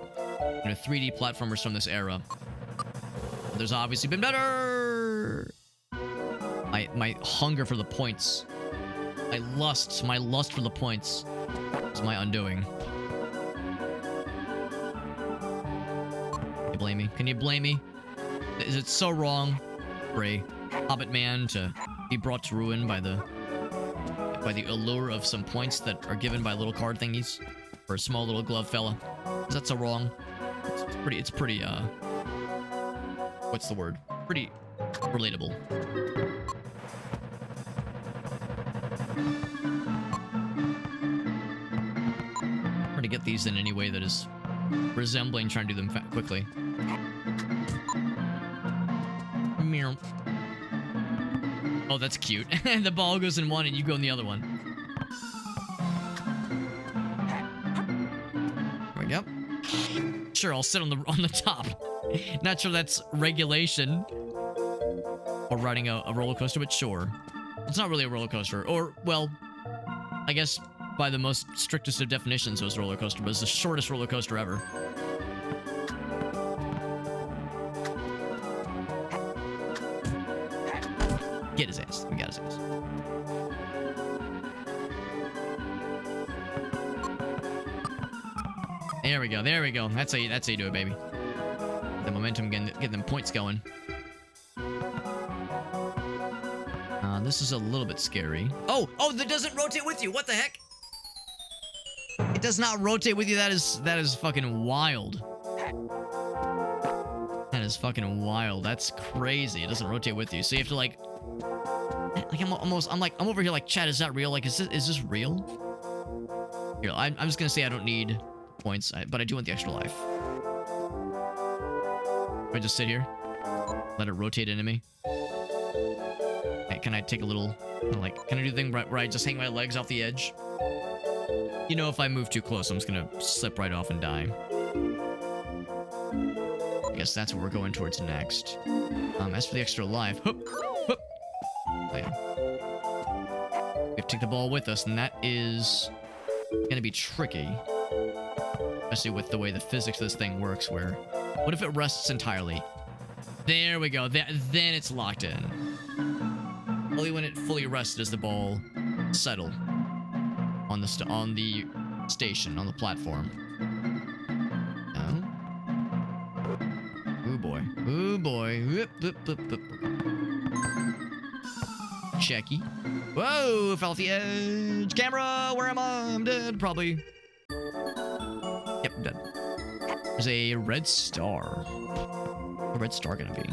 know, 3D platformers from this era. But there's obviously been better. My hunger for the points, my lust for the points, is my undoing. Can you blame me? Can you blame me? Is it so wrong for a hobbit man to be brought to ruin by the allure of some points that are given by little card thingies for a small little glove fella? Is that so wrong? It's pretty, what's the word? Pretty relatable. Trying to get these in any way that is resembling trying to do them quickly. Meow. Oh, that's cute. The ball goes in one and you go in the other one. There we go. Sure, I'll sit on the top. Not sure that's regulation or riding a roller coaster, but sure. It's not really a roller coaster. Or, well, I guess by the most strictest of definitions it was a roller coaster, but it's the shortest roller coaster ever. Get his ass. We got his ass. There we go. There we go. That's how you do it, baby. The momentum, get them points going. This is a little bit scary. Oh, that doesn't rotate with you. What the heck? It does not rotate with you. That is fucking wild. That is fucking wild. That's crazy. It doesn't rotate with you. So you have to like I'm over here like, chat, is that real? Like, is this real? Here, I'm just gonna say I don't need points, but I do want the extra life. Can I just sit here? Let it rotate into me? Okay, can I take a little, can I do the thing where I just hang my legs off the edge? You know, if I move too close, I'm just gonna slip right off and die. I guess that's what we're going towards next. As for the extra life, hoop. Oh, yeah. We have to take the ball with us, and that is gonna be tricky. Especially with the way the physics of this thing works, where... What if it rests entirely? There we go. Then it's locked in. Only when it fully rests does the ball settle on the station, on the platform. Oh. Ooh boy. Ooh boy. Whoop, whoop, whoop, whoop. Checky. Whoa, fell off the edge. Camera, where am I? I'm dead, probably. Yep, I'm dead. There's a red star. What's a red star gonna be?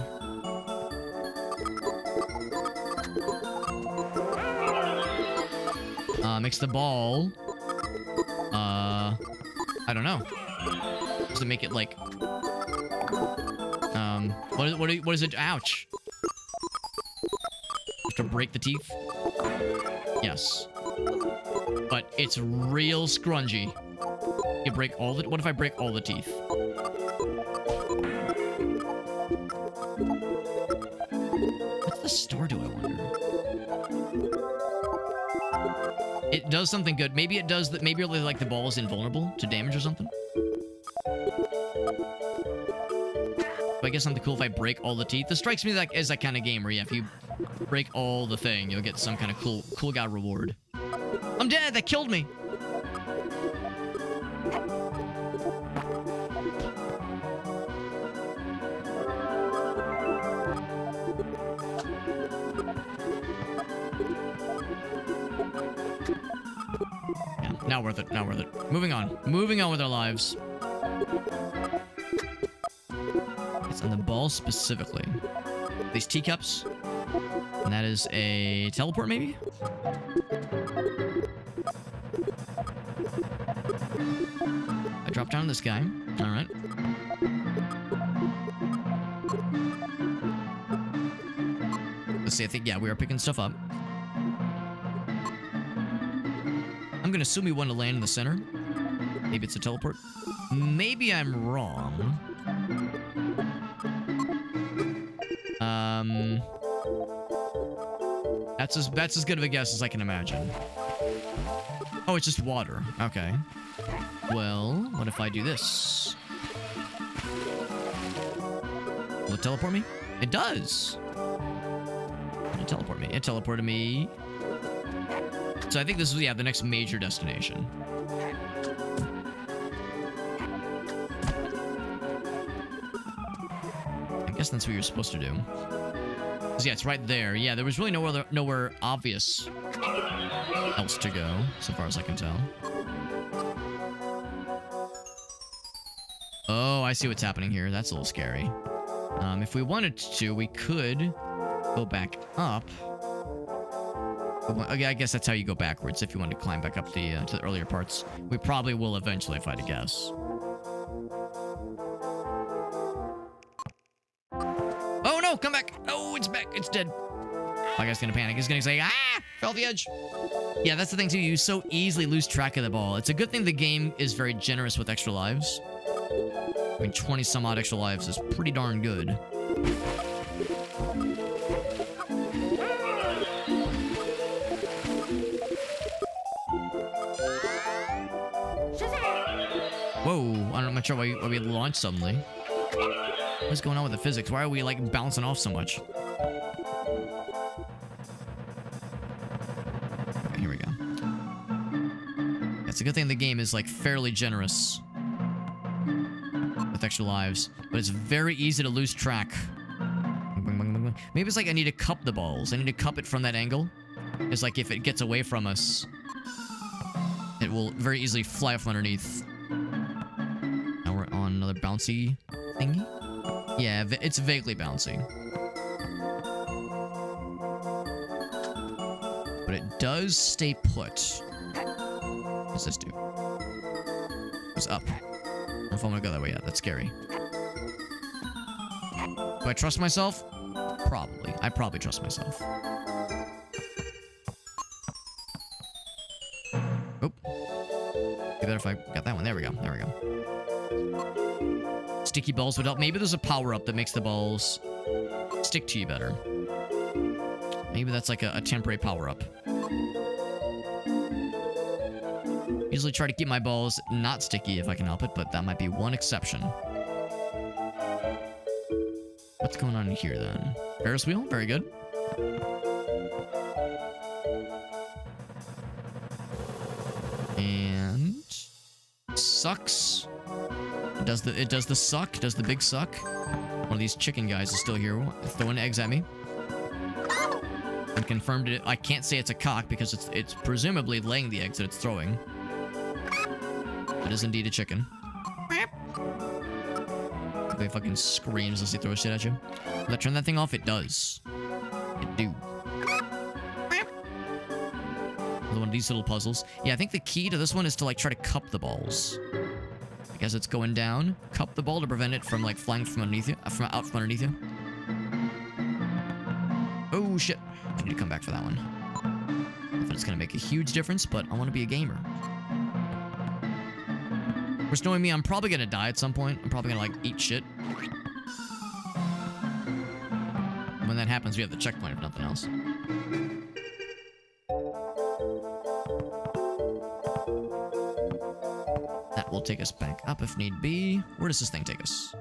Makes the ball... I don't know. Does it make it like... what is it? Ouch. Have to break the teeth? Yes. But it's real scrungy. You break all the... What if I break all the teeth? What's the star do, I wonder? It does something good. Maybe it does that. Maybe really like the ball is invulnerable to damage or something. But I guess something cool if I break all the teeth. This strikes me like as that kind of game where yeah, if you break all the thing, you'll get some kind of cool guy reward. I'm dead. That killed me. Yeah, not worth it. Not worth it. Moving on. Moving on with our lives. It's on the ball specifically. These teacups. And that is a teleport, maybe? I drop down this guy. Alright. Let's see, I think, yeah, we are picking stuff up. I'm gonna assume we want to land in the center. Maybe it's a teleport. Maybe I'm wrong. That's as good of a guess as I can imagine. Oh, it's just water. Okay. Well, what if I do this? Will it teleport me? It does. It'll teleport me. It teleported me. So I think this is, yeah, the next major destination. I guess that's what you're supposed to do. 'Cause, yeah, it's right there. Yeah, there was really nowhere obvious else to go, so far as I can tell. Oh, I see what's happening here. That's a little scary. If we wanted to, we could go back up. Okay, I guess that's how you go backwards if you want to climb back up to the earlier parts. We probably will eventually, if I had to guess. Oh no, come back! Oh, it's back. It's dead. My guy's gonna panic. He's gonna say, ah! Fell off the edge. Yeah, that's the thing too. You so easily lose track of the ball. It's a good thing the game is very generous with extra lives. I mean, 20 some odd extra lives is pretty darn good. Whoa, I'm not sure why we launched suddenly. What's going on with the physics? Why are we like bouncing off so much? Okay, here we go. It's a good thing the game is like fairly generous with extra lives, but it's very easy to lose track. Maybe it's like I need to cup the balls. I need to cup it from that angle. It's like if it gets away from us, it will very easily fly off underneath. Now we're on another bouncy thingy. Yeah, it's vaguely bouncy. But it does stay put. What's this do? It's up. I don't know if I'm gonna go that way yet. That's scary. Do I trust myself? Probably. I probably trust myself. Oh. Be better if I got that one. There we go. There we go. Sticky balls would help. Maybe there's a power-up that makes the balls stick to you better. Maybe that's like a temporary power-up. Usually try to keep my balls not sticky if I can help it, but that might be one exception. What's going on here, then? Ferris wheel? Very good. And... sucks. It does the suck. Does the big suck. One of these chicken guys is still here throwing eggs at me. And confirmed it. I can't say it's a cock because it's presumably laying the eggs that it's throwing. It is indeed a chicken. It fucking screams as he throws shit at you. Will I turn that thing off? It does. It do. Another one of these little puzzles. Yeah, I think the key to this one is to, like, try to cup the balls. Like, as it's going down, cup the ball to prevent it from, like, flying from underneath you. From out from underneath you. Oh, shit. I need to come back for that one. I thought it's gonna make a huge difference, but I want to be a gamer. Of course, knowing me, I'm probably gonna die at some point. I'm probably gonna, like, eat shit. When that happens, we have the checkpoint, if nothing else. That will take us back up if need be. Where does this thing take us?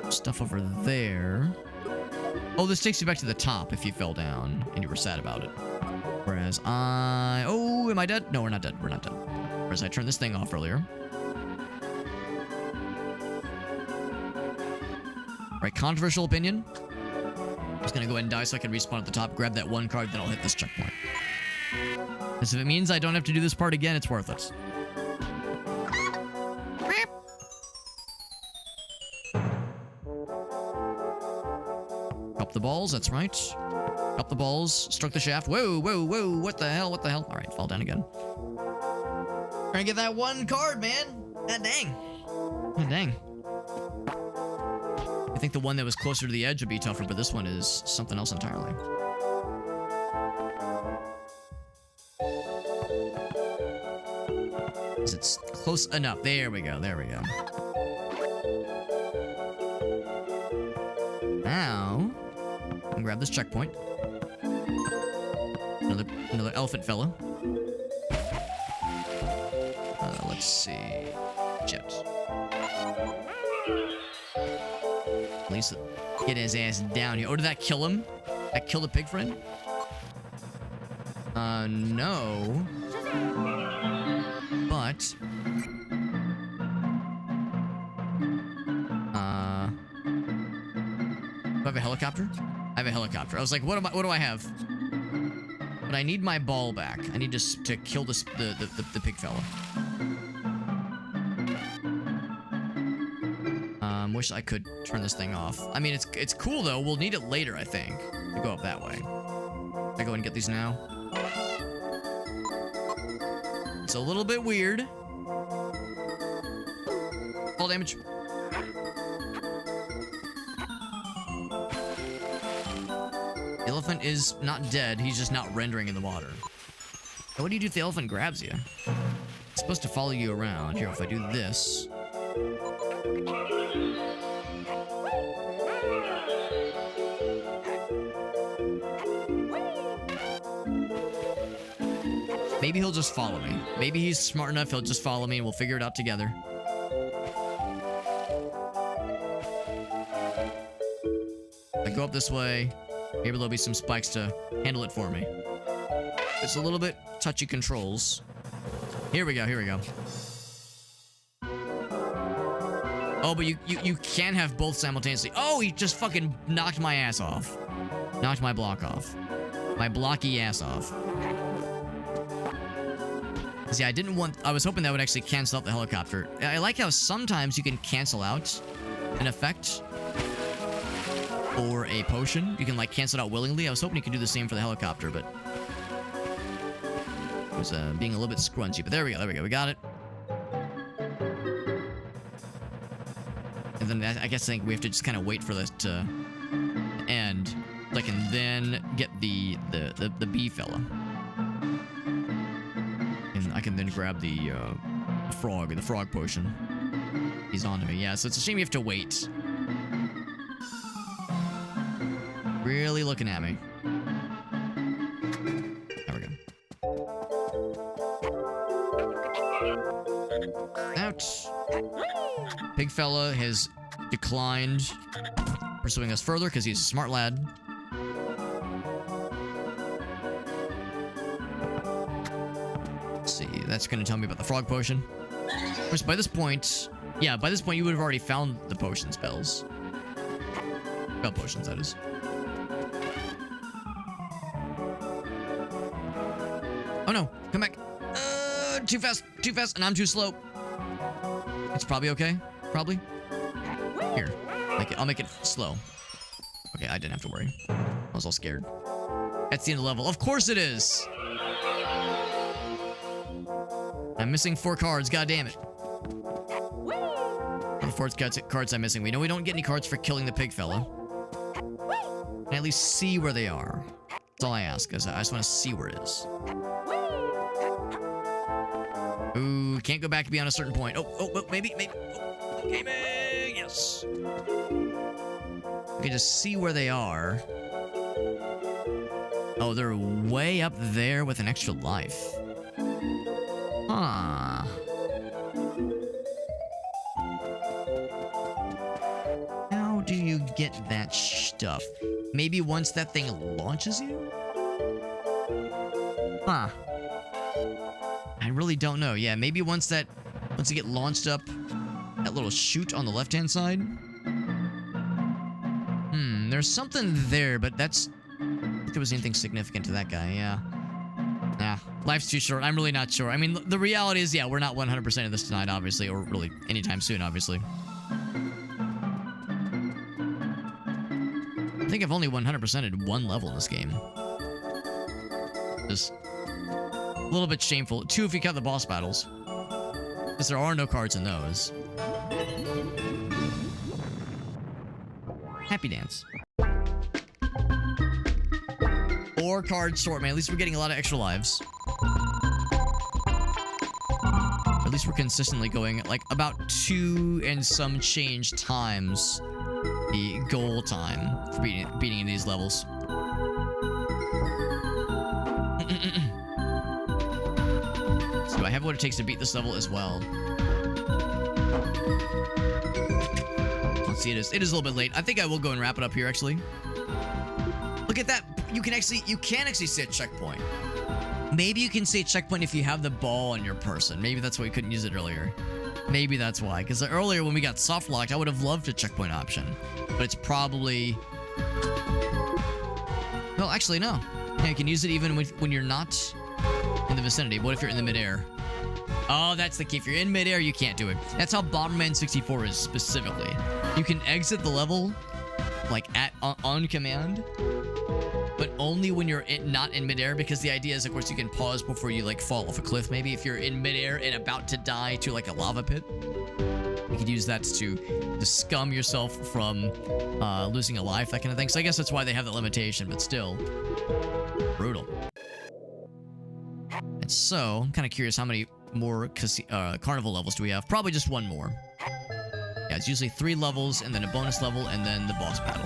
Stuff over there. Oh, this takes you back to the top if you fell down and you were sad about it. Whereas oh, am I dead? No, we're not dead. We're not dead. Whereas I turned this thing off earlier. Right, controversial opinion. I'm just gonna go ahead and die so I can respawn at the top, grab that one card, then I'll hit this checkpoint. Because if it means I don't have to do this part again, it's worth it. Cup the balls, that's right. Cup the balls, struck the shaft. Whoa, whoa, whoa, what the hell, what the hell? All right, fall down again. Trying to get that one card, man. God dang. God dang. I think the one that was closer to the edge would be tougher, but this one is something else entirely. It's close enough. There we go. There we go. Now, I'll grab this checkpoint. Another elephant fella. Let's see. Jet. At least get his ass down here. Oh, did that kill him? That kill the pig friend? No. But do I have a helicopter? I have a helicopter. I was like, what do I have? But I need my ball back. I need to kill the pig fella. Wish I could turn this thing off. I mean, it's cool though. We'll need it later, I think, to go up that way. I go and get these now. It's a little bit weird. Fall damage. The elephant is not dead. He's just not rendering in the water. Now, what do you do if the elephant grabs you? It's supposed to follow you around. Here, if I do this. Maybe he'll just follow me. Maybe he's smart enough, he'll just follow me and we'll figure it out together. I go up this way. Maybe there'll be some spikes to handle it for me. It's a little bit touchy controls. Here we go, here we go. Oh, but you can have both simultaneously. Oh, he just fucking knocked my ass off. Knocked my block off. My blocky ass off. See, I was hoping that would actually cancel out the helicopter. I like how sometimes you can cancel out an effect or a potion. You can, like, cancel it out willingly. I was hoping you could do the same for the helicopter, but it was being a little bit scrunchy. But there we go, we got it. And then I think we have to just kind of wait for this to end, so I can then get the bee fella. I can then grab the frog potion. He's on to me. Yeah, so it's a shame you have to wait. Really looking at me. There we go. Out. Pig fella has declined pursuing us further because he's a smart lad. That's going to tell me about the frog potion. Of course, by this point, you would have already found the potion spells. Spell potions, that is. Oh no, come back. Too fast, and I'm too slow. It's probably okay, probably. Here, I'll make it slow. Okay, I didn't have to worry. I was all scared. That's the end of the level. Of course it is. I'm missing 4 cards. God damn it. The 4 cards I'm missing. We know we don't get any cards for killing the pig fella. Can I at least see where they are? That's all I ask, because I just want to see where it is. Ooh, can't go back beyond a certain point. Oh, maybe. Oh, gaming, yes. We can just see where they are. Oh, they're way up there with an extra life. Huh. How do you get that stuff? Maybe once that thing launches you? Huh. I really don't know. Yeah, maybe once you get launched up, that little chute on the left-hand side. There's something there, but that's... I don't think there was anything significant to that guy, yeah. Nah, life's too short. I'm really not sure. I mean, the reality is, yeah, we're not 100% of this tonight, obviously, or really anytime soon, obviously. I think I've only 100%ed 1 level in this game. Just a little bit shameful. 2 if you count the boss battles. Because there are no cards in those. Happy Dance. 4 cards short, man. At least we're getting a lot of extra lives. At least we're consistently going like about 2 and some change times the goal time for beating these levels. So do I have what it takes to beat this level as well? Let's see, it is a little bit late. I think I will go and wrap it up here, actually. Look at that. You can actually say a checkpoint. Maybe you can say checkpoint if you have the ball on your person. Maybe that's why we couldn't use it earlier. Maybe that's why. Because earlier when we got soft locked, I would have loved a checkpoint option. But it's probably... Well, actually, no. Yeah, you can use it even when you're not in the vicinity. What if you're in the midair? Oh, that's the key. If you're in midair, you can't do it. That's how Bomberman 64 is specifically. You can exit the level like on command, but only when you're not in midair, because the idea is, of course, you can pause before you like fall off a cliff. Maybe if you're in midair and about to die to like a lava pit, you could use that to scum yourself from losing a life, that kind of thing. So I guess that's why they have that limitation, but still brutal. And so I'm kind of curious, how many more carnival levels do we have? Probably just 1 more. Yeah, it's usually 3 levels and then a bonus level and then the boss battle.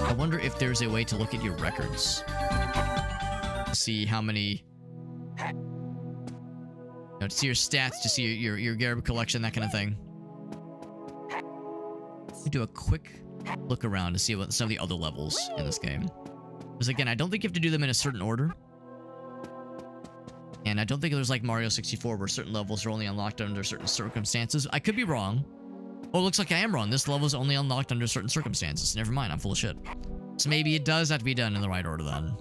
I wonder if there's a way to look at your records to see how many, to see your stats, to see your Garib collection, that kind of thing. Let me do a quick look around to see what some of the other levels in this game. Because again, I don't think you have to do them in a certain order. And I don't think there's like Mario 64 where certain levels are only unlocked under certain circumstances. I could be wrong. Oh, it looks like I am wrong. This level is only unlocked under certain circumstances. Never mind, I'm full of shit. So maybe it does have to be done in the right order then.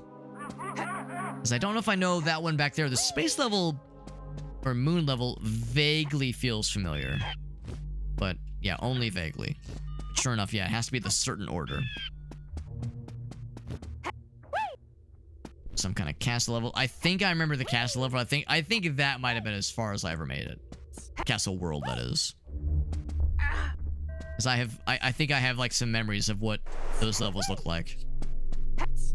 Because I don't know if I know that one back there. The space level or moon level vaguely feels familiar. But yeah, only vaguely. Sure enough, yeah, it has to be the certain order. Some kind of castle level. I think I remember the castle level. I think that might have been as far as I ever made it. Castle world, that is. Because I think I have like some memories of what those levels look like. This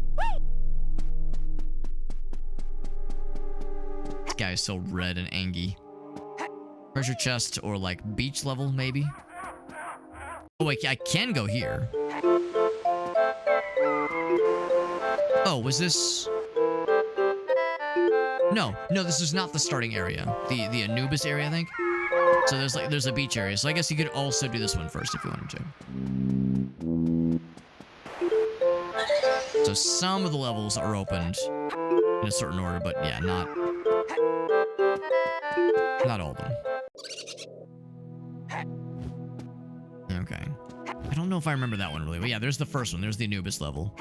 guy is so red and angry. Treasure chest or like beach level, maybe? Oh wait, I can go here. Oh, was this... No, this is not the starting area. The Anubis area, I think. So there's a beach area. So I guess you could also do this one first if you wanted to. So some of the levels are opened in a certain order, but yeah, not all of them. Okay. I don't know if I remember that one really, but yeah, there's the first one. There's the Anubis level.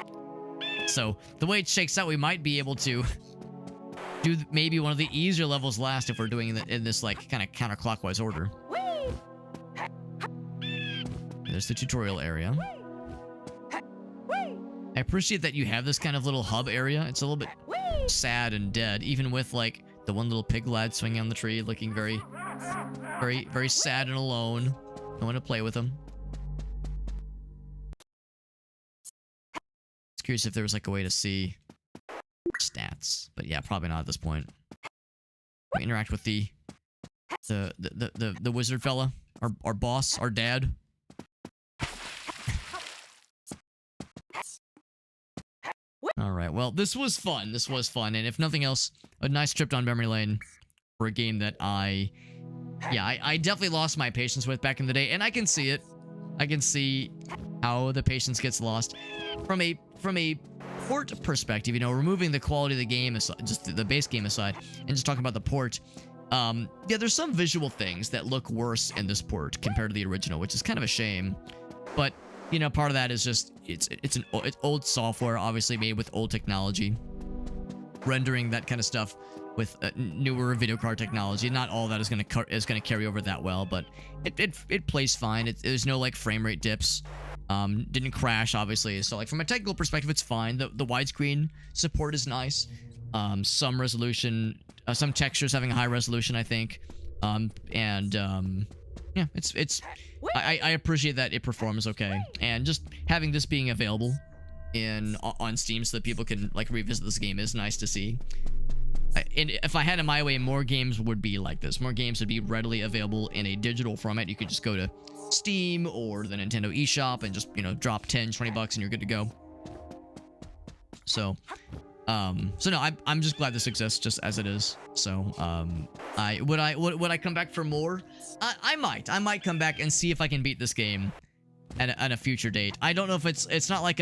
So the way it shakes out, we might be able to do maybe one of the easier levels last if we're doing it in this like kind of counterclockwise order. There's the tutorial area. I appreciate that you have this kind of little hub area. It's a little bit sad and dead, even with like the one little pig lad swinging on the tree, looking very, very, very sad and alone. No one to play with him. It's curious if there was like a way to see stats, but yeah, probably not at this point. We interact with the wizard fella, our boss, our dad. All right, well, this was fun. This was fun, and if nothing else, a nice trip down memory lane for a game that I definitely lost my patience with back in the day, and I can see it. I can see how the patience gets lost from a port perspective. You know, removing the quality of the game aside, just the base game aside, and just talking about the port. Yeah, there's some visual things that look worse in this port compared to the original, which is kind of a shame. But you know, part of that is just it's old software, obviously made with old technology, rendering that kind of stuff with newer video card technology. Not all that is gonna carry over that well, but it plays fine. There's no like frame rate dips. Didn't crash, obviously. So like from a technical perspective, it's fine. The widescreen support is nice. Some resolution, some textures having a high resolution, I think. Yeah, it's. I appreciate that it performs okay, and just having this being available on Steam so that people can like revisit this game is nice to see. And if I had it my way, more games would be like this. More games would be readily available in a digital format. You could just go to Steam or the Nintendo eShop and just, you know, drop 10, 20 bucks and you're good to go. So no, I'm just glad this exists just as it is. So, would I come back for more? I might come back and see if I can beat this game at a future date. I don't know if it's not like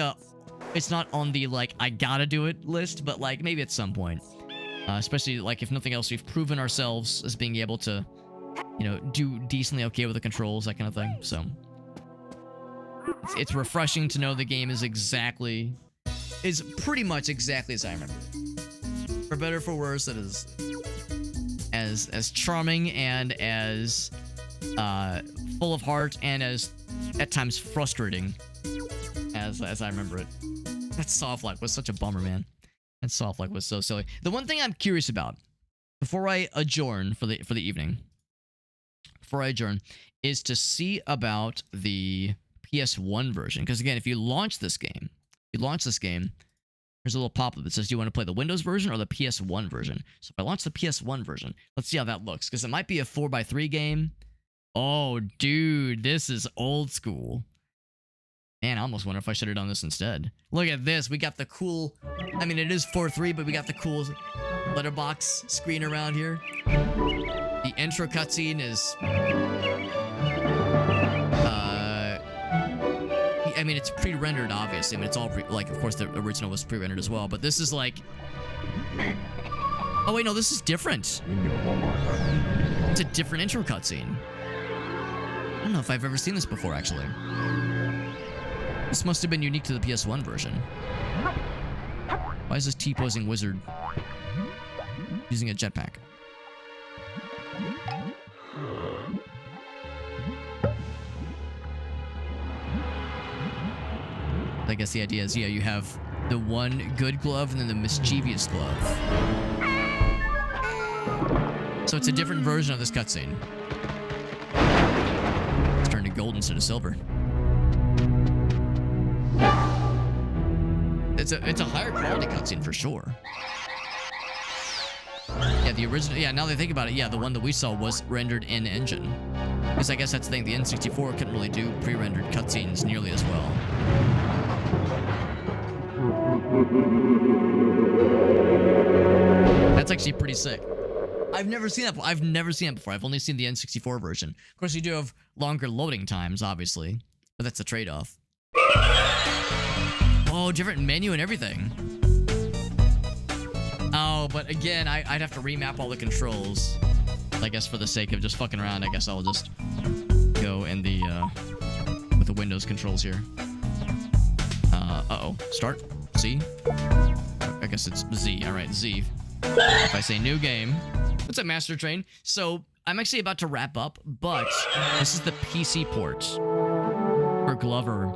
it's not on the like I gotta do it list, but like maybe at some point. Especially like if nothing else, we've proven ourselves as being able to, you know, do decently okay with the controls, that kind of thing. So it's refreshing to know the game is pretty much exactly as I remember it. For better or for worse, it is as charming and as full of heart and as at times frustrating as I remember it. That soft light was such a bummer, man. That soft light was so silly. The one thing I'm curious about before I adjourn for the evening, is to see about the PS1 version. Because again, if you launch this game, there's a little pop-up that says, do you want to play the Windows version or the PS1 version? So if I launch the PS1 version, let's see how that looks. Because it might be a 4x3 game. Oh, dude, this is old school. Man, I almost wonder if I should have done this instead. Look at this. We got the cool... I mean, it is 4:3, but we got the cool letterbox screen around here. The intro cutscene is... I mean, it's pre-rendered, obviously. I mean, it's all like, of course, the original was pre-rendered as well. But this is like... Oh, wait, no, this is different. It's a different intro cutscene. I don't know if I've ever seen this before, actually. This must have been unique to the PS1 version. Why is this T-posing wizard using a jetpack? I guess the idea is, yeah, you have the one good glove and then the mischievous glove. So it's a different version of this cutscene. It's turned to gold instead of silver. It's a higher quality cutscene for sure. Yeah, the original. Yeah, now that I think about it, yeah, the one that we saw was rendered in engine. Because I guess that's the thing. The N64 couldn't really do pre-rendered cutscenes nearly as well. That's actually pretty sick. I've never seen that. I've never seen it before. I've only seen the N64 version. Of course, you do have longer loading times, obviously, but that's a trade-off. Oh, different menu and everything. Oh, but again, I'd have to remap all the controls. I guess for the sake of just fucking around, I guess I'll just go in the with the Windows controls here. Uh-oh. Start. C. I guess it's Z. All right, Z. If I say new game. What's up, Master Train? So I'm actually about to wrap up, but this is the PC port for Glover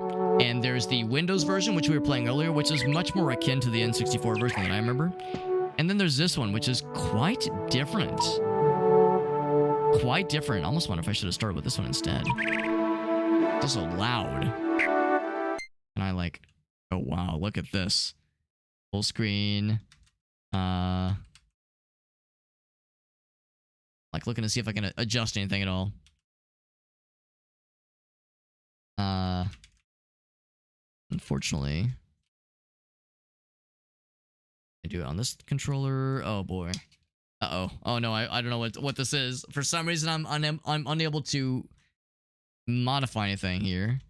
And there's the Windows version, which we were playing earlier, which is much more akin to the N64 version than I remember. And then there's this one, which is quite different. Quite different. I almost wonder if I should have started with this one instead. It's also loud. And I like, oh wow, look at this. Full screen. Like looking to see if I can adjust anything at all. Unfortunately, I do it on this controller. Oh boy. Uh-oh. Oh no, I don't know what this is. For some reason I'm unable to modify anything here.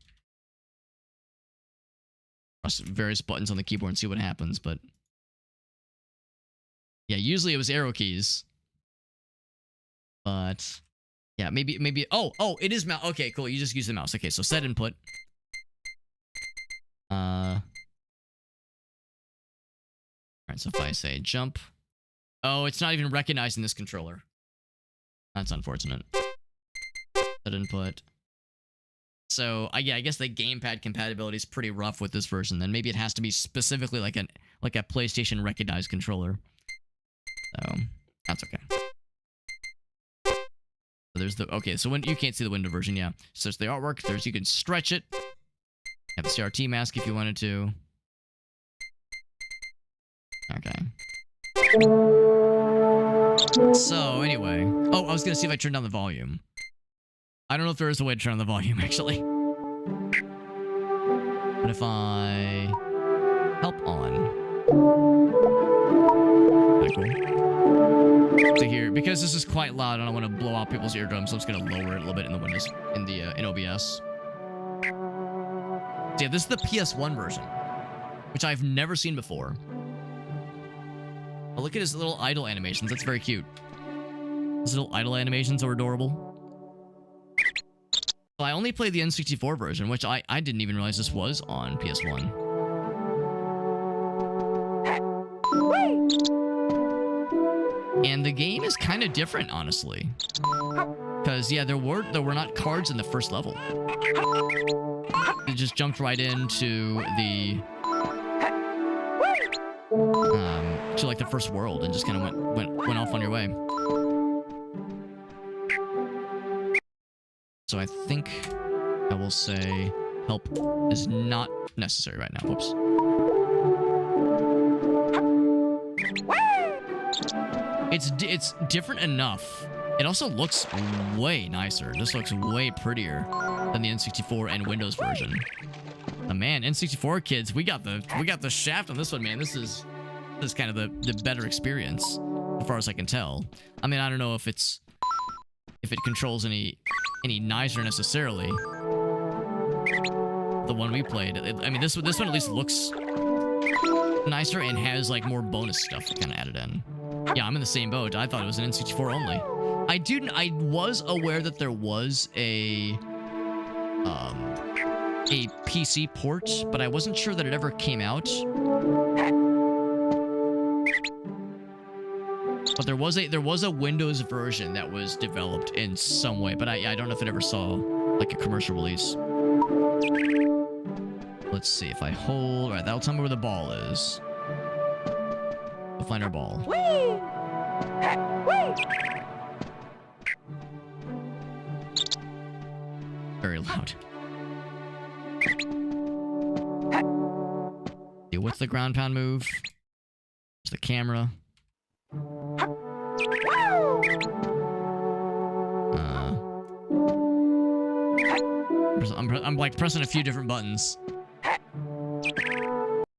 Press various buttons on the keyboard and see what happens, but yeah, usually it was arrow keys. But yeah, maybe oh, it is mouse. Okay, cool. You just use the mouse. Okay, so set input. Alright, so if I say jump. Oh, it's not even recognizing this controller. That's unfortunate. Set input. So, yeah, I guess the gamepad compatibility is pretty rough with this version. Then maybe it has to be specifically like a PlayStation recognized controller. So, that's okay. So there's the okay. So when you can't see the window version, yeah. So there's the artwork. There's you can stretch it. Have the CRT mask if you wanted to. Okay. So anyway, oh, I was gonna see if I turned down the volume. I don't know if there is a way to turn on the volume actually. But if I help on, pretty cool. To hear because this is quite loud, I don't want to blow out people's eardrums, so I'm just gonna lower it a little bit in the windows in OBS. So yeah, this is the PS1 version, which I've never seen before. Oh, look at his little idle animations. That's very cute. His little idle animations are adorable. So I only played the N64 version, which I didn't even realize this was on PS1. And the game is kind of different, honestly. Because, yeah, there were not cards in the first level. It just jumped right into the... to like the first world and just kind of went off on your way. So I think I will say help is not necessary right now. Whoops. It's different enough. It also looks way nicer. This looks way prettier than the N64 and Windows version. Oh man, N64 kids, we got the shaft on this one, man. This is kind of the better experience, as far as I can tell. I mean, I don't know if it controls any nicer necessarily. The one we played, I mean, this one at least looks nicer and has like more bonus stuff kind of added in. Yeah, I'm in the same boat. I thought it was an N64 only. I was aware that there was a PC port, but I wasn't sure that it ever came out. But there was a Windows version that was developed in some way, but I don't know if it ever saw like a commercial release. Let's see if I hold. All right, that'll tell me where the ball is. We'll find our ball. Very loud. Okay, what's the ground pound move? There's the camera. I'm like pressing a few different buttons.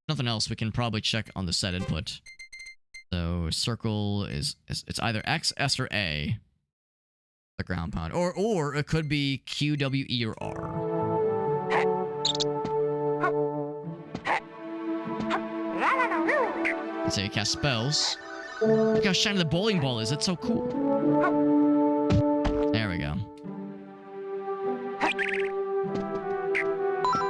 Nothing else. We can probably check on the set input. So circle is it's either X, S, or A. The ground pound, or it could be Q, W, E, or R. Let's say you cast spells. Look how shiny the bowling ball is. It's so cool. There we go.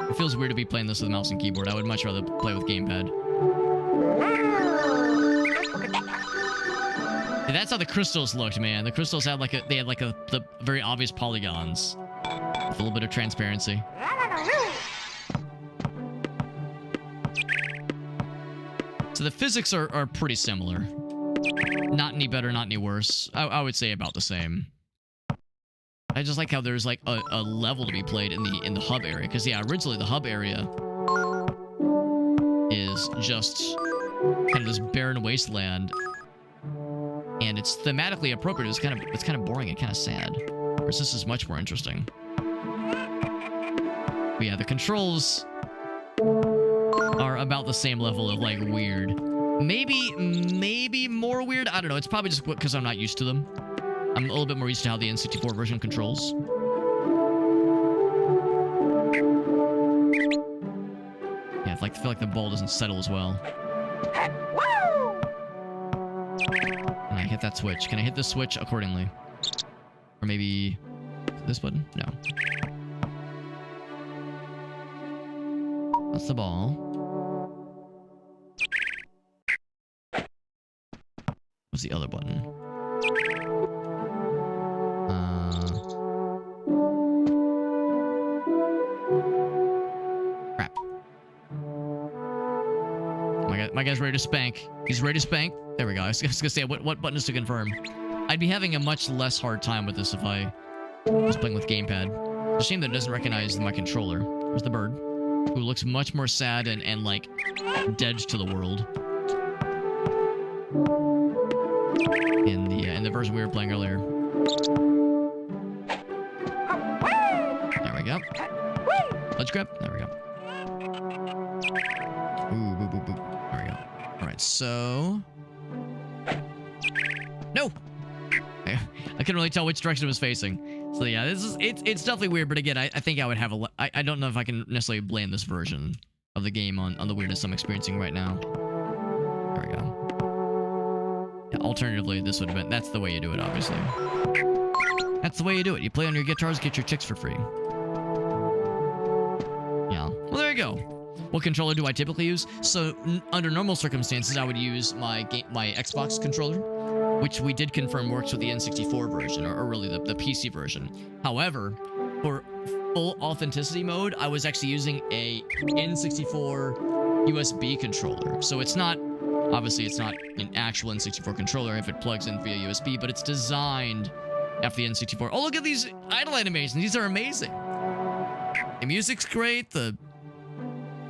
It feels weird to be playing this with mouse and keyboard. I would much rather play with gamepad. Yeah, that's how the crystals looked, man. The crystals had the very obvious polygons with a little bit of transparency. So the physics are pretty similar. Not any better, not any worse. I would say about the same. I just like how there's like a level to be played in the hub area. Because yeah, originally the hub area is just kind of this barren wasteland. And it's thematically appropriate. It's kind of boring and kind of sad. Whereas this is much more interesting. But yeah, the controls are about the same level of like weird. Maybe more weird. I don't know. It's probably just because I'm not used to them. I'm a little bit more used to how the N64 version controls. Yeah, I feel like the ball doesn't settle as well. And I hit that switch. Can I hit the switch accordingly? Or maybe this button? No. That's the ball. What's the other button? Crap. My guy's ready to spank. He's ready to spank. There we go. I was gonna say, what button is to confirm? I'd be having a much less hard time with this if I was playing with gamepad. It's a shame that it doesn't recognize my controller. There's the bird, who looks much more sad and like dead to the world. In the version we were playing earlier. There we go. Let's grab. There we go. Ooh, boo, boo, boo. There we go. All right, so no. I couldn't really tell which direction it was facing. So yeah, it's definitely weird. But again, I think I would have I don't know if I can necessarily blame this version of the game on the weirdness I'm experiencing right now. There we go. Yeah, alternatively, this would have been... That's the way you do it, obviously. That's the way you do it. You play on your guitars, get your chicks for free. Yeah. Well, there you go. What controller do I typically use? So, under normal circumstances, I would use my Xbox controller, which we did confirm works with the N64 version, or really the PC version. However, for full authenticity mode, I was actually using a N64 USB controller. So it's not... Obviously, it's not an actual N64 controller if it plugs in via USB, but it's designed after the N64. Oh, look at these idle animations. These are amazing. The music's great. The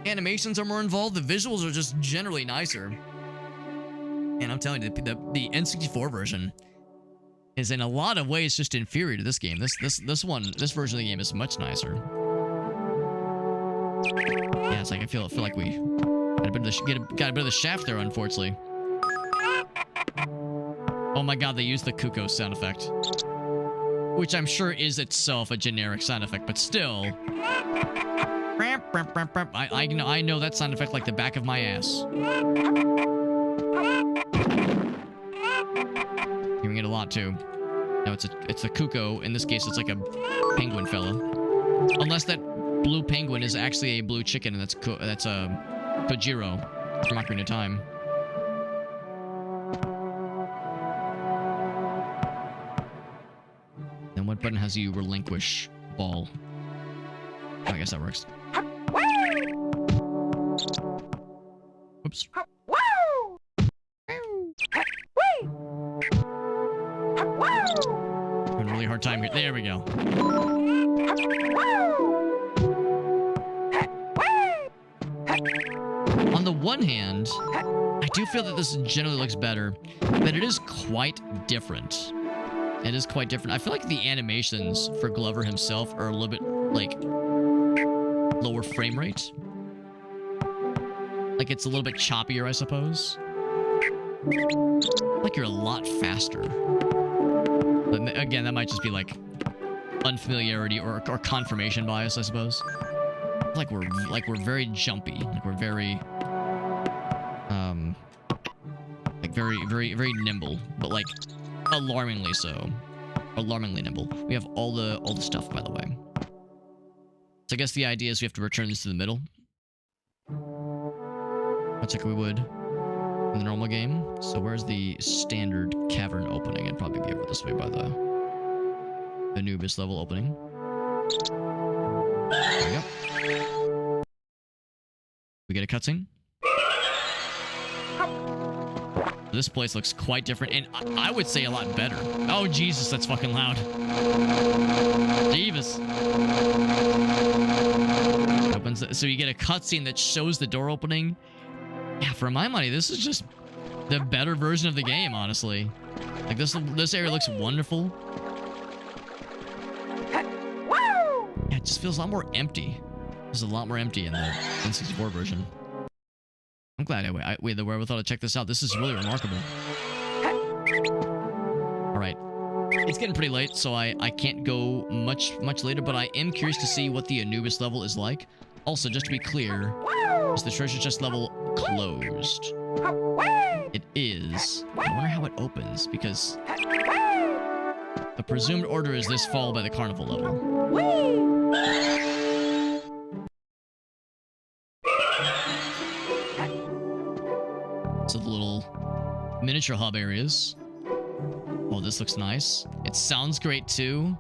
animations are more involved. The visuals are just generally nicer. And I'm telling you, the N64 version is in a lot of ways just inferior to this game. This version of the game is much nicer. Yeah, it's like I feel like we got a bit of the shaft there, unfortunately. Oh my god, they used the Kuko sound effect. Which I'm sure is itself a generic sound effect, but still. I know that sound effect like the back of my ass. Hearing it a lot too. No, it's a Kuko. In this case, it's like a penguin fella. Unless that blue penguin is actually a blue chicken, and that's Kojiro from Ocarina of Time. Then what button has you relinquish ball? Oh, I guess that works. Whoops. Having a really hard time here. There we go. On the one hand, I do feel that this generally looks better, but it is quite different. It is quite different. I feel like the animations for Glover himself are a little bit, like, lower frame rate. Like, it's a little bit choppier, I suppose. Like, you're a lot faster. But again, that might just be, like, unfamiliarity or confirmation bias, I suppose. Like we're very jumpy. Like we're very very nimble, but like alarmingly so. Alarmingly nimble. We have all the stuff, by the way. So I guess the idea is we have to return this to the middle. Much like we would in the normal game. So where's the standard cavern opening? It'd probably be over this way by the Anubis level opening. There we go. We get a cutscene. This place looks quite different, and I would say a lot better. Oh, Jesus, that's fucking loud. Jeebus. Opens, so you get a cutscene that shows the door opening. Yeah, for my money, this is just the better version of the game, honestly. Like, this area looks wonderful. Yeah, it just feels a lot more empty. There's a lot more empty in the N64 version. I'm glad we had the wherewithal to check this out. This is really remarkable. All right. It's getting pretty late, so I can't go much later, but I am curious to see what the Anubis level is like. Also, just to be clear, is the treasure chest level closed? It is. I wonder how it opens, because the presumed order is this followed by the carnival level. So the little miniature hub areas. Oh, this looks nice. It sounds great too.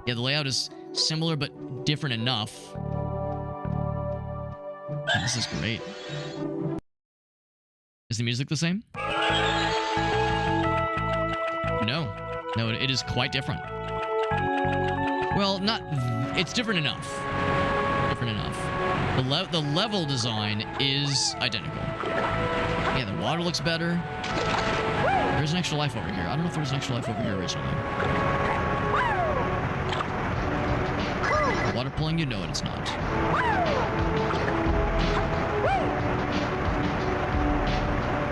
Yeah, the layout is similar but different enough. Oh, this is great. Is the music the same? No. No, it is quite different. Well, not... It's different enough. Different enough. The level design is identical. Yeah, the water looks better. There's an extra life over here. I don't know if there was an extra life over here originally. Water pulling you? No, it's not.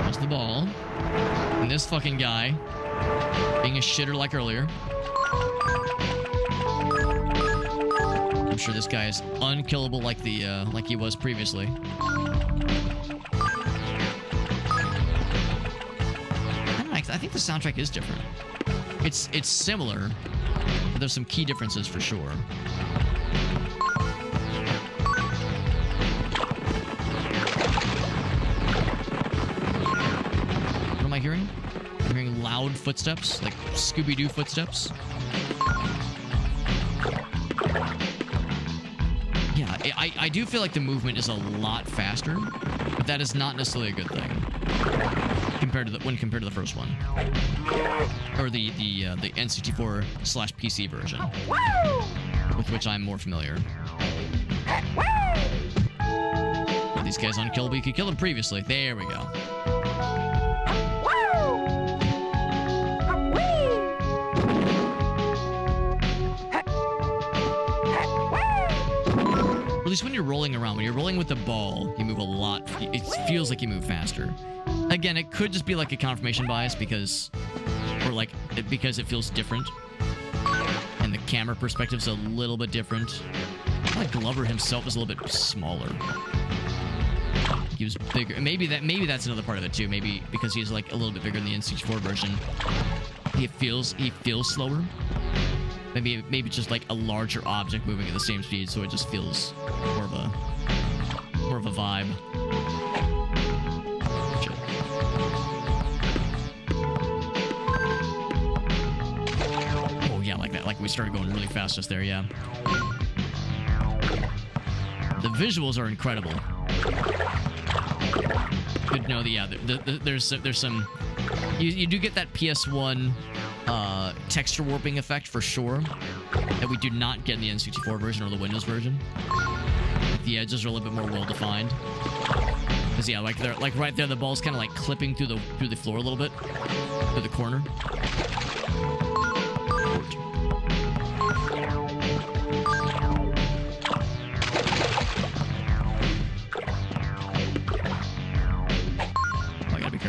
There's the ball. And this fucking guy being a shitter like earlier. I'm sure this guy is unkillable like he was previously. I think the soundtrack is different. It's similar, but there's some key differences for sure. What am I hearing? I'm hearing loud footsteps, like Scooby-Doo footsteps. Yeah, I do feel like the movement is a lot faster, but that is not necessarily a good thing. When compared to the first one, or the N64/PC version, with which I'm more familiar. Are these guys unkillable? You could kill them previously. There we go. Or at least when you're rolling around, when you're rolling with the ball, you move a lot. It feels like you move faster. Again, it could just be like a confirmation bias because it feels different. And the camera perspective's a little bit different. I feel like Glover himself is a little bit smaller. He was bigger. Maybe that's another part of it too. Maybe because he's like a little bit bigger in the N64 version. He feels slower. Maybe it's just like a larger object moving at the same speed, so it just feels more of a vibe. Like we started going really fast just there, yeah. The visuals are incredible. Good to know that, yeah, there's some... You do get that PS1 texture warping effect for sure that we do not get in the N64 version or the Windows version. The edges are a little bit more well-defined. Because, yeah, like right there, the ball's kind of like clipping through the floor a little bit. Through the corner.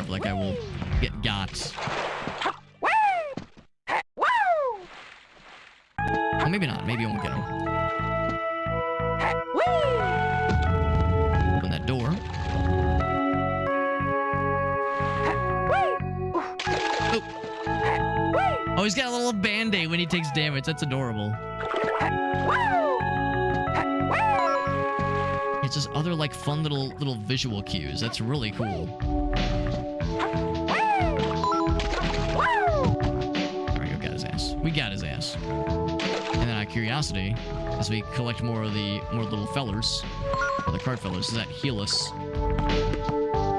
That guy will get got. Oh, maybe not. Maybe I won't get him. Open that door. Oh, he's got a little band-aid when he takes damage. That's adorable. It's just other like fun little visual cues. That's really cool. We got his ass. And then out of curiosity, as we collect more little fellers, or the card fellers, does that heal us?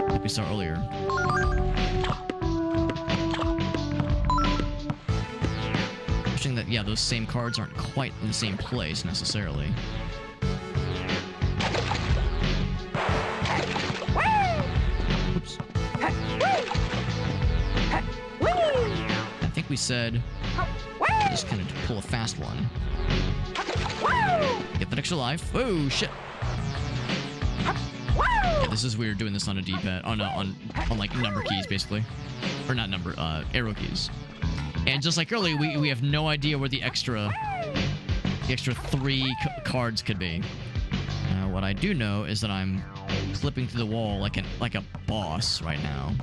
Like we saw earlier. interesting that, yeah, those same cards aren't quite in the same place necessarily. Oops. I think we said just kind of pull a fast one. Get that extra life. Oh shit. Yeah, this is weird doing this on a D-pad, on like number keys basically, or not number, arrow keys. And just like earlier, we have no idea where the extra 3 cards could be. What I do know is that I'm clipping through the wall like a boss right now.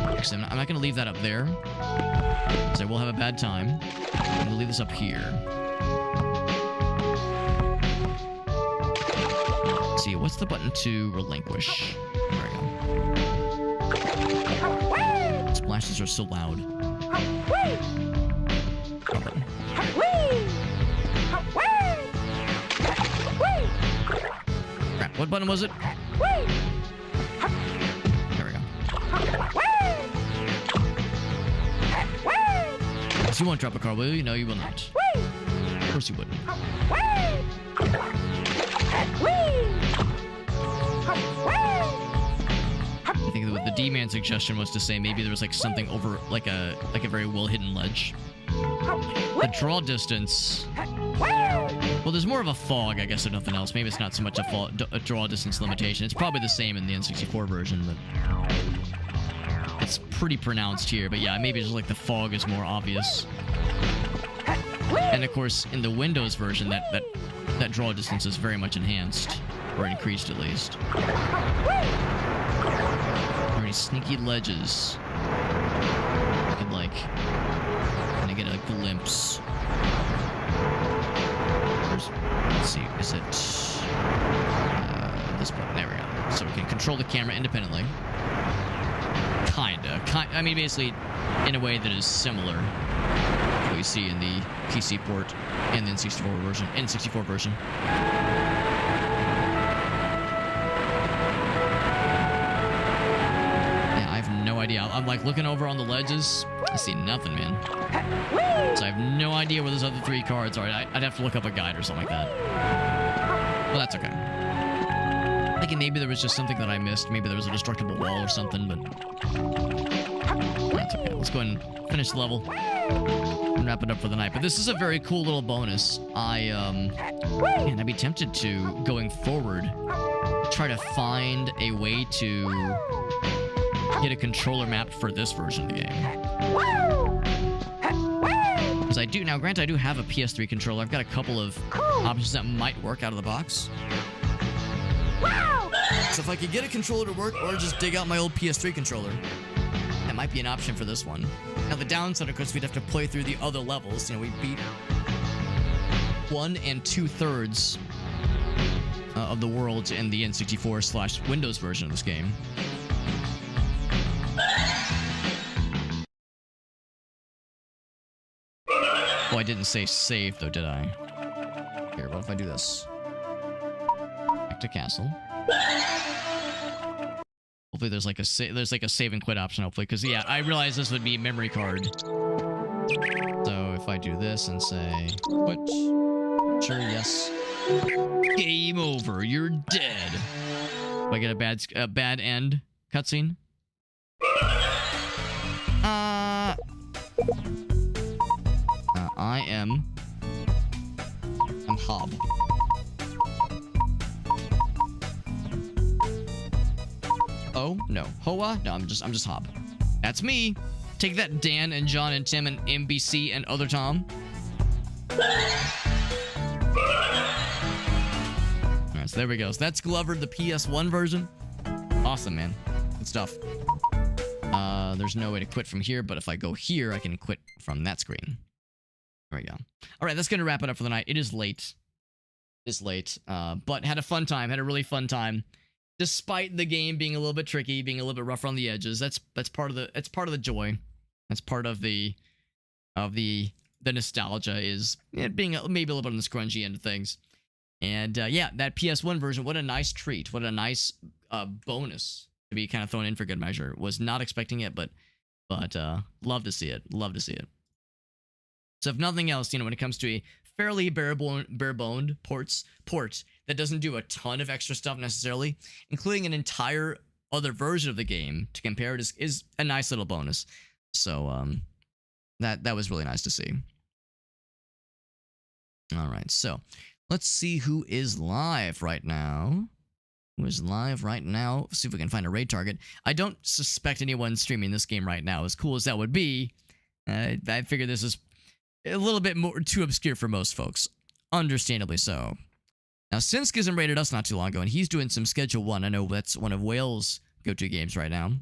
Actually, I'm not going to leave that up there, because I will have a bad time. I'm going to leave this up here. Let's see, what's the button to relinquish? There we go. Splashes are so loud. Button. Crap, what button was it? There we go. You won't drop a card, will you? No, you will not. Of course you wouldn't. I think that what the D-Man suggestion was to say maybe there was like something over, like a very well-hidden ledge. The draw distance... Well, there's more of a fog, I guess, or nothing else. Maybe it's not so much a draw distance limitation. It's probably the same in the N64 version, but... It's pretty pronounced here, but yeah, maybe just like the fog is more obvious. And of course, in the Windows version, that draw distance is very much enhanced, or increased at least. Are any sneaky ledges? I could like kind of get a glimpse. Let's see, is it this button? There we go. So we can control the camera independently. Kinda. I mean, basically, in a way that is similar to what you see in the PC port and the N64 version. Yeah, I have no idea. I'm like looking over on the ledges. I see nothing, man. So I have no idea where those other 3 cards are. I'd have to look up a guide or something like that. Well, that's okay. Thinking maybe there was just something that I missed. Maybe there was a destructible wall or something, but that's okay. Let's go ahead and finish the level and wrap it up for the night. But this is a very cool little bonus. Man, I'd be tempted to, going forward, try to find a way to get a controller map for this version of the game. Because I do, now granted I do have a PS3 controller. I've got a couple of options that might work out of the box. So if I could get a controller to work or just dig out my old PS3 controller, that might be an option for this one. Now the downside, of course, we'd have to play through the other levels. You know, we beat 1 2/3 of the worlds in the N64/Windows version of this game. Oh, I didn't say save though, did I? Here, what if I do this? Back to castle. Hopefully there's like a save and quit option, hopefully, because yeah, I realized this would be a memory card. So if I do this and say quit, sure, yes, game over, you're dead. Do I get a bad end cutscene? I'm Hob. Oh, no. Hoa? No, I'm just Hob. That's me. Take that, Dan and John and Tim and MBC and other Tom. Alright, so there we go. So that's Glover, the PS1 version. Awesome, man. Good stuff. There's no way to quit from here, but if I go here, I can quit from that screen. There we go. Alright, that's gonna wrap it up for the night. It is late. But had a fun time. Had a really fun time. Despite the game being a little bit tricky, being a little bit rough around the edges, that's part of the joy. That's part of the nostalgia, is it being maybe a little bit on the scrungy end of things. And yeah, that PS1 version, what a nice treat, what a nice bonus to be kind of thrown in for good measure. Was not expecting it, but But love to see it. Love to see it. So if nothing else, when it comes to a fairly bare-boned port that doesn't do a ton of extra stuff necessarily, including an entire other version of the game to compare it is a nice little bonus. So that was really nice to see. All right, so let's see who is live right now. Who is live right now? See if we can find a raid target. I don't suspect anyone streaming this game right now. As cool as that would be, I figure this is a little bit more too obscure for most folks. Understandably so. Now, Synskism raided us not too long ago, and he's doing some Schedule 1. I know that's one of Whale's go-to games right now.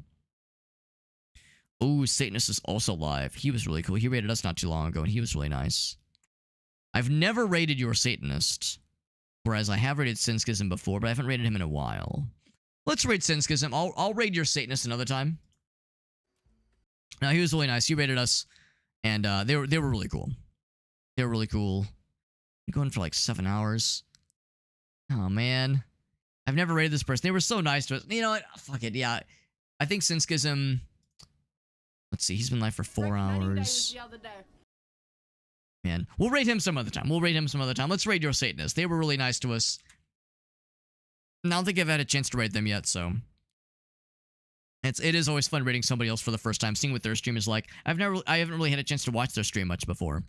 Oh, Satanist is also live. He was really cool. He raided us not too long ago, and he was really nice. I've never raided your Satanist, whereas I have raided Synskism before, but I haven't raided him in a while. Let's raid Synskism. I'll raid your Satanist another time. Now, he was really nice. He raided us, and they were really cool. They were really cool. Going for like 7 hours. Oh, man. I've never raided this person. They were so nice to us. You know what? Fuck it. Yeah. I think Synskism... Let's see. He's been live for 4 hours. Man. We'll raid him some other time. Let's raid your Satanist. They were really nice to us. And I don't think I've had a chance to raid them yet, so... It is always fun raiding somebody else for the first time, seeing what their stream is like. I haven't really had a chance to watch their stream much before.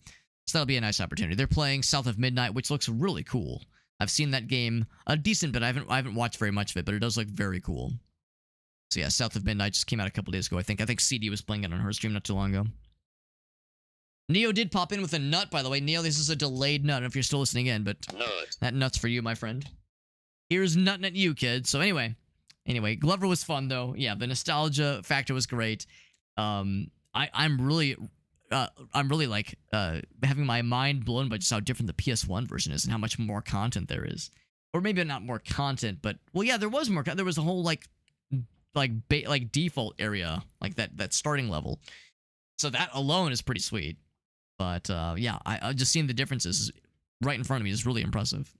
So that'll be a nice opportunity. They're playing South of Midnight, which looks really cool. I've seen that game a decent bit. I haven't watched very much of it, but it does look very cool. So yeah, South of Midnight just came out a couple days ago, I think. I think CD was playing it on her stream not too long ago. Neo did pop in with a nut, by the way. Neo, this is a delayed nut. I don't know if you're still listening in, but that nut's for you, my friend. Here's nutting at you, kid. So anyway, Glover was fun, though. Yeah, the nostalgia factor was great. I'm really like having my mind blown by just how different the PS1 version is and how much more content there is. Or maybe not more content, but well, yeah, there was more. There was a whole like default area, like that starting level. So that alone is pretty sweet. But yeah, I just seeing the differences right in front of me is really impressive.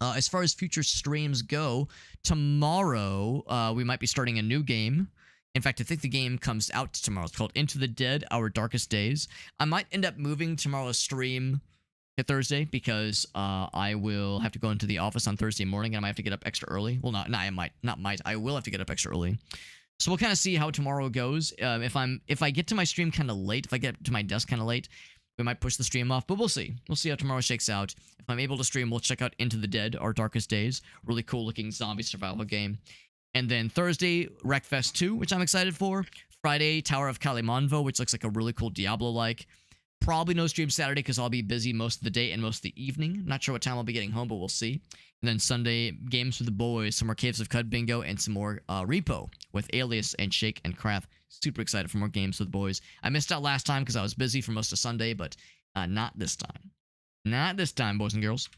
As far as future streams go, tomorrow we might be starting a new game. In fact, I think the game comes out tomorrow. It's called Into the Dead, Our Darkest Days. I might end up moving tomorrow's stream to Thursday because I will have to go into the office on Thursday morning and I might have to get up extra early. Well, I will have to get up extra early. So we'll kind of see how tomorrow goes. If I get to my stream kind of late, if I get to my desk kind of late, we might push the stream off, but we'll see. We'll see how tomorrow shakes out. If I'm able to stream, we'll check out Into the Dead, Our Darkest Days. Really cool looking zombie survival game. And then Thursday, Wreckfest 2, which I'm excited for. Friday, Tower of Kalimanvo, which looks like a really cool Diablo-like. Probably no stream Saturday because I'll be busy most of the day and most of the evening. Not sure what time I'll be getting home, but we'll see. And then Sunday, Games for the Boys, some more Caves of Cud Bingo, and some more Repo with Alias and Shake and Craft. Super excited for more Games for the Boys. I missed out last time because I was busy for most of Sunday, but not this time. Not this time, boys and girls.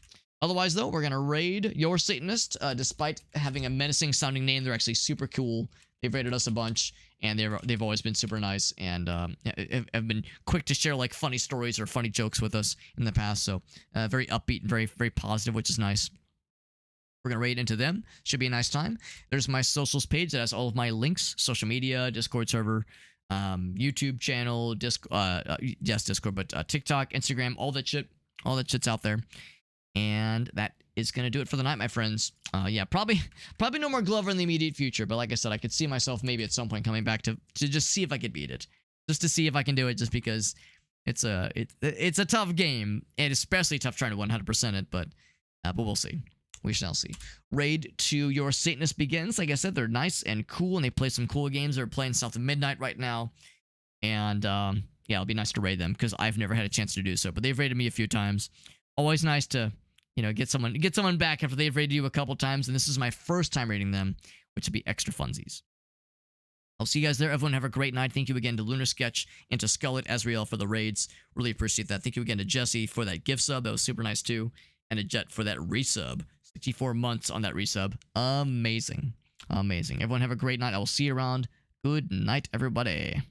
Otherwise, though, we're going to raid Your Satanist. Despite having a menacing sounding name, they're actually super cool. They've raided us a bunch, and they've always been super nice, and have been quick to share like funny stories or funny jokes with us in the past. So very upbeat and very, very positive, which is nice. We're going to raid into them. Should be a nice time. There's my socials page that has all of my links, social media, Discord server, YouTube channel, Discord, but TikTok, Instagram, all that shit. All that shit's out there. And that is going to do it for the night, my friends. Yeah, probably no more Glover in the immediate future. But like I said, I could see myself maybe at some point coming back to just see if I could beat it. Just to see if I can do it, just because it's a tough game. And especially tough trying to 100% it. But we'll see. We shall see. Raid to Your Satanist begins. Like I said, they're nice and cool. And they play some cool games. They're playing South of Midnight right now. And yeah, it'll be nice to raid them. Because I've never had a chance to do so. But they've raided me a few times. Always nice to... get someone back after they've raided you a couple times, and this is my first time raiding them, which would be extra funsies. I'll see you guys there. Everyone have a great night. Thank you again to Lunar Sketch and to Skullet Azrael for the raids. Really appreciate that. Thank you again to Jesse for that gift sub. That was super nice too. And to Jet for that resub. 64 months on that resub. Amazing. Amazing. Everyone have a great night. I will see you around. Good night, everybody.